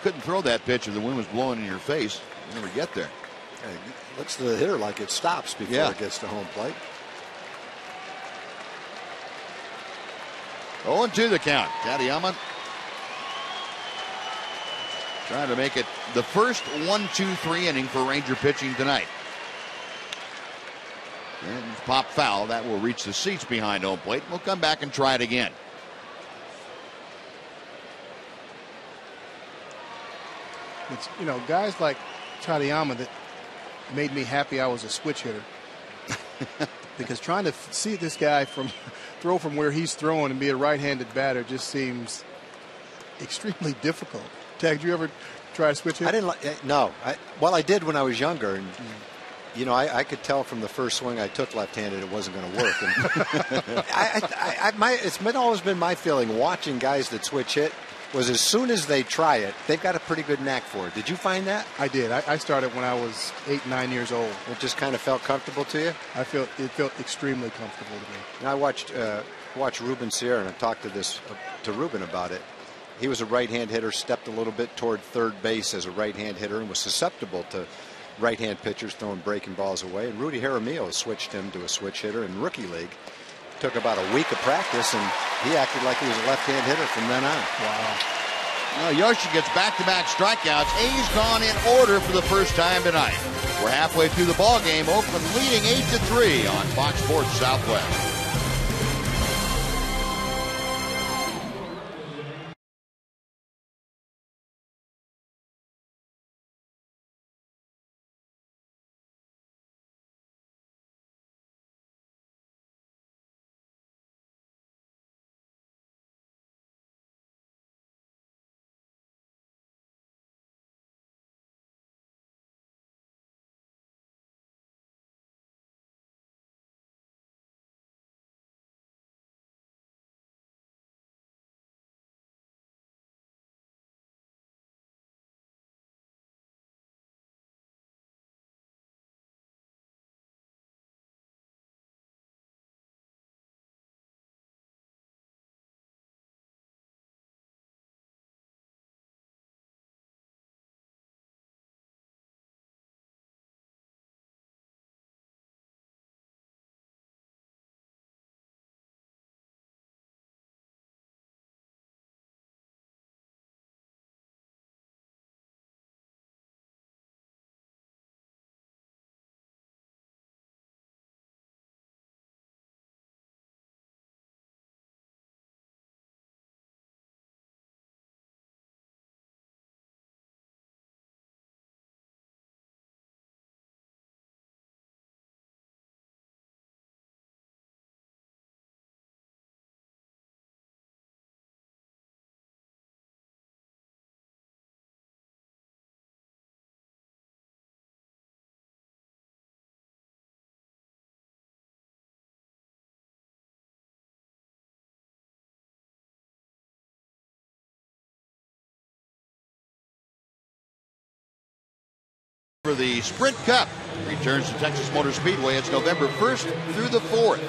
Couldn't throw that pitch if the wind was blowing in your face. You never get there. It looks to the hitter like it stops before it gets to home plate. 0-2 the count. Tateyama trying to make it the first 1-2-3 inning for Ranger pitching tonight. And pop foul. That will reach the seats behind home plate. We'll come back and try it again. It's, guys like Tateyama that made me happy I was a switch hitter. Because trying to see this guy throw from where he's throwing and be a right-handed batter just seems extremely difficult. Tag, did you ever try to switch hit? I didn't. No. I did when I was younger. And You know, I could tell from the first swing I took left-handed it wasn't going to work. And it's always been my feeling watching guys that switch hit was as soon as they try it, they've got a pretty good knack for it. Did you find that? I did. I started when I was 8, 9 years old. It just kind of felt comfortable to you? It felt extremely comfortable to me. And I watched Ruben Sierra, and I talked to Ruben about it. He was a right-hand hitter, stepped a little bit toward third base as a right-hand hitter, and was susceptible to right-hand pitchers throwing breaking balls away. And Rudy Jaramillo switched him to a switch hitter in rookie league. Took about a week of practice, and he acted like he was a left-hand hitter from then on. Wow. Well, Yoshi gets back-to-back strikeouts. A's gone in order for the first time tonight. We're halfway through the ball game. Oakland leading 8-3 on Fox Sports Southwest. For the Sprint Cup returns to Texas Motor Speedway. It's November 1st through the 4th.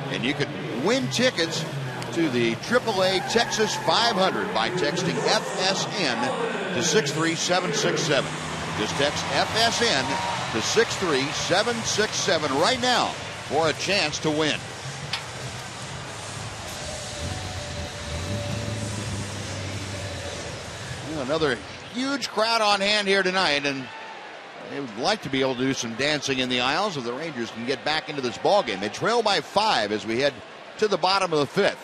And you can win tickets to the AAA Texas 500 by texting FSN to 63767. Just text FSN to 63767 right now for a chance to win. Another huge crowd on hand here tonight, and they would like to be able to do some dancing in the aisles so the Rangers can get back into this ballgame. They trail by 5 as we head to the bottom of the 5th.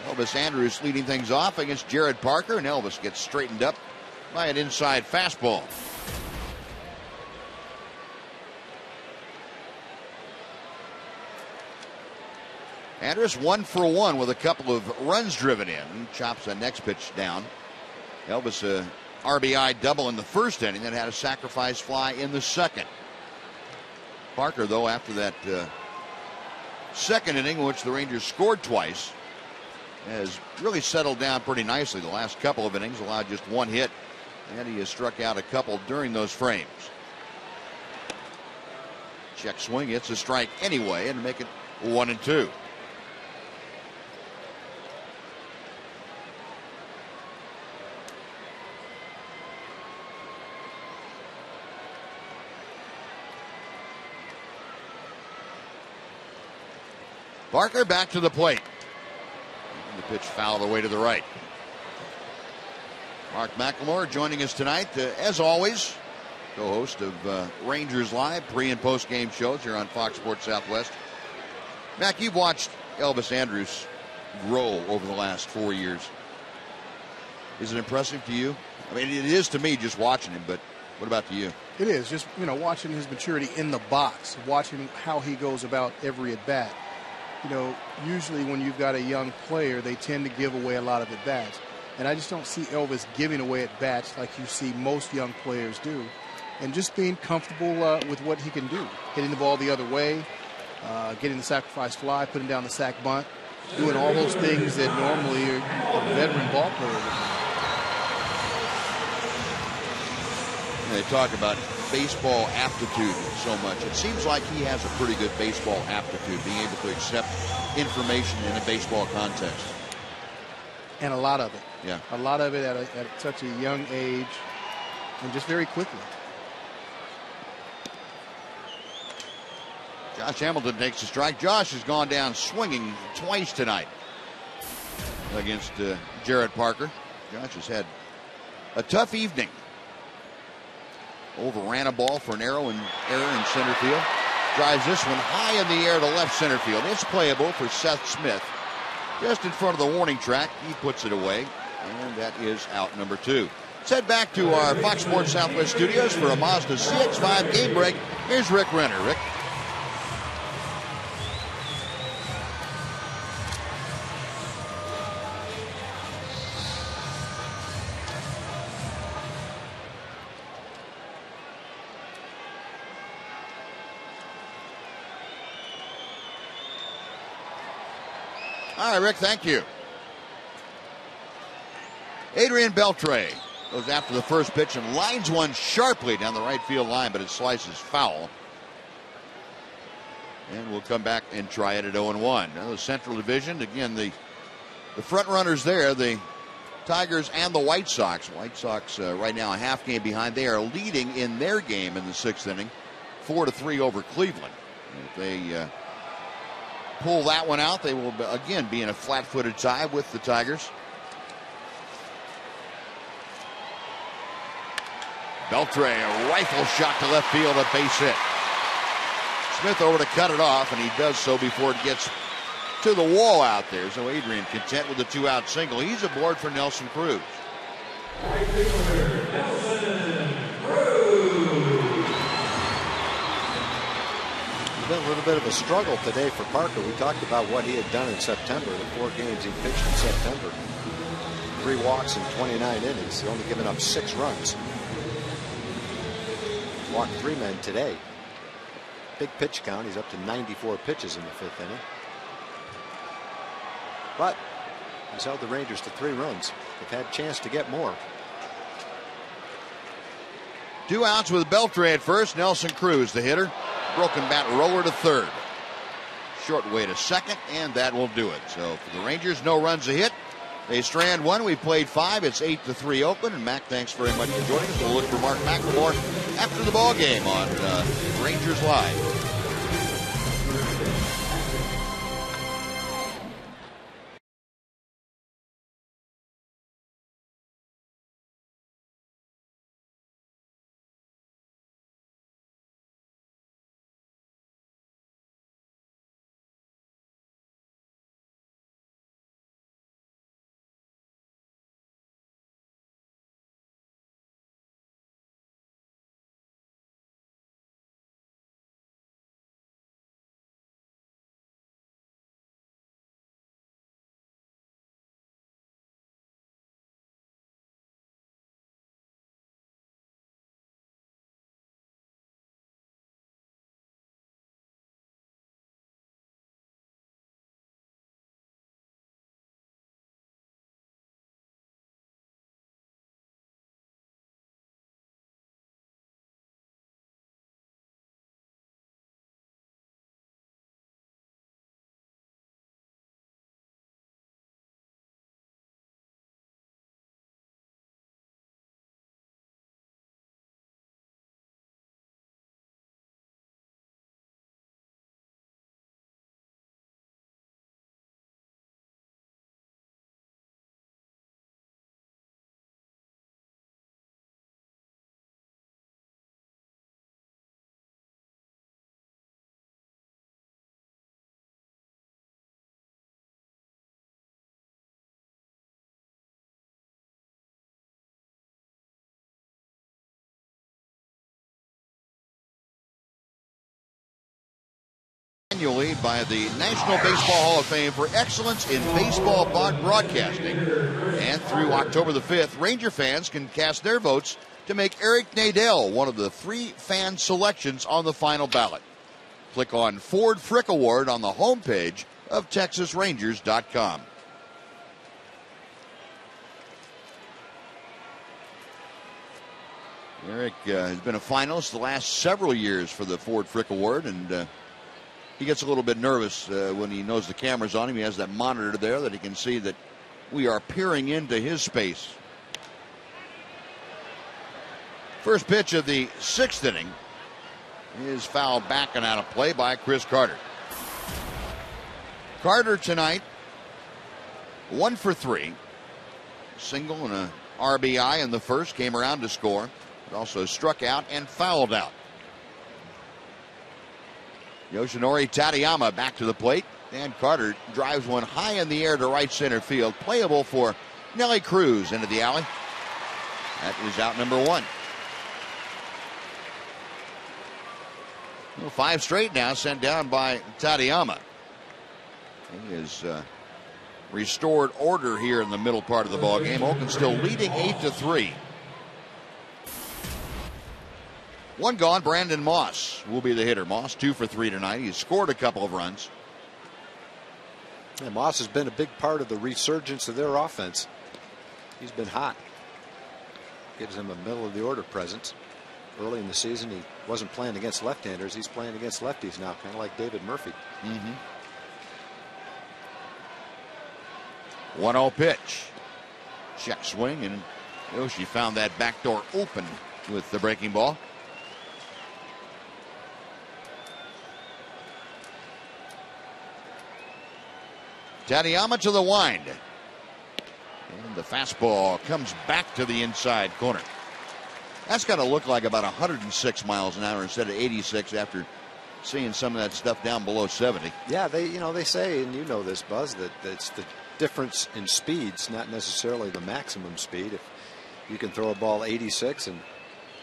Elvis Andrus leading things off against Jared Parker, and Elvis gets straightened up by an inside fastball. Andrus 1 for 1 with a couple of runs driven in. Chops the next pitch down. Elvis RBI double in the first inning, then had a sacrifice fly in the second. Parker, though, after that second inning, in which the Rangers scored twice, has really settled down pretty nicely. The last couple of innings allowed just 1 hit, and he has struck out a couple during those frames. Check swing, it's a strike anyway, and make it 1-2. Parker back to the plate. And the pitch fouled away to the right. Mark McLemore joining us tonight, as always, co-host of Rangers Live pre- and post-game shows here on Fox Sports Southwest. Mac, you've watched Elvis Andrus grow over the last 4 years. Is it impressive to you? I mean, it is to me just watching him, but what about to you? It is just, watching his maturity in the box, watching how he goes about every at-bat. Usually when you've got a young player, they tend to give away a lot of at-bats. And I just don't see Elvis giving away at-bats like you see most young players do. and just being comfortable with what he can do. Hitting the ball the other way, getting the sacrifice fly, putting down the sac bunt, doing all those things that normally a veteran ball player would do. They talk about baseball aptitude so much. It seems like he has a pretty good baseball aptitude, being able to accept information in a baseball context. And a lot of it. Yeah. A lot of it at such a young age and just very quickly. Josh Hamilton takes a strike. Josh has gone down swinging twice tonight against Jared Parker. Josh has had a tough evening. Overran a ball for an error in center field. Drives this one high in the air to left center field. It's playable for Seth Smith. Just in front of the warning track. He puts it away. And that is out number 2. Let's head back to our Fox Sports Southwest studios for a Mazda CX-5 game break. Here's Rick Renner. Rick. All right, Rick, thank you. Adrian Beltre goes after the first pitch and lines one sharply down the right field line, but it slices foul. And we'll come back and try it at 0-1. Now the Central Division, again, the front runners there, the Tigers and the White Sox. White Sox right now a half game behind. They are leading in their game in the 6th inning, 4-3 over Cleveland. And if they pull that one out, they will again be in a flat-footed tie with the Tigers. Beltre, a rifle shot to left field, a base hit. Smith over to cut it off, and he does so before it gets to the wall out there. So Adrian content with the 2-out single. He's aboard for Nelson Cruz. Been a little bit of a struggle today for Parker. We talked about what he had done in September, the 4 games he pitched in September. 3 walks in 29 innings. He only given up 6 runs. Walked 3 men today. Big pitch count. He's up to 94 pitches in the 5th inning. But he's held the Rangers to 3 runs. They've had a chance to get more. 2 outs with Beltre at first. Nelson Cruz, the hitter. Broken bat roller to third. Short way to second, and that will do it. So for the Rangers, no runs a hit. They strand 1. We played 5. It's 8-3 Oakland. And Mac, thanks very much for joining us. We'll look for Mark McLemore after the ball game on Rangers Live. Annually by the National Baseball Hall of Fame for excellence in baseball broadcasting. And through October the 5th, Ranger fans can cast their votes to make Eric Nadel one of the 3 fan selections on the final ballot. Click on Ford Frick Award on the homepage of TexasRangers.com. Eric has been a finalist the last several years for the Ford Frick Award, and he gets a little bit nervous when he knows the camera's on him. He has that monitor there that he can see that we are peering into his space. First pitch of the 6th inning is fouled back and out of play by Chris Carter. Carter tonight, 1 for 3. Single and a RBI in the first, came around to score. But also struck out and fouled out. Yoshinori Tateyama back to the plate. And Carter drives one high in the air to right center field. Playable for Nelly Cruz into the alley. That is out number 1. Well, 5 straight now sent down by Tateyama. He has restored order here in the middle part of the ball game. Oakland still leading 8-3. 1 gone. Brandon Moss will be the hitter. Moss 2 for 3 tonight. He's scored a couple of runs. And Moss has been a big part of the resurgence of their offense. He's been hot. Gives him a middle of the order presence. Early in the season, he wasn't playing against left-handers. He's playing against lefties now, kind of like David Murphy. 1-0 pitch. Check swing, and Yoshi found that back door open with the breaking ball. Tateyama to the wind. And the fastball comes back to the inside corner. That's got to look like about 106 miles an hour instead of 86 after seeing some of that stuff down below 70. Yeah, they say, and you know this, Buzz, that it's the difference in speeds, not necessarily the maximum speed. If you can throw a ball 86 and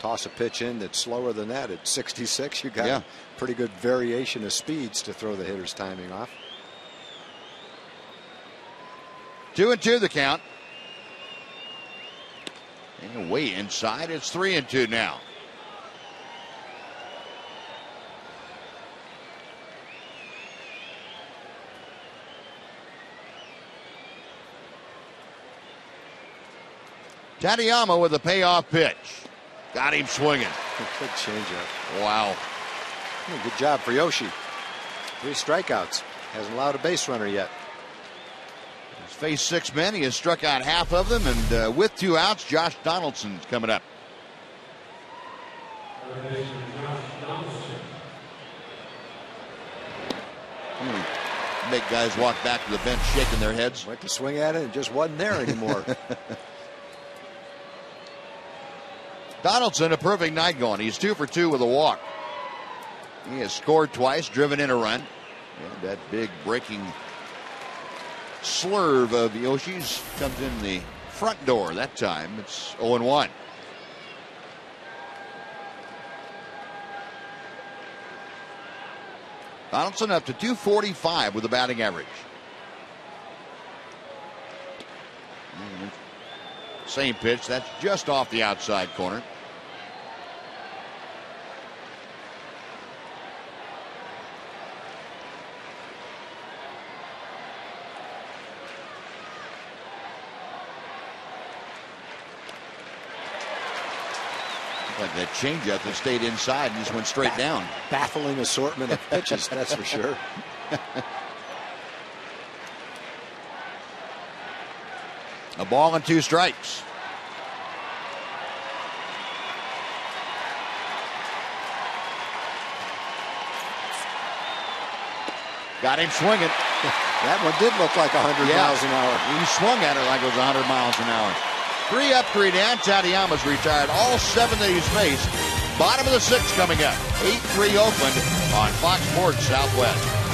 toss a pitch in that's slower than that at 66, you got a pretty good variation of speeds to throw the hitter's timing off. 2-2 the count. And way inside, it's 3-2 now. Tateyama with a payoff pitch. Got him swinging. Good changeup. Wow. Good job for Yoshi. 3 strikeouts. Hasn't allowed a base runner yet. He's faced 6 men. He has struck out half of them. And with 2 outs, Josh Donaldson's coming up. Make guys walk back to the bench shaking their heads. Went to swing at it and just wasn't there anymore. Donaldson, a perfect night going. He's 2 for 2 with a walk. He has scored twice, driven in a run. And that big breaking slurve of Yoshi's comes in the front door that time. It's 0-1. Donaldson up to 245 with a batting average. Same pitch. That's just off the outside corner. Like that changeup that stayed inside and just went straight down. Baffling assortment of pitches, that's for sure. A ball and 2 strikes. Got him swinging. That one did look like 100 miles an hour. He swung at it like it was 100 miles an hour. 3 up, 3 down. Tateyama's retired all 7 that he's faced. Bottom of the 6th coming up. 8-3 Oakland on Fox Sports Southwest.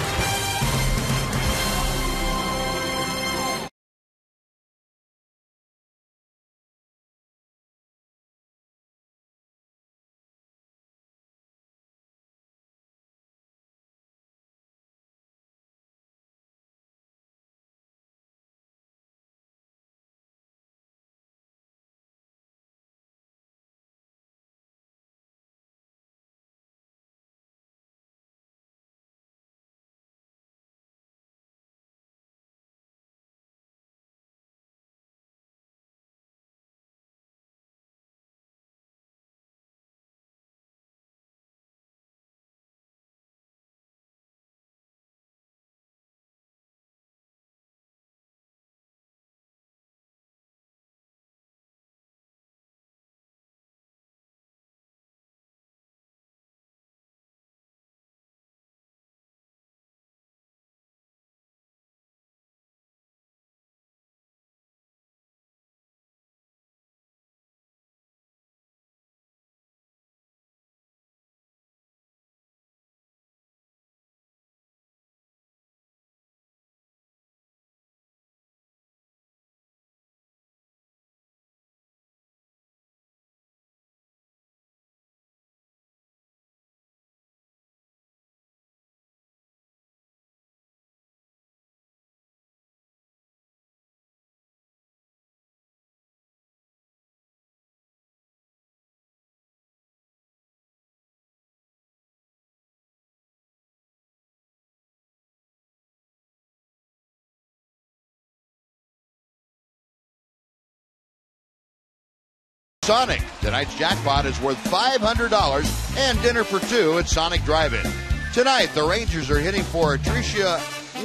Sonic. Tonight's jackpot is worth $500 and dinner for two at Sonic Drive-In. Tonight, the Rangers are hitting for Tricia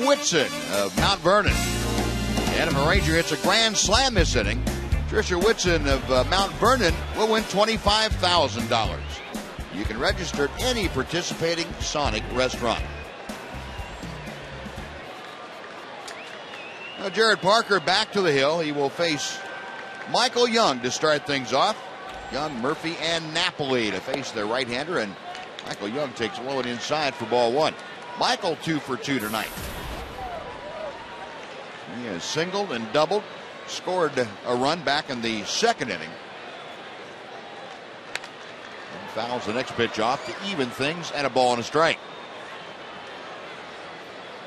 Whitson of Mount Vernon. And if a Ranger hits a grand slam this inning, Tricia Whitson of Mount Vernon will win $25,000. You can register at any participating Sonic restaurant. Now, Jared Parker back to the hill. He will face Michael Young to start things off. Young, Murphy, and Napoli to face their right-hander, and Michael Young takes low and inside for ball one. Michael 2 for 2 tonight. He has singled and doubled, scored a run back in the second inning. And fouls the next pitch off to even things, and a ball and a strike.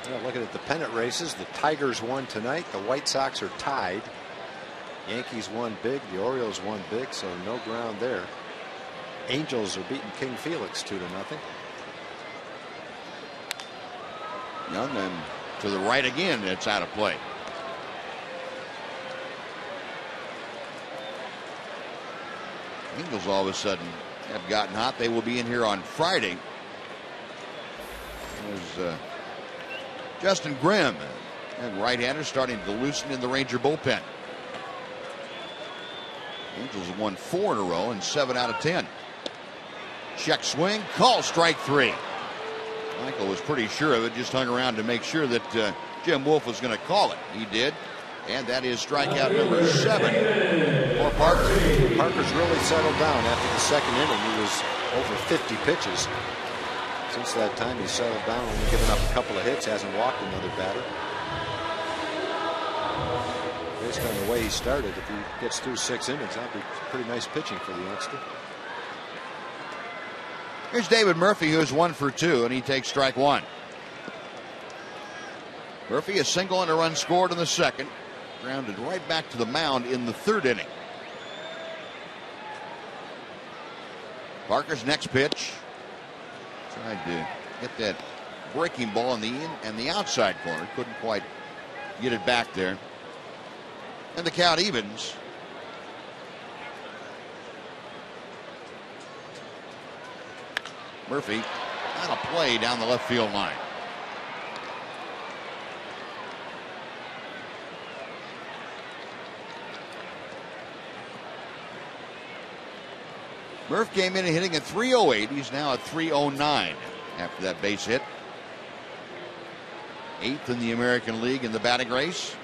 Yeah, looking at the pennant races, the Tigers won tonight. The White Sox are tied. Yankees won big. The Orioles won big, so no ground there. Angels are beating King Felix 2-0. Young and to the right again. It's out of play. Angels all of a sudden have gotten hot. They will be in here on Friday. There's Justin Grimm and right-hander starting to loosen in the Ranger bullpen. Angels have won 4 in a row and 7 out of 10. Check swing, call strike 3. Michael was pretty sure of it, just hung around to make sure that Jim Wolf was going to call it. He did, and that is strikeout number 7 for Parker. Parker's really settled down after the second inning. He was over 50 pitches. Since that time, he's settled down, only given up a couple of hits, hasn't walked another batter. Based on the way he started, if he gets through 6 innings, that'll be pretty nice pitching for the youngster. Here's David Murphy, who's 1 for 2, and he takes strike 1. Murphy, a single and a run scored in the second, grounded right back to the mound in the third inning. Parker's next pitch. Tried to get that breaking ball in the in and the outside corner. Couldn't quite get it back there. And the count evens. Murphy on a play down the left field line. Murph came in and hitting at 308. He's now at 309 after that base hit. 8th in the American League in the batting race.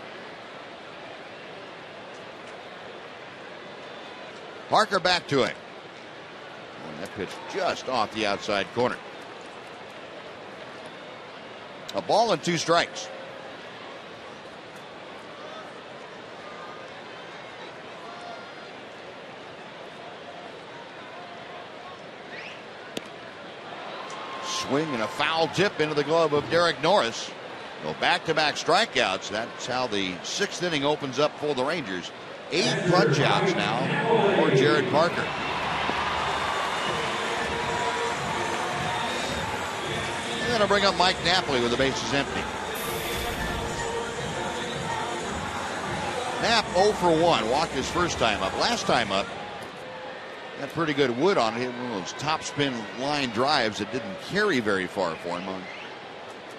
Parker back to him. Oh, that pitch just off the outside corner. A ball and 2 strikes. Swing and a foul tip into the glove of Derek Norris. So back-to-back strikeouts. That's how the 6th inning opens up for the Rangers. 8 punch-outs now for Jared Parker. And then I'll bring up Mike Napoli with the bases empty. Knapp 0 for 1. Walked his first time up. Last time up, had pretty good wood on it. Hit one of those top spin line drives that didn't carry very far for him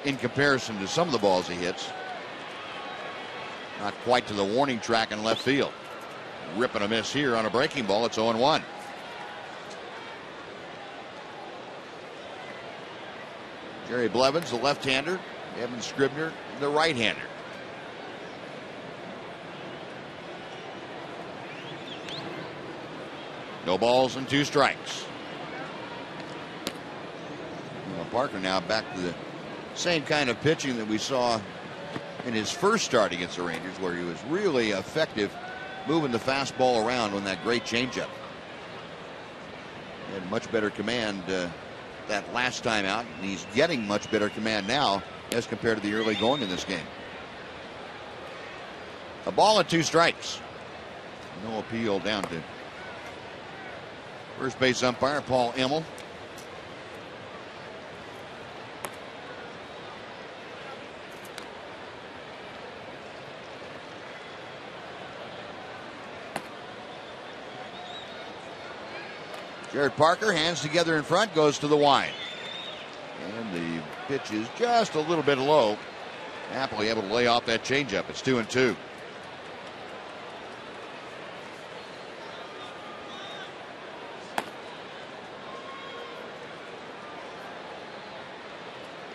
in comparison to some of the balls he hits. Not quite to the warning track in left field. Ripping a miss here on a breaking ball. It's 0-1. Jerry Blevins, the left-hander. Evan Scribner, the right-hander. No balls and 2 strikes. Well, Parker now back to the same kind of pitching that we saw in his first start against the Rangers, where he was really effective moving the fastball around on that great changeup. He had much better command that last time out, and he's getting much better command now as compared to the early going in this game. A ball and 2 strikes. No appeal down to first base umpire Paul Emmel. Jared Parker, hands together in front, goes to the wide. And the pitch is just a little bit low. Napoli able to lay off that changeup. It's 2-2.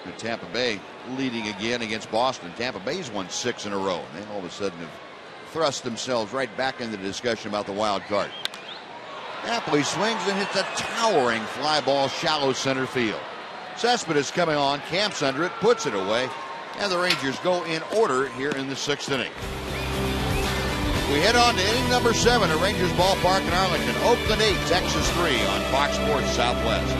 And Tampa Bay leading again against Boston. Tampa Bay's won 6 in a row, and they all of a sudden have thrust themselves right back into the discussion about the wild card. Napoli swings and hits a towering fly ball shallow center field. Cespedes coming on, camps under it, puts it away, and the Rangers go in order here in the 6th inning. We head on to inning number 7 at Rangers Ballpark in Arlington. Oakland 8, Texas 3 on Fox Sports Southwest.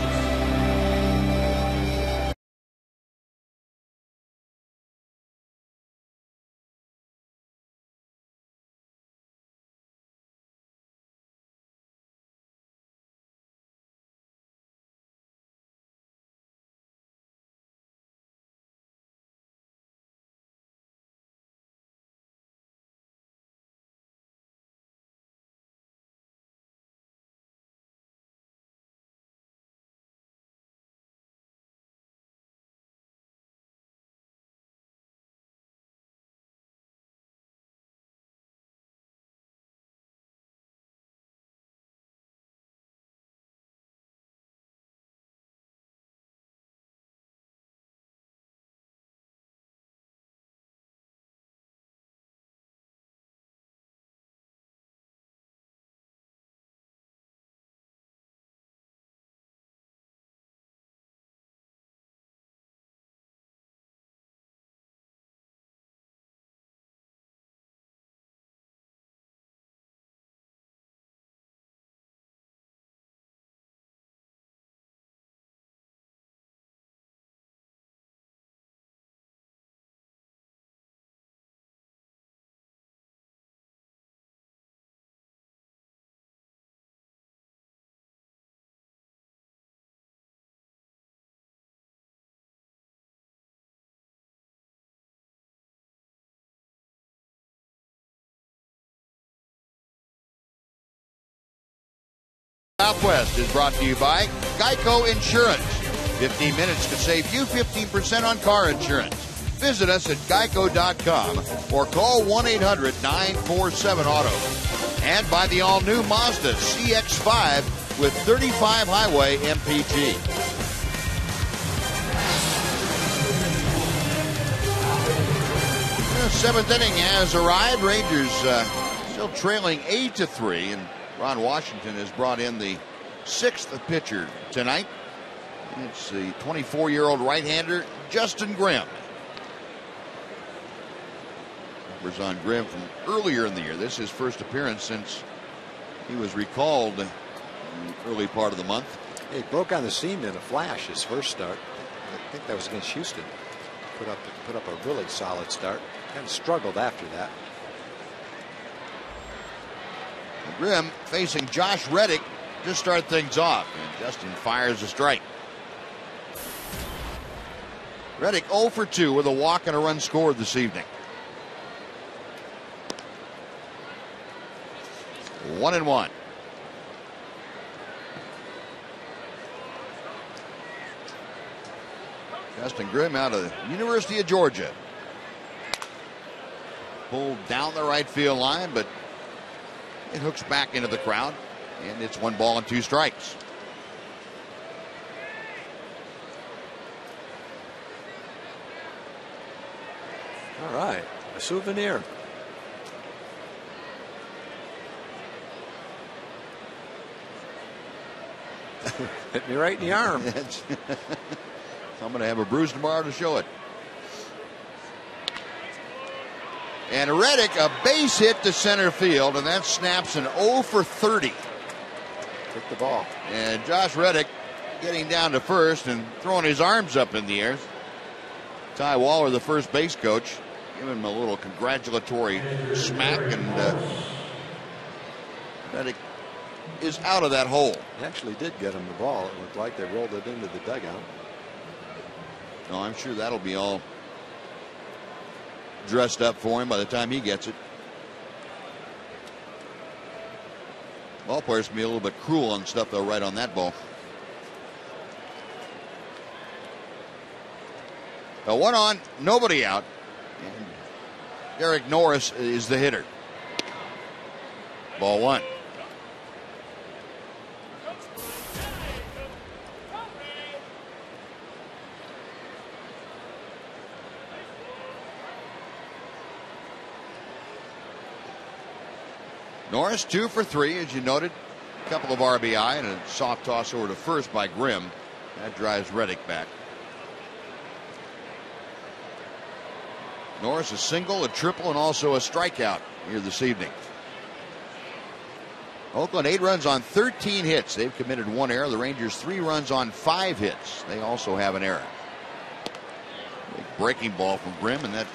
Southwest is brought to you by Geico Insurance. 15 minutes could save you 15% on car insurance. Visit us at geico.com or call 1-800-947-AUTO. And by the all-new Mazda CX-5 with 35 highway MPG. The 7th inning has arrived. Rangers still trailing 8-3, and Ron Washington has brought in the 6th pitcher tonight. It's the 24-year-old right-hander, Justin Grimm. Numbers on Grimm from earlier in the year. This is his first appearance since he was recalled in the early part of the month. He broke on the scene in a flash his first start. I think that was against Houston. Put up a really solid start. Kind of struggled after that. Grimm facing Josh Reddick to start things off, and Justin fires a strike. Reddick 0 for 2 with a walk and a run scored this evening. 1-1. Justin Grimm out of the University of Georgia. Pulled down the right field line, but it hooks back into the crowd, and it's 1 ball and 2 strikes. All right, a souvenir. Hit me right in the arm. I'm going to have a bruise tomorrow to show it. And Reddick, a base hit to center field, and that snaps an 0 for 30. Hit the ball. And Josh Reddick getting down to first and throwing his arms up in the air. Ty Waller, the first base coach, giving him a little congratulatory smack, and Reddick is out of that hole. He actually did get him the ball. It looked like they rolled it into the dugout. No, I'm sure that'll be all dressed up for him by the time he gets it. Ball players can be a little bit cruel on stuff they'll write on that ball. A 1 on, nobody out. And Derek Norris is the hitter. Ball 1. Norris 2 for 3, as you noted. A couple of RBI and a soft toss over to first by Grimm. That drives Reddick back. Norris a single, a triple, and also a strikeout here this evening. Oakland 8 runs on 13 hits. They've committed 1 error. The Rangers 3 runs on 5 hits. They also have an error. Big breaking ball from Grimm, and that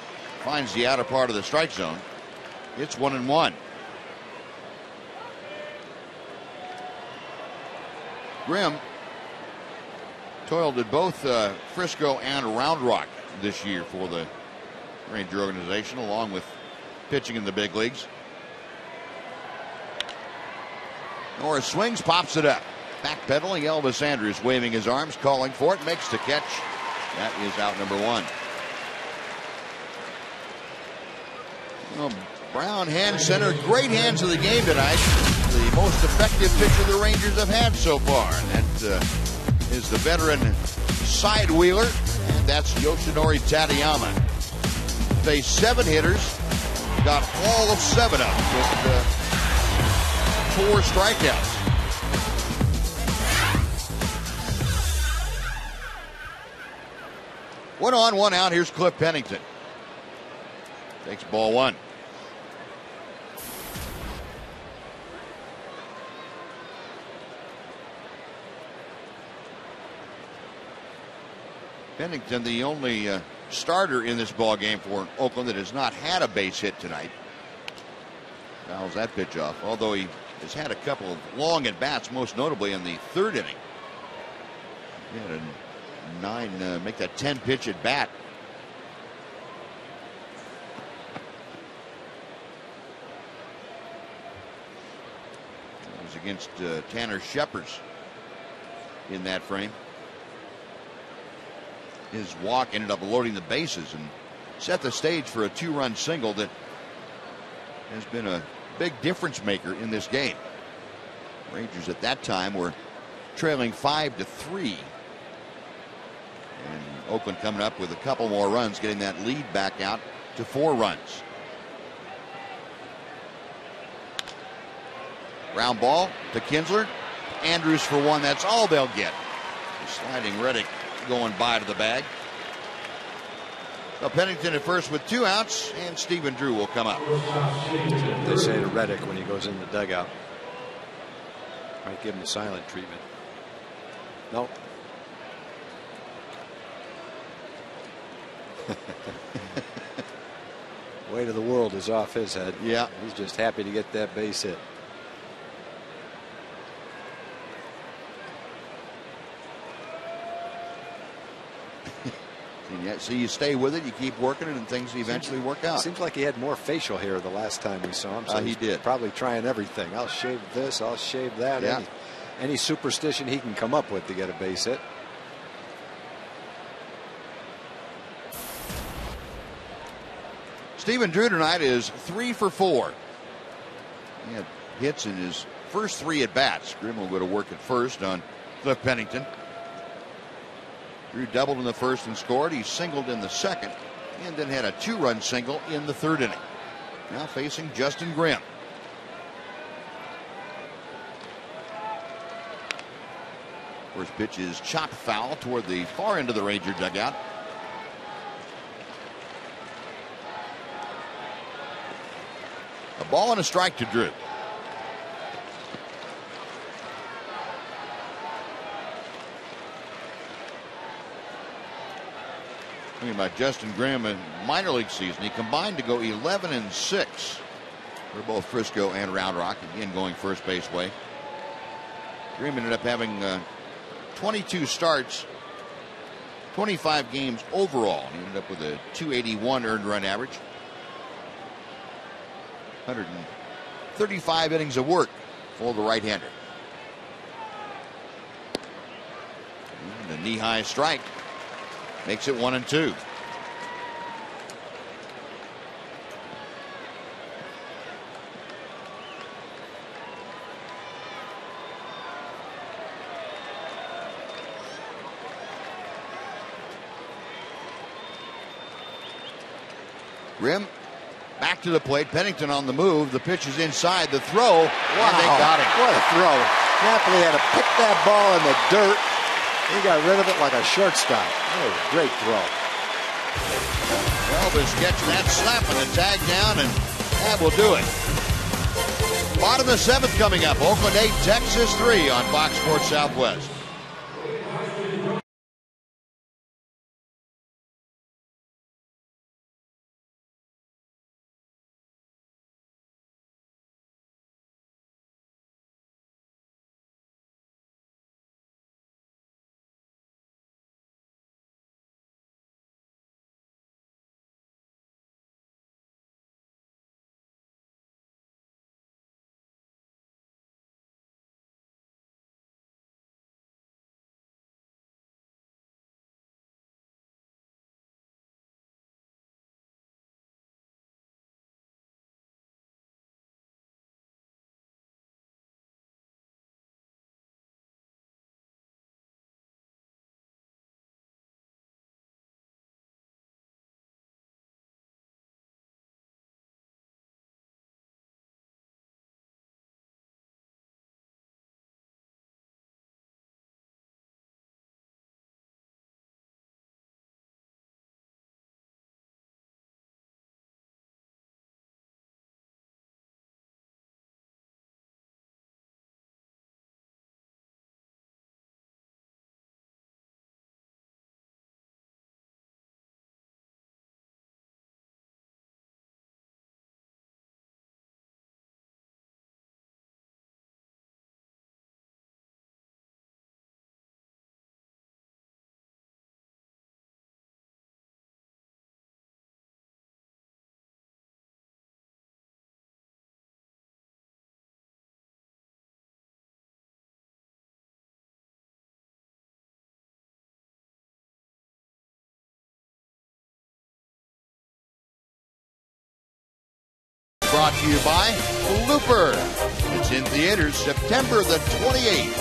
finds the outer part of the strike zone. It's 1-1. Grimm toiled at both Frisco and Round Rock this year for the Ranger organization, along with pitching in the big leagues. Norris swings, pops it up. Backpedaling, Elvis Andrus waving his arms, calling for it, makes the catch. That is out number 1. Well, Brown, hand center, great hands of the game tonight. The most effective pitcher the Rangers have had so far. And that is the veteran side wheeler, and that's Yoshinori Tateyama. Faced 7 hitters, got all of 7 up with 4 strikeouts. One on, 1 out. Here's Cliff Pennington. Takes ball 1. Pennington, the only starter in this ball game for Oakland that has not had a base hit tonight. Fouls that pitch off, although he has had a couple of long at bats, most notably in the 3rd inning. He had a 9, make that 10 pitch at bat. It was against Tanner Sheppers in that frame. His walk ended up loading the bases and set the stage for a 2-run single that has been a big difference maker in this game. Rangers at that time were trailing 5-3. And Oakland coming up with a couple more runs, getting that lead back out to 4 runs. Ground ball to Kinsler. Andrus for 1. That's all they'll get. Sliding Reddick going by to the bag. So Pennington at first with 2 outs, and Stephen Drew will come up. They say to Reddick when he goes in the dugout. Might give him the silent treatment. Nope. Weight of the world is off his head. Yeah. He's just happy to get that base hit. So you stay with it, you keep working it, and things eventually work out. Seems like he had more facial hair the last time we saw him. So he did. Probably trying everything. I'll shave this, I'll shave that. Yeah. Any superstition he can come up with to get a base hit. Stephen Drew tonight is 3 for 4. He had hits in his first 3 at bats. Grimm will go to work at first on Cliff Pennington. Drew doubled in the first and scored. He singled in the second and then had a 2-run single in the 3rd inning. Now facing Justin Grimm. First pitch is chopped foul toward the far end of the Ranger dugout. A ball and a strike to Drew. Talking about Justin Grimm in minor league season, he combined to go 11-6 for both Frisco and Round Rock, again going first base way. Grimm ended up having 22 starts, 25 games overall. He ended up with a 281 earned run average, 135 innings of work for the right-hander. And a knee-high strike makes it 1-2. Grimm back to the plate. Pennington on the move. The pitch is inside. The throw. Wow. And they got him. What a throw. Napoli had to pick that ball in the dirt. He got rid of it like a shortstop. What a great throw. Elvis catching that, slapping the tag down, and that will do it. Bottom of the 7th coming up. Oakland 8, Texas 3 on Fox Sports Southwest. Brought to you by Looper. It's in theaters September the 28th.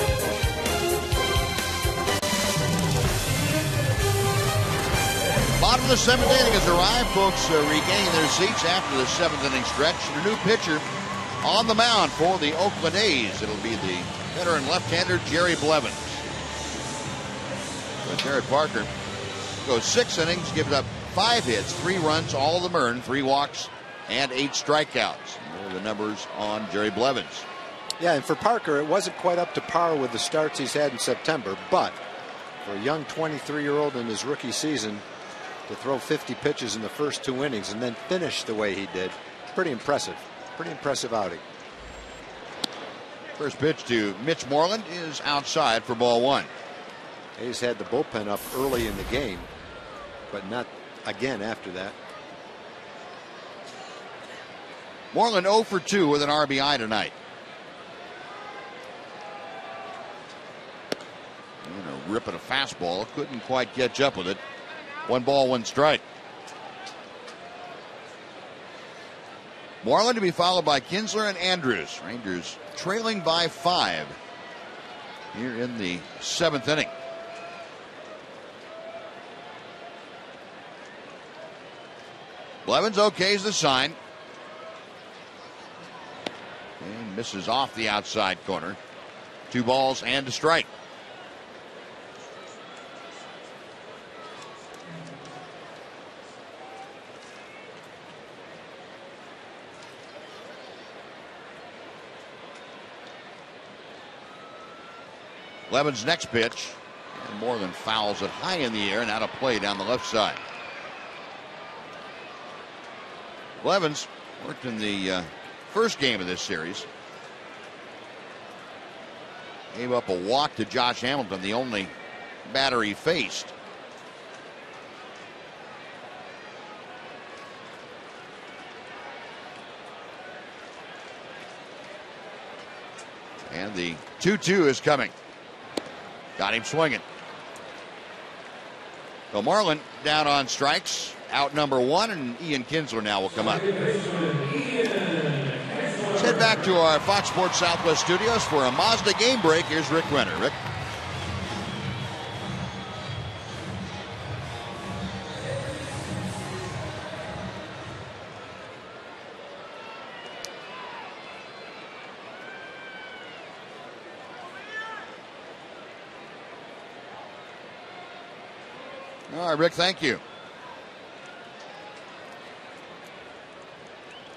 Bottom of the 7th inning has arrived. Folks regaining their seats after the 7th inning stretch. And a new pitcher on the mound for the Oakland A's. It'll be the veteran left-hander Jerry Blevins. But Jared Parker goes 6 innings, gives up 5 hits, 3 runs, all of them earned, 3 walks, and 8 strikeouts. There are the numbers on Jerry Blevins. Yeah, and for Parker, it wasn't quite up to par with the starts he's had in September, but for a young 23-year-old in his rookie season to throw 50 pitches in the first 2 innings and then finish the way he did, pretty impressive. Pretty impressive outing. First pitch to Mitch Moreland is outside for ball 1. He's had the bullpen up early in the game, but not again after that. Moreland 0 for 2 with an RBI tonight. Ripping a fastball, couldn't quite catch up with it. 1 ball, 1 strike. Moreland to be followed by Kinsler and Andrews. Rangers trailing by 5 here in the 7th inning. Blevins okays the sign. And misses off the outside corner. 2 balls and a strike. Blevins' next pitch, and Moreland fouls it high in the air and out of play down the left side. Blevins worked in the first game of this series. Gave up a walk to Josh Hamilton, the only batter he faced. And the 2-2 is coming. Got him swinging. So Marlin down on strikes. Out number 1, and Ian Kinsler now will come up. Let's head back to our Fox Sports Southwest studios for a Mazda game break. Here's Rick Renner. Rick. All right, Rick, thank you.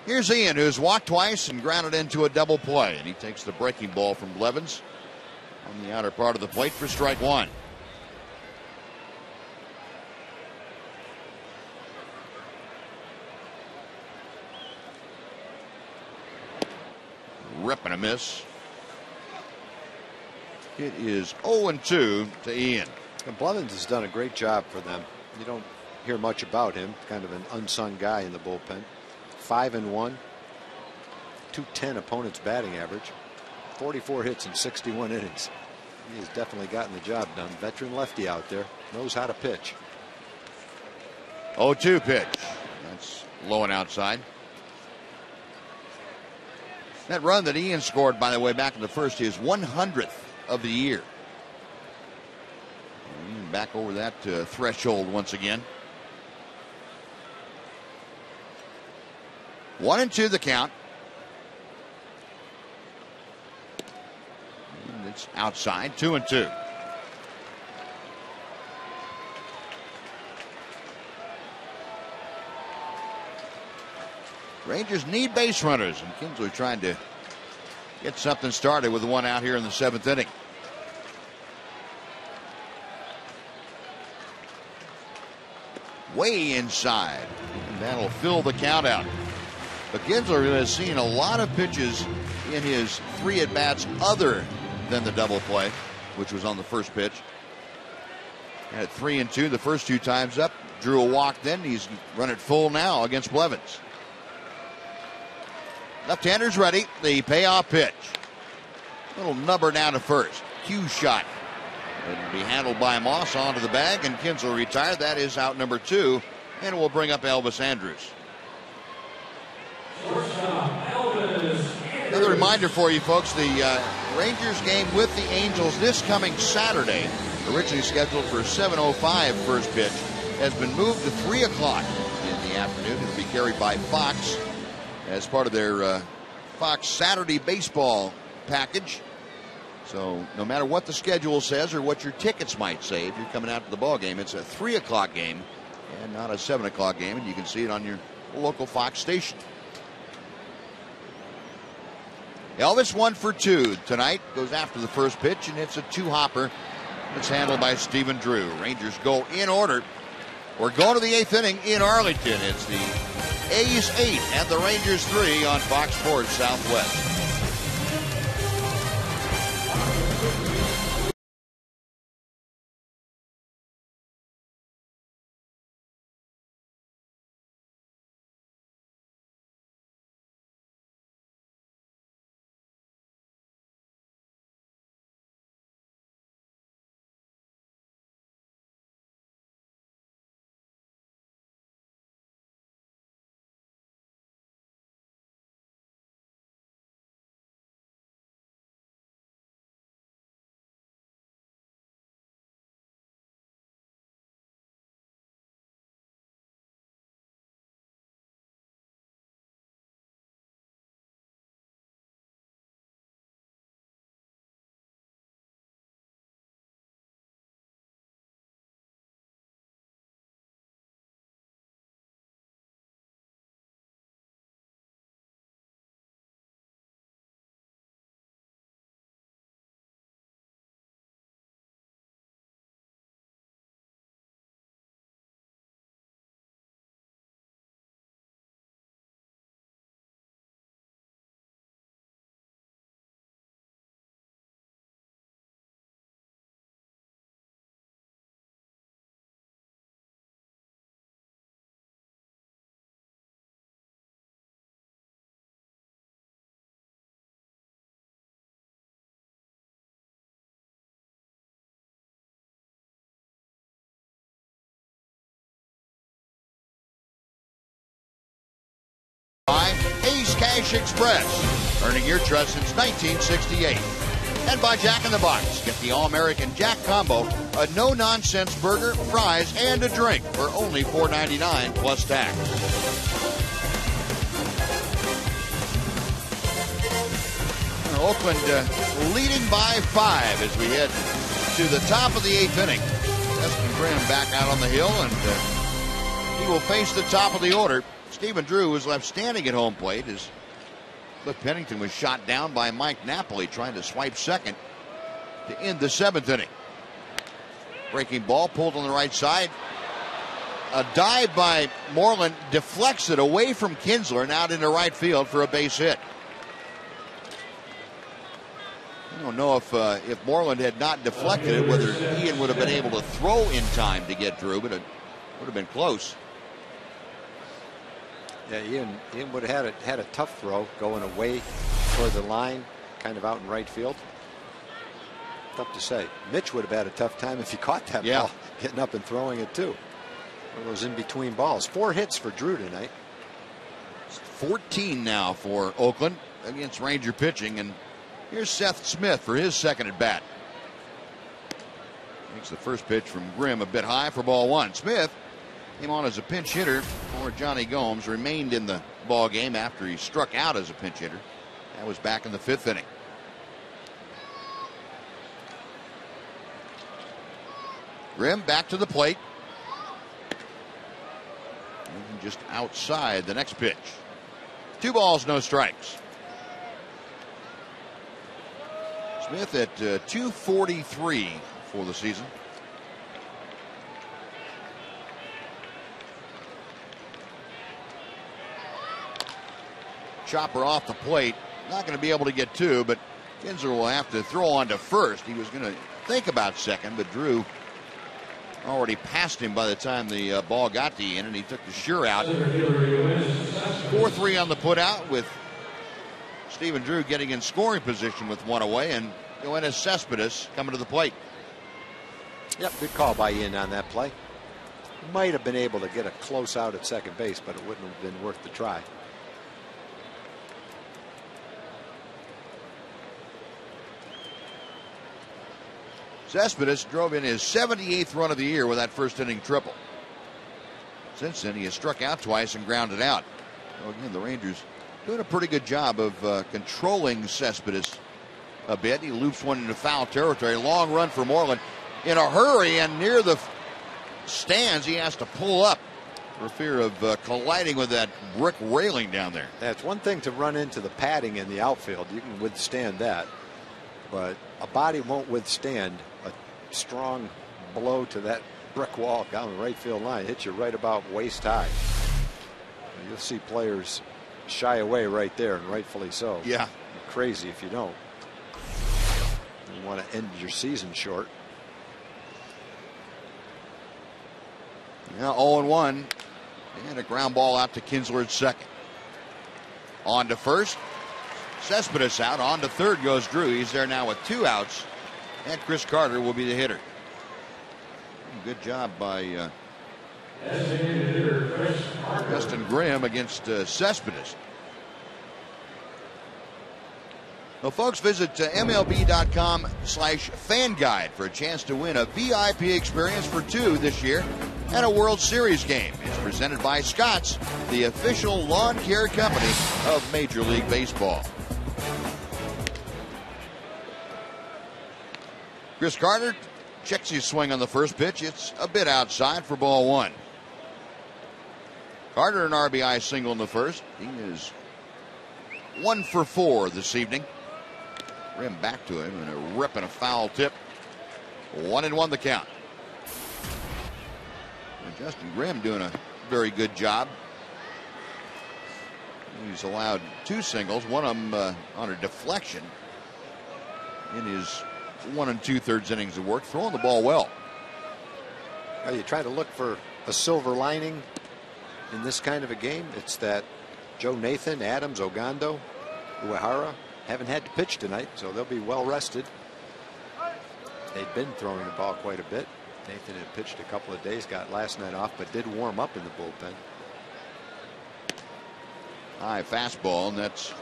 Here's Ian, who's walked twice and grounded into a double play. And he takes the breaking ball from Blevins on the outer part of the plate for strike 1. Rip and a miss. It is 0-2 to Ian. And Blevins has done a great job for them. You don't hear much about him. Kind of an unsung guy in the bullpen. 5-1. 210 opponent's batting average. 44 hits in 61 innings. He's definitely gotten the job done. Veteran lefty out there. Knows how to pitch. 0-2 pitch. That's low and outside. That run that Ian scored, by the way, back in the first, is 100th of the year. Back over that threshold once again. 1-2 the count. And it's outside. 2-2. Rangers need base runners, and Kinsler trying to get something started with one out here in the 7th inning. Way inside, and that'll fill the count out. But Kinsler has seen a lot of pitches in his 3 at-bats other than the double play, which was on the first pitch. At 3-2 the first 2 times up, drew a walk then. He's run it full now against Blevins. Left-hander's ready. The payoff pitch. Little nubber down to first. Cue shot. It'll be handled by Moss onto the bag, and Kinsler retired. That is out number 2, and we'll bring up Elvis Andrus. Another reminder for you folks, the Rangers game with the Angels this coming Saturday, originally scheduled for 7:05 first pitch, has been moved to 3 o'clock in the afternoon. It'll be carried by Fox as part of their Fox Saturday baseball package. So no matter what the schedule says or what your tickets might say, if you're coming out to the ball game, it's a 3 o'clock game and not a 7 o'clock game, and you can see it on your local Fox station. Elvis 1 for 2 tonight, goes after the first pitch, and it's a 2-hopper. It's handled by Stephen Drew. Rangers go in order. We're going to the 8th inning in Arlington. It's the A's 8 and the Rangers 3 on Fox Sports Southwest. Cash Express, earning your trust since 1968. And by Jack in the Box. Get the All-American Jack Combo, a no-nonsense burger, fries, and a drink for only $4.99 plus tax. Oakland leading by 5 as we head to the top of the 8th inning. Justin Grimm back out on the hill, and he will face the top of the order. Stephen Drew was left standing at home plate as Cliff Pennington was shot down by Mike Napoli trying to swipe second to end the 7th inning. Breaking ball pulled on the right side. A dive by Moreland deflects it away from Kinsler and out into right field for a base hit. I don't know if Moreland had not deflected it, whether Ian would have been able to throw in time to get Drew, but it would have been close. Yeah, Ian would have had a tough throw going away toward the line, kind of out in right field. Tough to say. Mitch would have had a tough time if he caught that ball, getting up and throwing it too. One of those in between balls. 4 hits for Drew tonight. It's 14 now for Oakland against Ranger pitching, and here's Seth Smith for his second at bat. Makes the first pitch from Grimm a bit high for ball 1. Smith came on as a pinch hitter for Johnny Gomes, remained in the ball game after he struck out as a pinch hitter. That was back in the 5th inning. Grimm back to the plate. And just outside the next pitch. 2 balls, no strikes. Smith at 243 for the season. Chopper off the plate. Not going to be able to get 2, but Kinsler will have to throw on to first. He was going to think about second, but Drew already passed him by the time the ball got to Ian, and he took the sure out. 4-3 on the putout, with Stephen Drew getting in scoring position with 1 away, and Yoenis Cespedes coming to the plate. Yep, good call by Ian on that play. Might have been able to get a close out at second base, but it wouldn't have been worth the try. Cespedes drove in his 78th run of the year with that first inning triple. Since then, he has struck out twice and grounded out. So again, the Rangers doing a pretty good job of controlling Cespedes a bit. He loops one into foul territory. Long run for Moreland. In a hurry and near the stands, he has to pull up for fear of colliding with that brick railing down there. That's one thing to run into the padding in the outfield. You can withstand that. But a body won't withstand a strong blow to that brick wall down the right field line. Hits you right about waist high. You'll see players shy away right there, and rightfully so. Yeah. You're crazy if you don't. You want to end your season short. Now 0-1. And a ground ball out to Kinsler at second. On to first. Cespedes out. On to third goes Drew. He's there now with 2 outs. And Chris Carter will be the hitter. Good job by Justin Grimm against Cespedes. Well, folks, visit MLB.com/FanGuide for a chance to win a VIP experience for 2 this year and a World Series game. It's presented by Scotts, the official lawn care company of Major League Baseball. Chris Carter checks his swing on the first pitch. It's a bit outside for ball 1. Carter an RBI single in the first. He is 1 for 4 this evening. Rim back to him and a rip and a foul tip. 1-1 the count. And Justin Grimm doing a very good job. He's allowed 2 singles, one of them on a deflection in his 1 2/3 innings of work, throwing the ball well. Well, you try to look for a silver lining in this kind of a game. It's that Joe Nathan, Adams, Ogando, Uehara haven't had to pitch tonight, so they'll be well rested. They've been throwing the ball quite a bit. Nathan had pitched a couple of days, got last night off, but did warm up in the bullpen. High fastball, and that's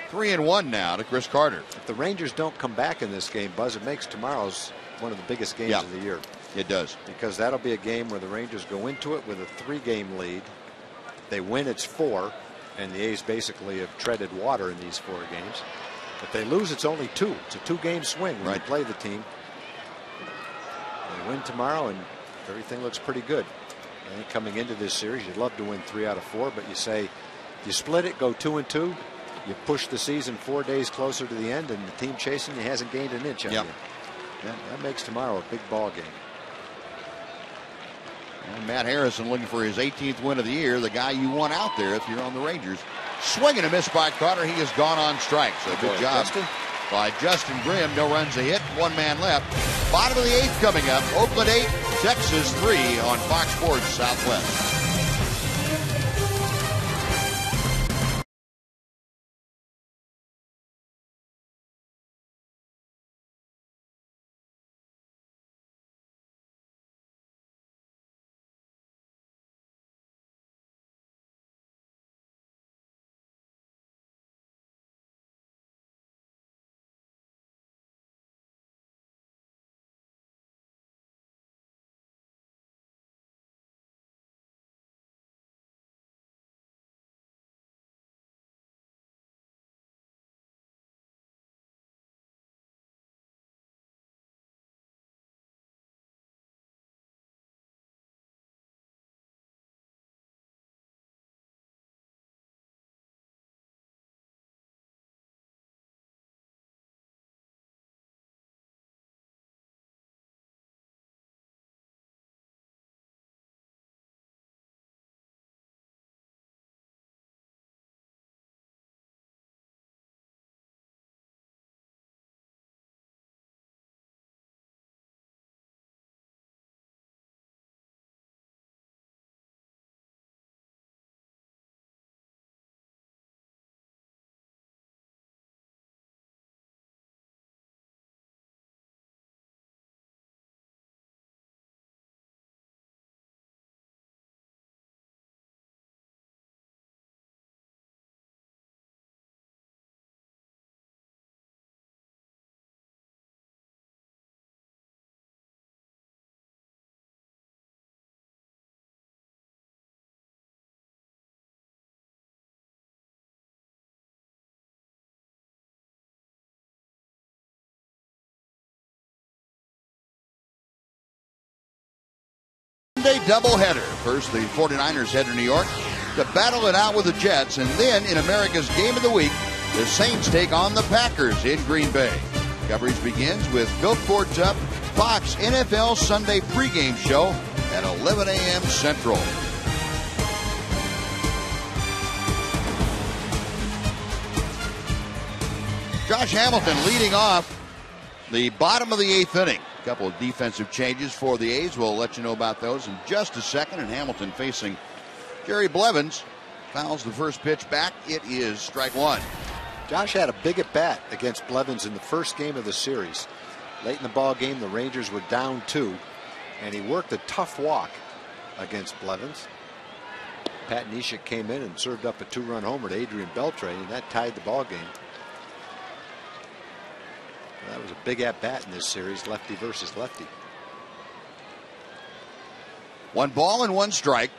3-1 now to Chris Carter. If the Rangers don't come back in this game, Buzz, it makes tomorrow's one of the biggest games of the year. It does. Because that'll be a game where the Rangers go into it with a 3-game lead. They win, it's 4, and the A's basically have treaded water in these 4 games. If they lose, it's only 2. It's a 2-game swing when you play the team. They win tomorrow, and everything looks pretty good. I think coming into this series, you'd love to win 3 out of 4, but you say you split it, go 2-2. You push the season 4 days closer to the end, and the team chasing you hasn't gained an inch on you. That makes tomorrow a big ball game. And Matt Harrison looking for his 18th win of the year, the guy you want out there if you're on the Rangers. Swing and a miss by Carter. He has gone on strike. So good job by Justin Grimm. No runs, a hit, 1 man left. Bottom of the 8th coming up. Oakland 8, Texas 3 on Fox Sports Southwest. Sunday doubleheader. First, the 49ers head to New York to battle it out with the Jets, and then in America's Game of the Week, the Saints take on the Packers in Green Bay. Coverage begins with Phil Ford's Up, Fox NFL Sunday pregame show at 11 a.m. Central. Josh Hamilton leading off the bottom of the 8th inning. A couple of defensive changes for the A's. We'll let you know about those in just a second. And Hamilton facing Jerry Blevins. Fouls the first pitch back. It is strike 1. Josh had a big at bat against Blevins in the first game of the series. Late in the ball game, the Rangers were down 2, and he worked a tough walk against Blevins. Pat Neshek came in and served up a 2-run homer to Adrian Beltre, and that tied the ball game. That was a big at bat in this series, lefty versus lefty. 1 ball and 1 strike.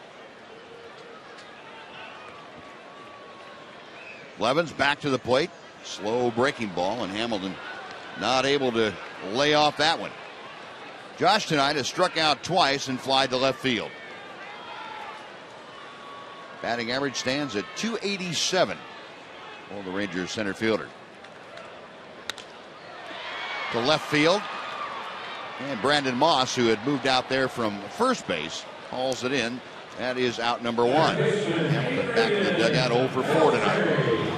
Blevins back to the plate. Slow breaking ball, and Hamilton not able to lay off that one. Josh tonight has struck out twice and flied to left field. Batting average stands at .287 for the Rangers center fielder. To left field, and Brandon Moss, who had moved out there from first base, hauls it in. That is out number 1. Hamilton back to the dugout 0 for 4 tonight.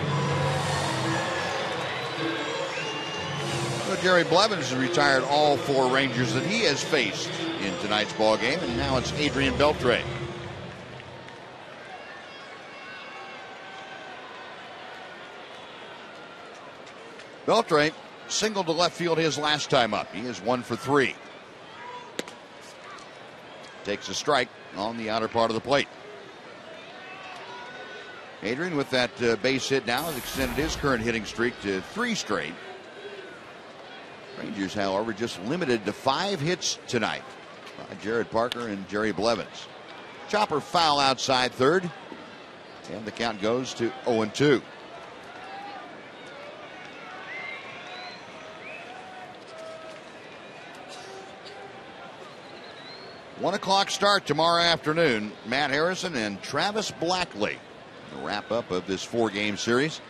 So Jerry Blevins has retired all 4 Rangers that he has faced in tonight's ball game, and now it's Adrian Beltre. Beltre singled to left field his last time up. He is 1 for 3. Takes a strike on the outer part of the plate. Adrian, with that base hit now, has extended his current hitting streak to 3 straight. Rangers, however, just limited to 5 hits tonight by Jared Parker and Jerry Blevins. Chopper foul outside third, and the count goes to 0-2. One o'clock start tomorrow afternoon. Matt Harrison and Travis Blackley. The wrap up of this 4-game series.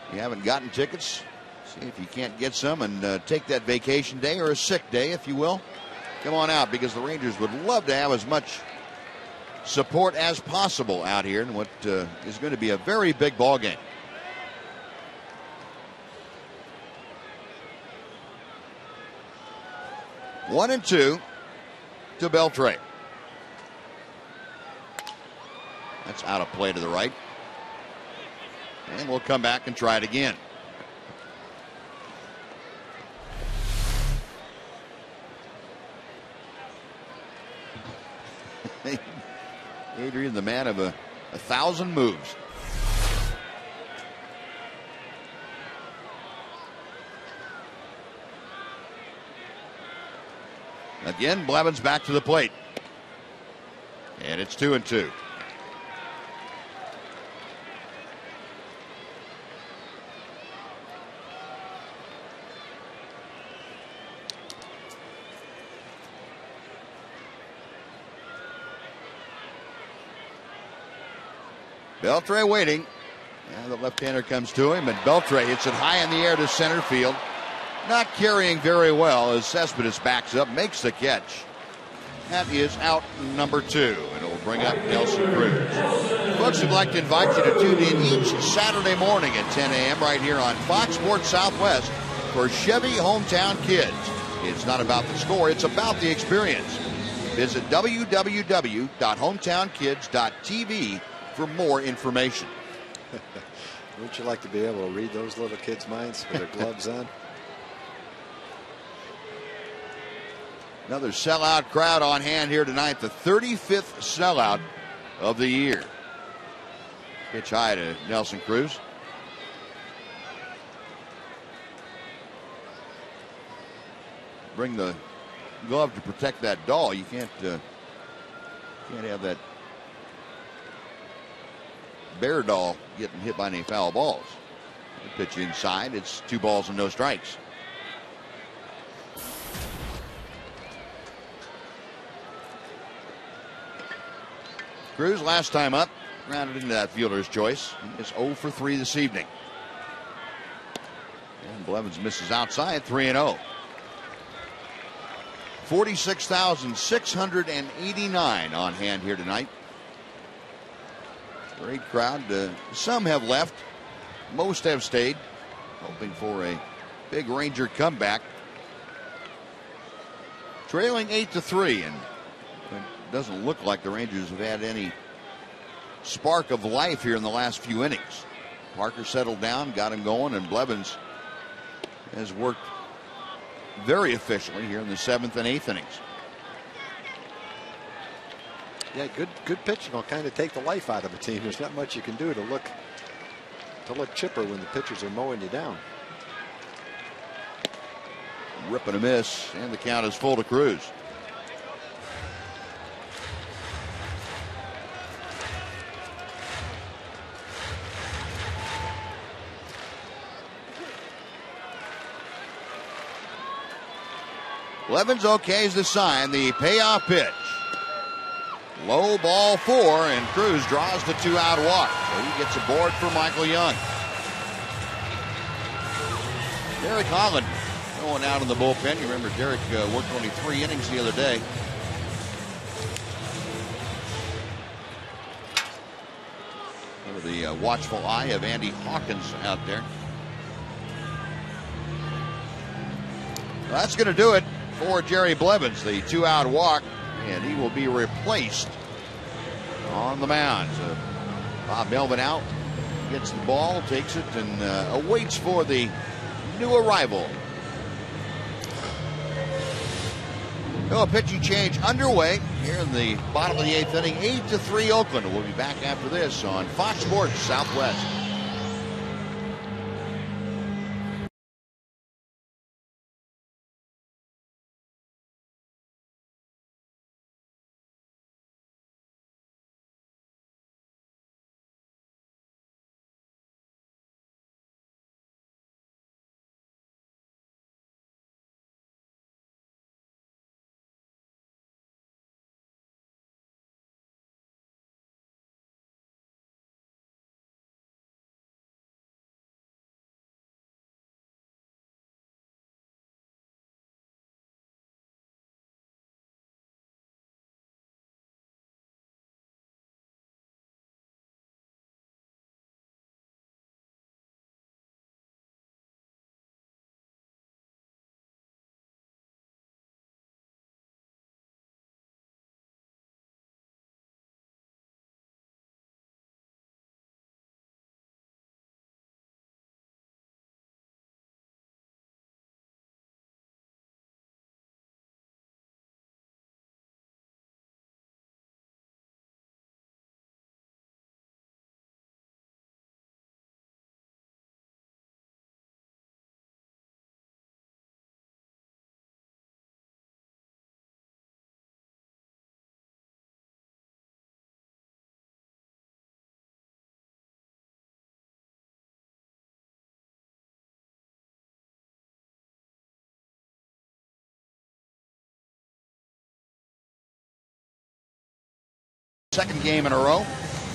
If you haven't gotten tickets, see if you can't get some and take that vacation day, or a sick day, if you will. Come on out, because the Rangers would love to have as much support as possible out here in what is going to be a very big ball game. One and 2 to Beltre. That's out of play to the right. And we'll come back and try it again. Adrian, the man of a 1,000 moves. Again, Blevins back to the plate. And it's 2-2. Beltre waiting. And the left-hander comes to him, and Beltre hits it high in the air to center field. Not carrying very well as Cespedes backs up, makes the catch. That is out number 2, and it will bring up Nelson Cruz. Folks, we'd like to invite you to tune in each Saturday morning at 10 a.m. right here on Fox Sports Southwest for Chevy Hometown Kids. It's not about the score, it's about the experience. Visit www.hometownkids.tv for more information. Wouldn't you like to be able to read those little kids' minds with their gloves on? Another sellout crowd on hand here tonight, the 35th sellout of the year. Pitch high to Nelson Cruz. Bring the glove to protect that doll. You can't have that bear doll getting hit by any foul balls. The pitch inside. It's 2 balls and no strikes. Cruz, last time up, rounded into that fielder's choice. He is 0 for 3 this evening. And Blevins misses outside, 3-0. 46,689 on hand here tonight. Great crowd. Some have left. Most have stayed, hoping for a big Ranger comeback. Trailing 8-3, and it doesn't look like the Rangers have had any spark of life here in the last few innings. Parker settled down, got him going, and Blevins has worked very efficiently here in the 7th and 8th innings. Yeah, good pitching will kind of take the life out of a team. There's not much you can do to look chipper when the pitchers are mowing you down. Rip and a miss, and the count is full to Cruz. Blevins okays the sign, the payoff pitch. Low ball 4, and Cruz draws the 2-out walk. So he gets a board for Michael Young. Derek Holland going out in the bullpen. You remember Derek worked only 3 innings the other day. Under the watchful eye of Andy Hawkins out there. Well, that's going to do it for Jerry Blevins, the 2-out walk, and he will be replaced on the mound. So Bob Melvin out, gets the ball, takes it, and awaits for the new arrival. No, a pitching change underway here in the bottom of the 8th inning. 8-3 Oakland. We'll be back after this on Fox Sports Southwest. Second game in a row.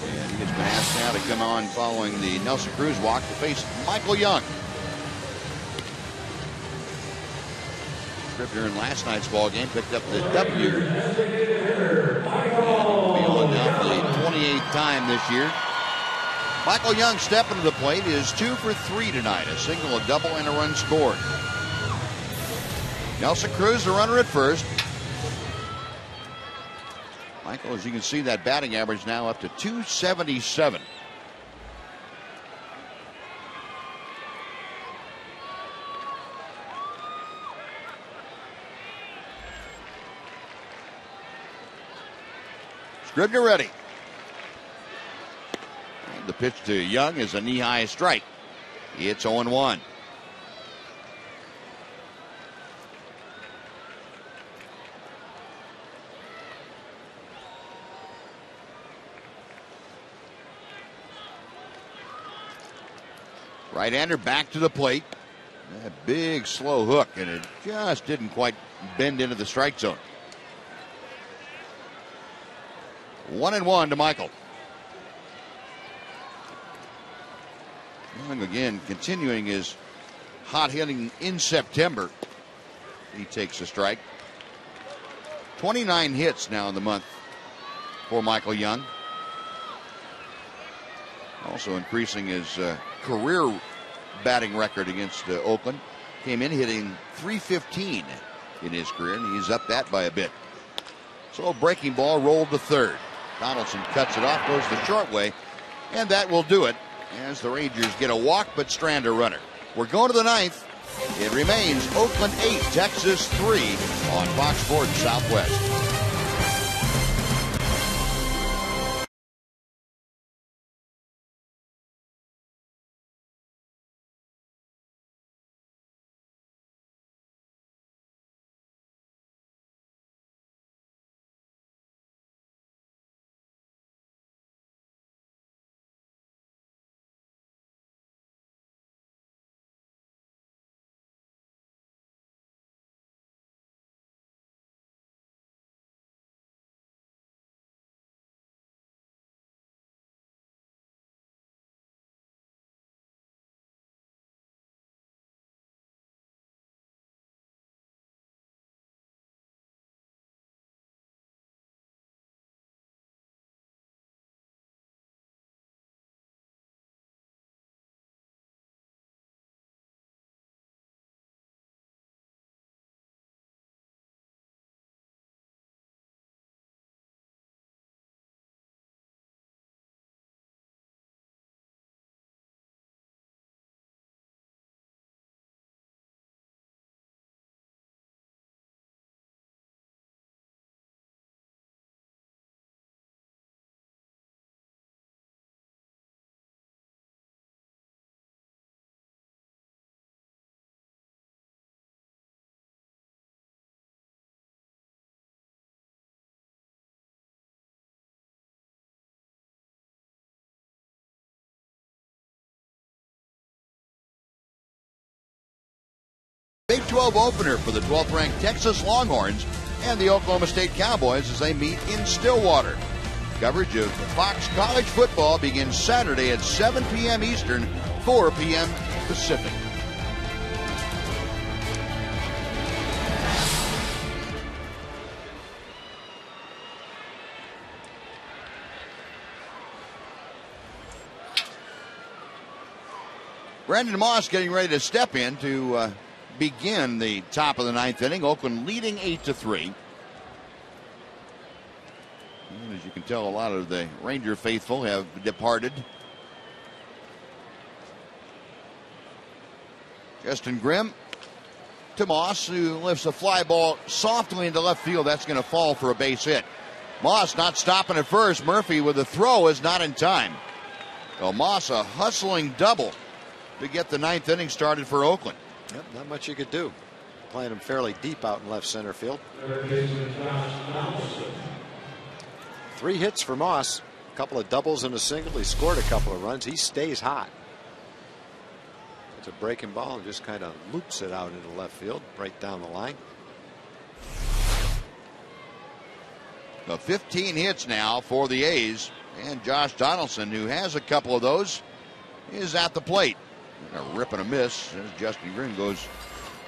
And he has been asked now to come on following the Nelson Cruz walk to face Michael Young. Scribner in last night's ball game picked up the W. Feeling now for the 28th time this year. Michael Young stepping to the plate is 2 for 3 tonight. A single, a double, and a run scored. Nelson Cruz, the runner at first. Michael, as you can see, that batting average now up to 277. Scribner ready. And the pitch to Young is a knee-high strike. It's 0-1. Right-hander back to the plate. That big slow hook, and it just didn't quite bend into the strike zone. 1-1 to Michael. Young again continuing his hot hitting in September. He takes a strike. 29 hits now in the month for Michael Young. Also increasing his career batting record against Oakland. Came in hitting .315 in his career, and he's up that by a bit. So a breaking ball rolled to third. Donaldson cuts it off, goes the short way, and that will do it as the Rangers get a walk but strand a runner. We're going to the ninth. It remains Oakland 8, Texas 3 on Fox Sports Southwest. Big 12 opener for the 12th-ranked Texas Longhorns and the Oklahoma State Cowboys as they meet in Stillwater. Coverage of Fox College football begins Saturday at 7 p.m. Eastern, 4 p.m. Pacific. Brandon Moss getting ready to step in to begin the top of the ninth inning. Oakland leading 8-3. And as you can tell, a lot of the Ranger faithful have departed. Justin Grimm to Moss, who lifts a fly ball softly into left field. That's going to fall for a base hit. Moss not stopping at first. Murphy with a throw is not in time. So Moss a hustling double to get the ninth inning started for Oakland. Yep, not much you could do. Playing him fairly deep out in left center field. 3 hits for Moss. A couple of doubles and a single. He scored a couple of runs. He stays hot. It's a breaking ball and just kind of loops it out into left field, right down the line. The 15 hits now for the A's. And Josh Donaldson, who has a couple of those, is at the plate. A rip and a miss as Justin Grimm goes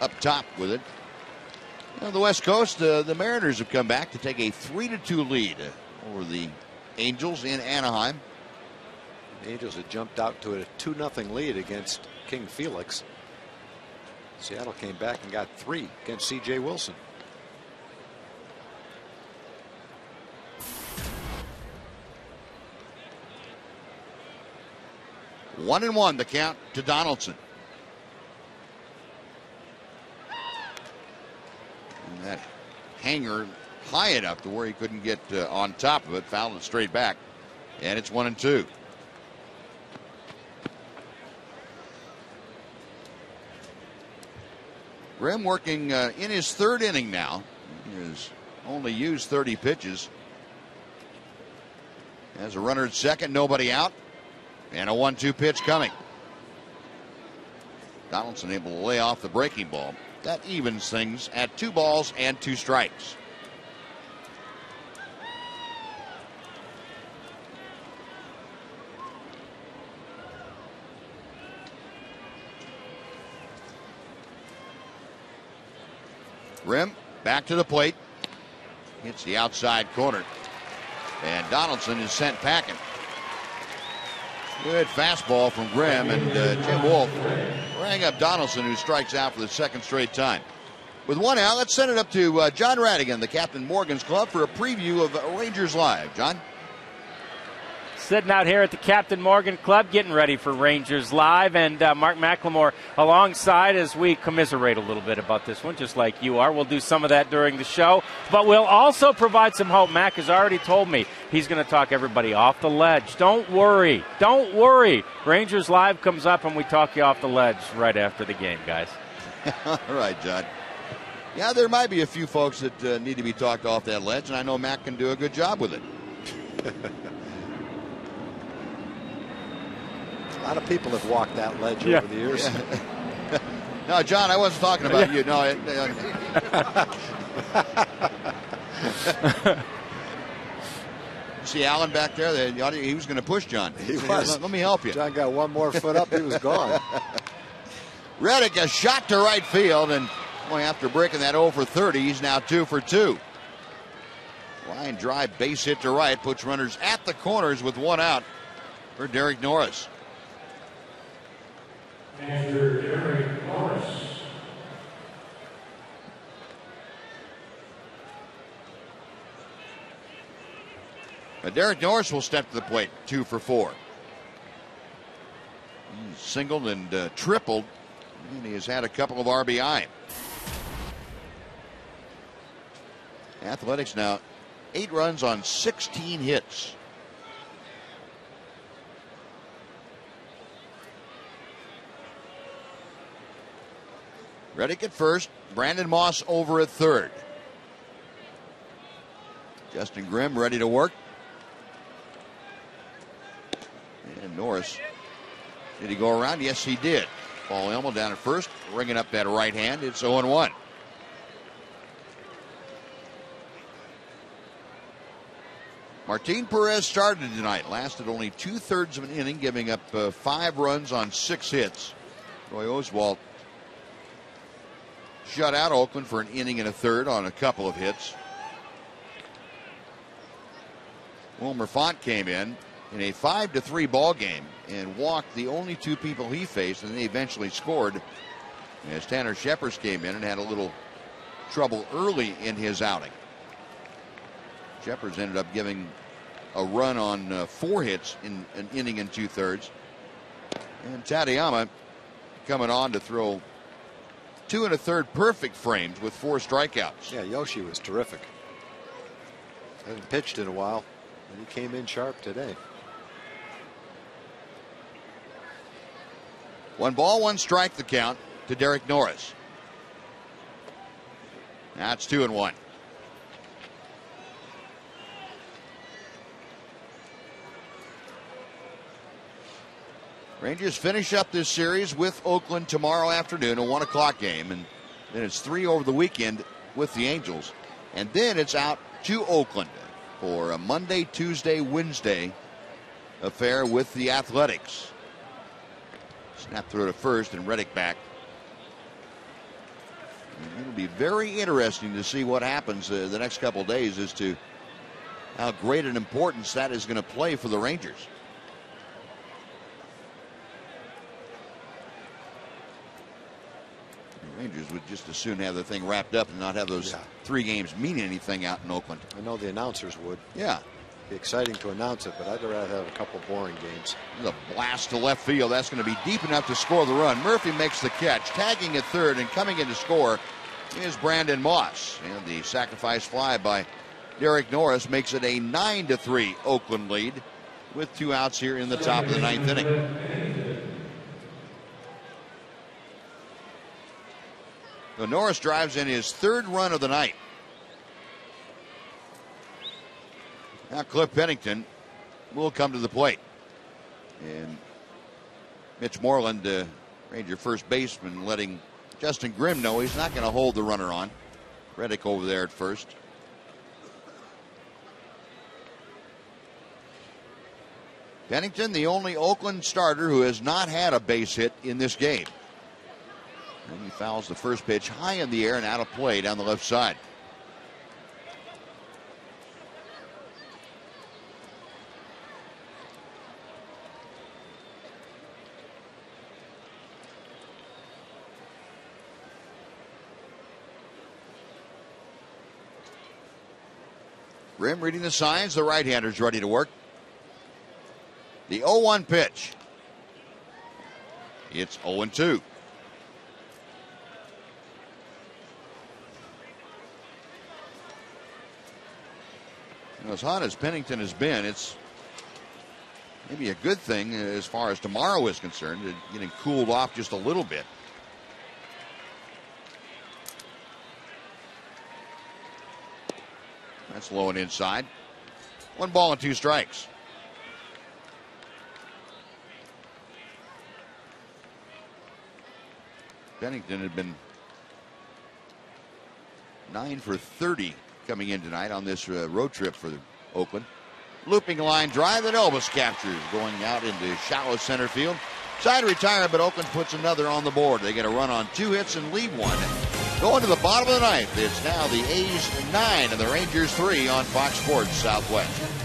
up top with it. On the West Coast, the Mariners have come back to take a 3-2 lead over the Angels in Anaheim. The Angels had jumped out to a 2-0 lead against King Felix. Seattle came back and got 3 against C.J. Wilson. One and one, the count to Donaldson. And that hanger high enough to where he couldn't get on top of it, fouled it straight back. And it's 1-2. Grimm working in his third inning now. He has only used 30 pitches. Has a runner at second, nobody out. And a 1-2 pitch coming. Donaldson able to lay off the breaking ball. That evens things at 2 balls and 2 strikes. Grimm back to the plate. Hits the outside corner. And Donaldson is sent packing. Good fastball from Grimm, and Jim Wolf rang up Donaldson, who strikes out for the second straight time. With 1 out, let's send it up to John Radigan, the Captain Morgan's Club, for a preview of Rangers Live. John? Sitting out here at the Captain Morgan Club, getting ready for Rangers Live, and Mark McLemore alongside as we commiserate a little bit about this one, just like you are. We'll do some of that during the show, but we'll also provide some hope. Mac has already told me he's going to talk everybody off the ledge. Don't worry. Don't worry. Rangers Live comes up, and we talk you off the ledge right after the game, guys. All right, John. Yeah, there might be a few folks that need to be talked off that ledge, and I know Mac can do a good job with it. A lot of people have walked that ledge over the years. Yeah. No, John, I wasn't talking about you. No. See Allen back there? He was going to push John. He was. Let me help you. John got one more foot up. He was gone. Reddick a shot to right field, and boy, after breaking that 0 for 30, he's now 2 for 2. Line drive, base hit to right, puts runners at the corners with 1 out for Derek Norris. Manager Derek Norris. Derek Norris will step to the plate, 2 for 4. He's singled and tripled, and he has had a couple of RBI. Athletics now 8 runs on 16 hits. Reddick at first, Brandon Moss over at third. Justin Grimm ready to work. And Norris, did he go around? Yes, he did. Paul Elmo down at first, ringing up that right hand. It's 0-1. Martin Perez started tonight, lasted only 2/3 of an inning, giving up 5 runs on 6 hits. Roy Oswalt shut out Oakland for an inning and a third on a couple of hits. Wilmer Font came in a 5-3 ball game and walked the only 2 people he faced, and they eventually scored as Tanner Scheppers came in and had a little trouble early in his outing. Scheppers ended up giving a run on 4 hits in an inning and 2/3. And Tateyama coming on to throw 2 1/3 perfect frames with 4 strikeouts. Yeah, Yoshi was terrific. Hasn't pitched in a while, and he came in sharp today. 1 ball, 1 strike the count to Derek Norris. Now it's 2-1. Rangers finish up this series with Oakland tomorrow afternoon, a 1 o'clock game, and then it's 3 over the weekend with the Angels. And then it's out to Oakland for a Monday, Tuesday, Wednesday affair with the Athletics. Snap throw to first and Reddick back. And it'll be very interesting to see what happens the next couple of days as to how great an importance that is going to play for the Rangers. The Rangers would just as soon have the thing wrapped up and not have those 3 games mean anything out in Oakland. I know the announcers would. Yeah. Be exciting to announce it, but I'd rather have a couple boring games. The blast to left field. That's going to be deep enough to score the run. Murphy makes the catch, tagging at third, and coming in to score is Brandon Moss. And the sacrifice fly by Derek Norris makes it a 9-3 Oakland lead with 2 outs here in the top of the 9th inning. So Norris drives in his 3rd run of the night. Now Cliff Pennington will come to the plate. And Mitch Moreland, Ranger first baseman, letting Justin Grimm know he's not going to hold the runner on. Reddick over there at first. Pennington, the only Oakland starter who has not had a base hit in this game. And he fouls the first pitch high in the air and out of play down the left side. Grimm reading the signs. The right-hander's ready to work. The 0-1 pitch. It's 0-2. As hot as Pennington has been, it's maybe a good thing as far as tomorrow is concerned, getting cooled off just a little bit. That's low and inside. 1 ball and 2 strikes. Pennington had been 9 for 30 coming in tonight on this road trip for Oakland. Looping line drive that Elvis captures, going out into shallow center field. Side retire, but Oakland puts another on the board. They get a run on 2 hits and leave 1. Going to the bottom of the 9th. It's now the A's 9 and the Rangers 3 on Fox Sports Southwest.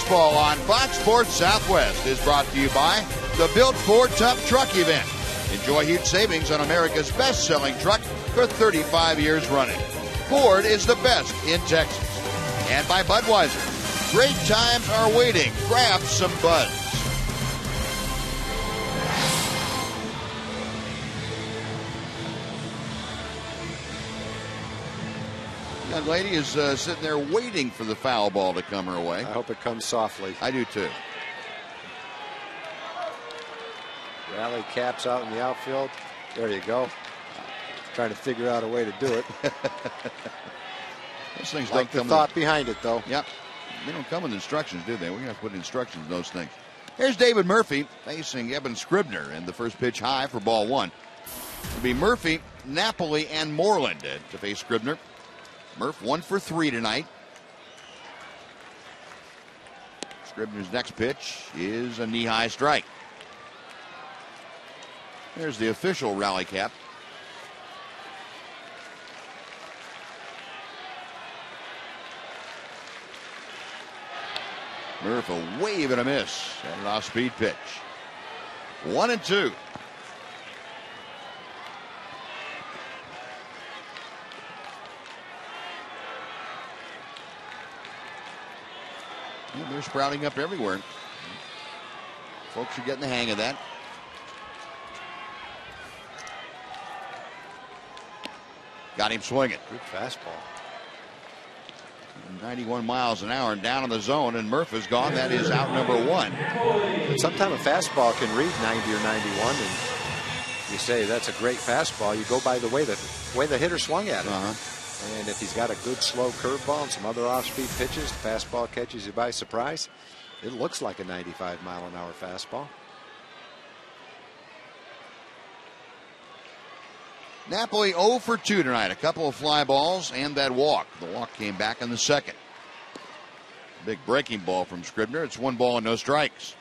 Baseball on Fox Sports Southwest is brought to you by the Built Ford Tough Truck Event. Enjoy huge savings on America's best-selling truck for 35 years running. Ford is the best in Texas. And by Budweiser. Great times are waiting. Grab some Buds. Young lady is sitting there waiting for the foul ball to come her way. I hope it comes softly. I do too. Rally caps out in the outfield. There you go. Trying to figure out a way to do it. Those things like don't come. The thought behind it, though. Yep. They don't come with instructions, do they? We're going to have to put instructions in those things. Here's David Murphy facing Evan Scribner in the first pitch high for ball one. It'll be Murphy, Napoli, and Moreland to face Scribner. Murph 1 for 3 tonight. Scribner's next pitch is a knee-high strike. There's the official rally cap. Murph a wave and a miss and an off-speed pitch. 1-2. Yeah, they're sprouting up everywhere. Folks are getting the hang of that. Got him swinging. Good fastball. 91 miles an hour and down in the zone, and Murph is gone. That is out number one. Sometimes a fastball can read 90 or 91, and you say that's a great fastball. You go by the way the hitter swung at it. And if he's got a good slow curveball and some other off-speed pitches, the fastball catches you by surprise. It looks like a 95-mile-an-hour fastball. Napoli 0 for 2 tonight. A couple of fly balls and that walk. The walk came back in the second. Big breaking ball from Scribner. It's 1 ball and no strikes.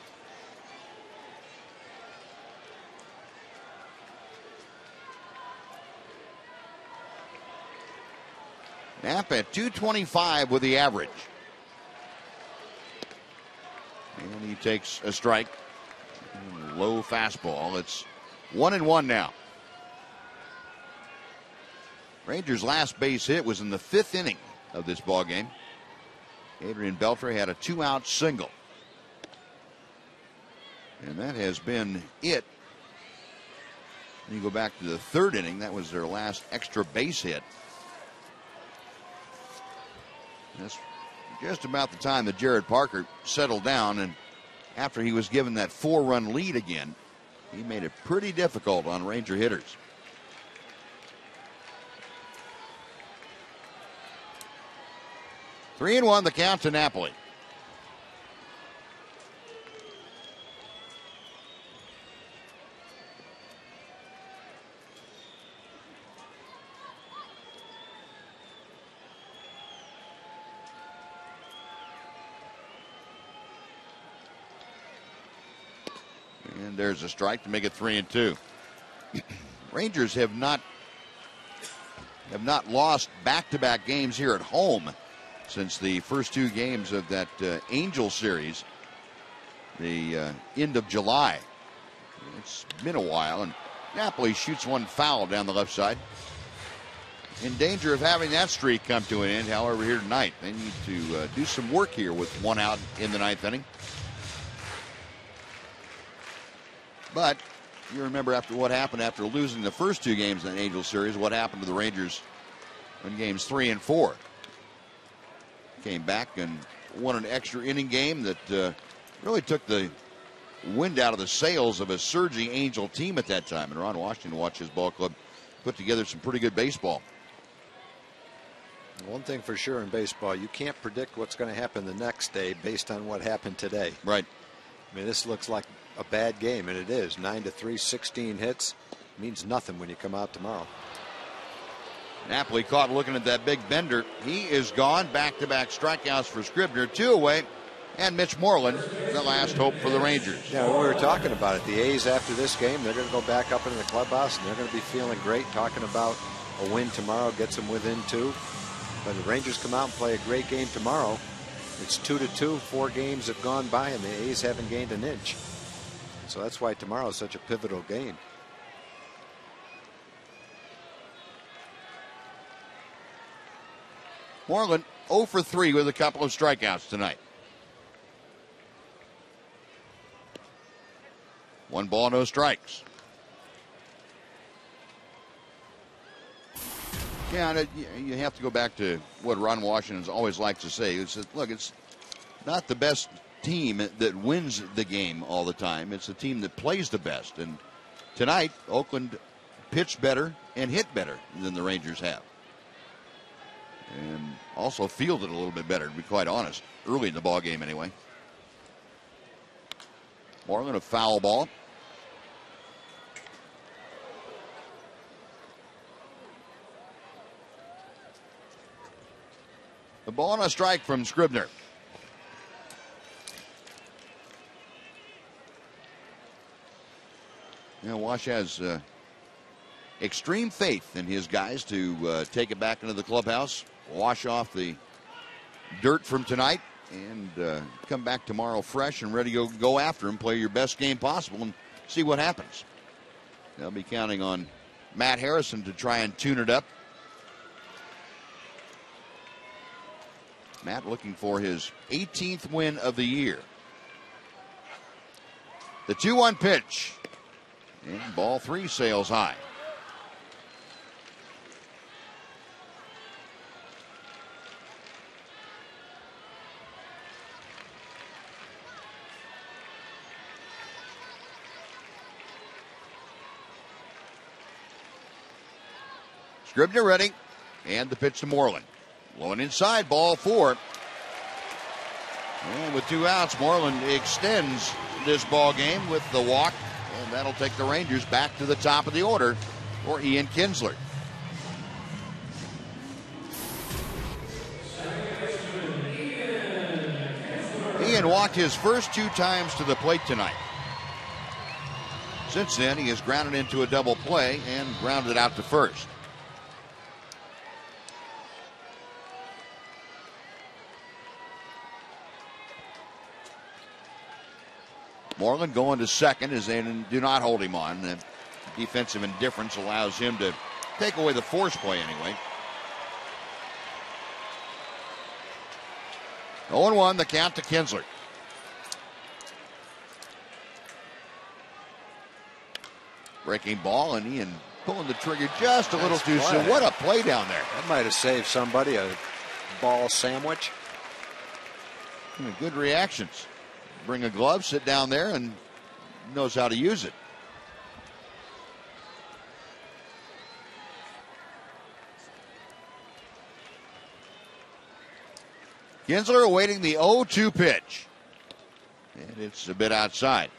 Knapp at 225 with the average. And he takes a strike. Low fastball. It's 1-1 now. Rangers' last base hit was in the 5th inning of this ball game. Adrian Beltre had a 2-out single. And that has been it. When you go back to the 3rd inning, that was their last extra base hit. That's just about the time that Jared Parker settled down, and after he was given that 4-run lead again, he made it pretty difficult on Ranger hitters. 3-1 the count to Napoli. And there's a strike to make it 3-2. Rangers have not lost back-to-back games here at home since the first 2 games of that Angel series, the end of July. It's been a while, and Napoli shoots one foul down the left side. In danger of having that streak come to an end, however, here tonight. They need to do some work here with 1 out in the 9th inning. But you remember after what happened after losing the first 2 games in the Angel series, what happened to the Rangers in games 3 and 4. Came back and won an extra inning game that really took the wind out of the sails of a surging Angel team at that time. And Ron Washington watched his ball club put together some pretty good baseball. One thing for sure in baseball, you can't predict what's going to happen the next day based on what happened today. Right. I mean, this looks like a bad game, and it is. 9-3, 16 hits. Means nothing when you come out tomorrow. Napoli caught looking at that big bender. He is gone. Back-to-back strikeouts for Scribner. 2 away. And Mitch Moreland, the last hope for the Rangers. Yeah, we were talking about it. The A's, after this game, they're going to go back up into the clubhouse, and they're going to be feeling great, talking about a win tomorrow, gets them within 2. But the Rangers come out and play a great game tomorrow. It's 2-2. 4 games have gone by, and the A's haven't gained an inch. So that's why tomorrow is such a pivotal game. Moreland 0 for 3 with a couple of strikeouts tonight. 1 ball, no strikes. Yeah, and you have to go back to what Ron Washington's always likes to say. It's that, look, it's not the best team that wins the game all the time. It's the team that plays the best. And tonight, Oakland pitched better and hit better than the Rangers have. And also fielded a little bit better, to be quite honest, early in the ball game anyway. Moreland, a foul ball. The ball and a strike from Scribner. You know, Wash has extreme faith in his guys to take it back into the clubhouse, wash off the dirt from tonight, and come back tomorrow fresh and ready to go after him, play your best game possible, and see what happens. They'll be counting on Matt Harrison to try and tune it up. Matt looking for his 18th win of the year. The 2-1 pitch. And ball 3 sails high. Scribner ready. And the pitch to Moreland. Low and inside, ball 4. And with 2 outs, Moreland extends this ball game with the walk. And that'll take the Rangers back to the top of the order for Ian Kinsler. Ian walked his first 2 times to the plate tonight. Since then, he has grounded into a double play and grounded out to first. Moreland going to second as they do not hold him on. The defensive indifference allows him to take away the force play anyway. 0-1, the count to Kinsler. Breaking ball, and Ian pulling the trigger just a little too soon. What a play down there. That might have saved somebody a ball sandwich. Good reactions. Bring a glove, sit down there, and knows how to use it. Kinsler awaiting the 0-2 pitch. And it's a bit outside.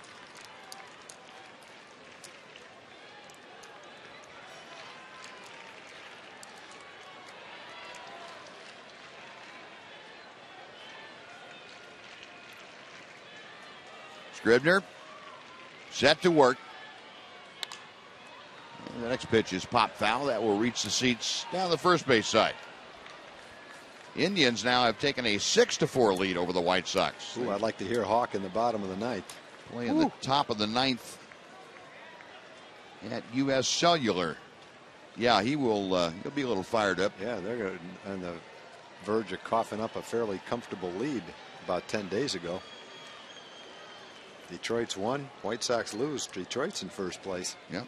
Scribner set to work. And the next pitch is pop foul. That will reach the seats down the first base side. Indians now have taken a 6-4 lead over the White Sox. Ooh, I'd like to hear Hawk in the bottom of the ninth. Playing the top of the ninth at U.S. Cellular. Yeah, he will. He'll be a little fired up. Yeah, they're on the verge of coughing up a fairly comfortable lead about 10 days ago. Detroit's won, White Sox lose. Detroit's in first place. Yep.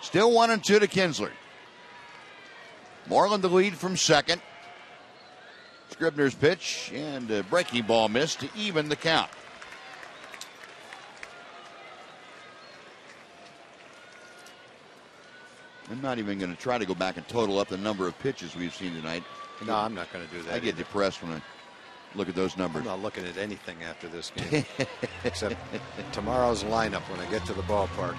Still 1-2 to Kinsler. Moreland the lead from second. Scribner's pitch and a breaking ball missed to even the count. I'm not even going to try to go back and total up the number of pitches we've seen tonight. No, I'm not going to do that. I get depressed when I look at those numbers. I'm not looking at anything after this game except tomorrow's lineup when I get to the ballpark.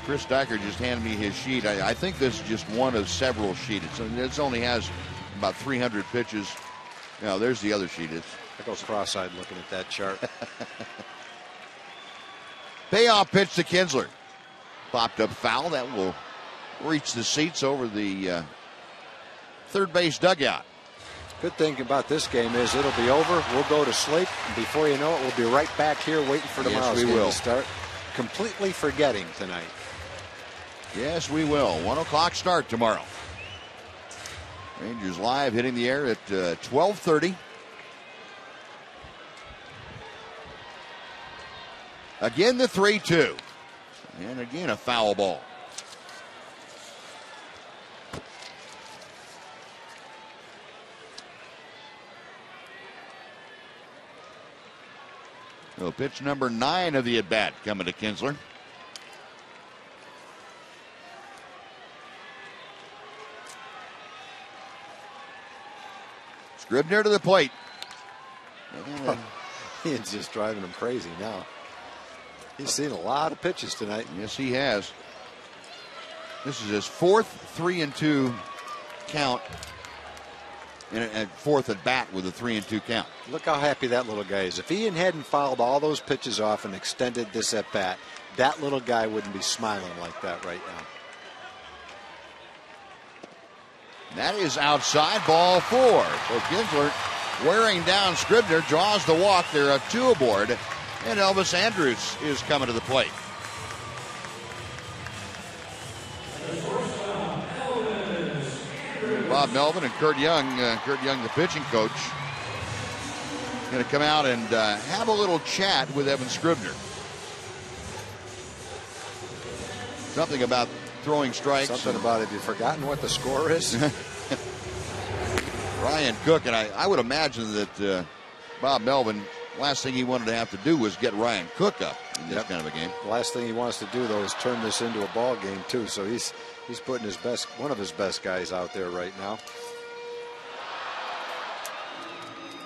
Chris Dyker just handed me his sheet. I think this is just one of several sheets. It only has about 300 pitches. Now, there's the other sheet. I go cross-eyed looking at that chart. Payoff pitch to Kinsler. Popped up foul. That will reach the seats over the third base dugout. Good thing about this game is it'll be over. We'll go to sleep. And before you know it, we'll be right back here waiting for tomorrow's game to start. Completely forgetting tonight. Yes, we will. 1 o'clock start tomorrow. Rangers Live hitting the air at 12:30. Again, the 3-2. And again, a foul ball. So pitch number 9 of the at-bat coming to Kinsler. Scribner to the plate. He's just driving him crazy now. He's seen a lot of pitches tonight. Yes, he has. This is his 4th 3-2 count. And fourth at bat with a 3-2 count. Look how happy that little guy is. If Ian hadn't fouled all those pitches off and extended this at bat, that little guy wouldn't be smiling like that right now. That is outside, ball 4. So Kinsler wearing down Scribner, draws the walk. There are 2 aboard, and Elvis Andrus is coming to the plate. Bob Melvin and Kurt Young, the pitching coach, going to come out and have a little chat with Evan Scribner. Something about throwing strikes. Something about, have you forgotten what the score is? Ryan Cook, and I would imagine that Bob Melvin, last thing he wanted to have to do was get Ryan Cook up in this kind of a game. The last thing he wants to do, though, is turn this into a ball game, too. So he's putting one of his best guys out there right now.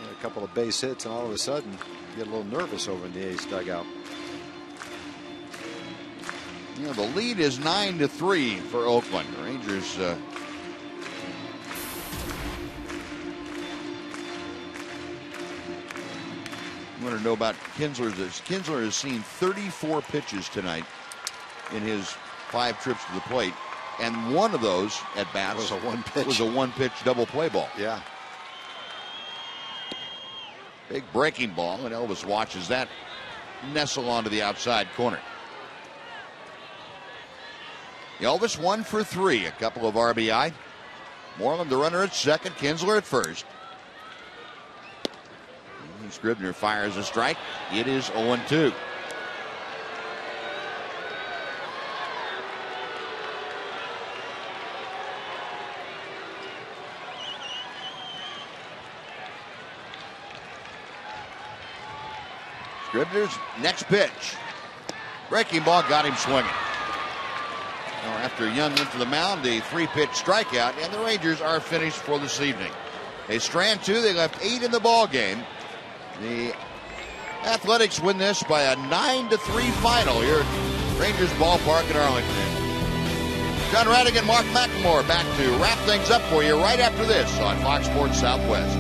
A couple of base hits, and all of a sudden, you get a little nervous over in the A's dugout. You know, the lead is 9-3 for Oakland. The Rangers want to know about Kinsler. Kinsler has seen 34 pitches tonight in his 5 trips to the plate, and one of those at bats was a one-pitch double play ball. Yeah. Big breaking ball, and Elvis watches that nestle onto the outside corner. Elvis 1 for 3, a couple of RBI. Moreland the runner at second, Kinsler at first. And Scribner fires a strike. It is 0-2. Scribner's next pitch. Breaking ball got him swinging. Now, after Young went to the mound, a 3-pitch strikeout, and the Rangers are finished for this evening. They strand 2. They left 8 in the ball game. The Athletics win this by a 9-3 final here at Rangers Ballpark in Arlington. John Radigan, Mark McLemore back to wrap things up for you right after this on Fox Sports Southwest.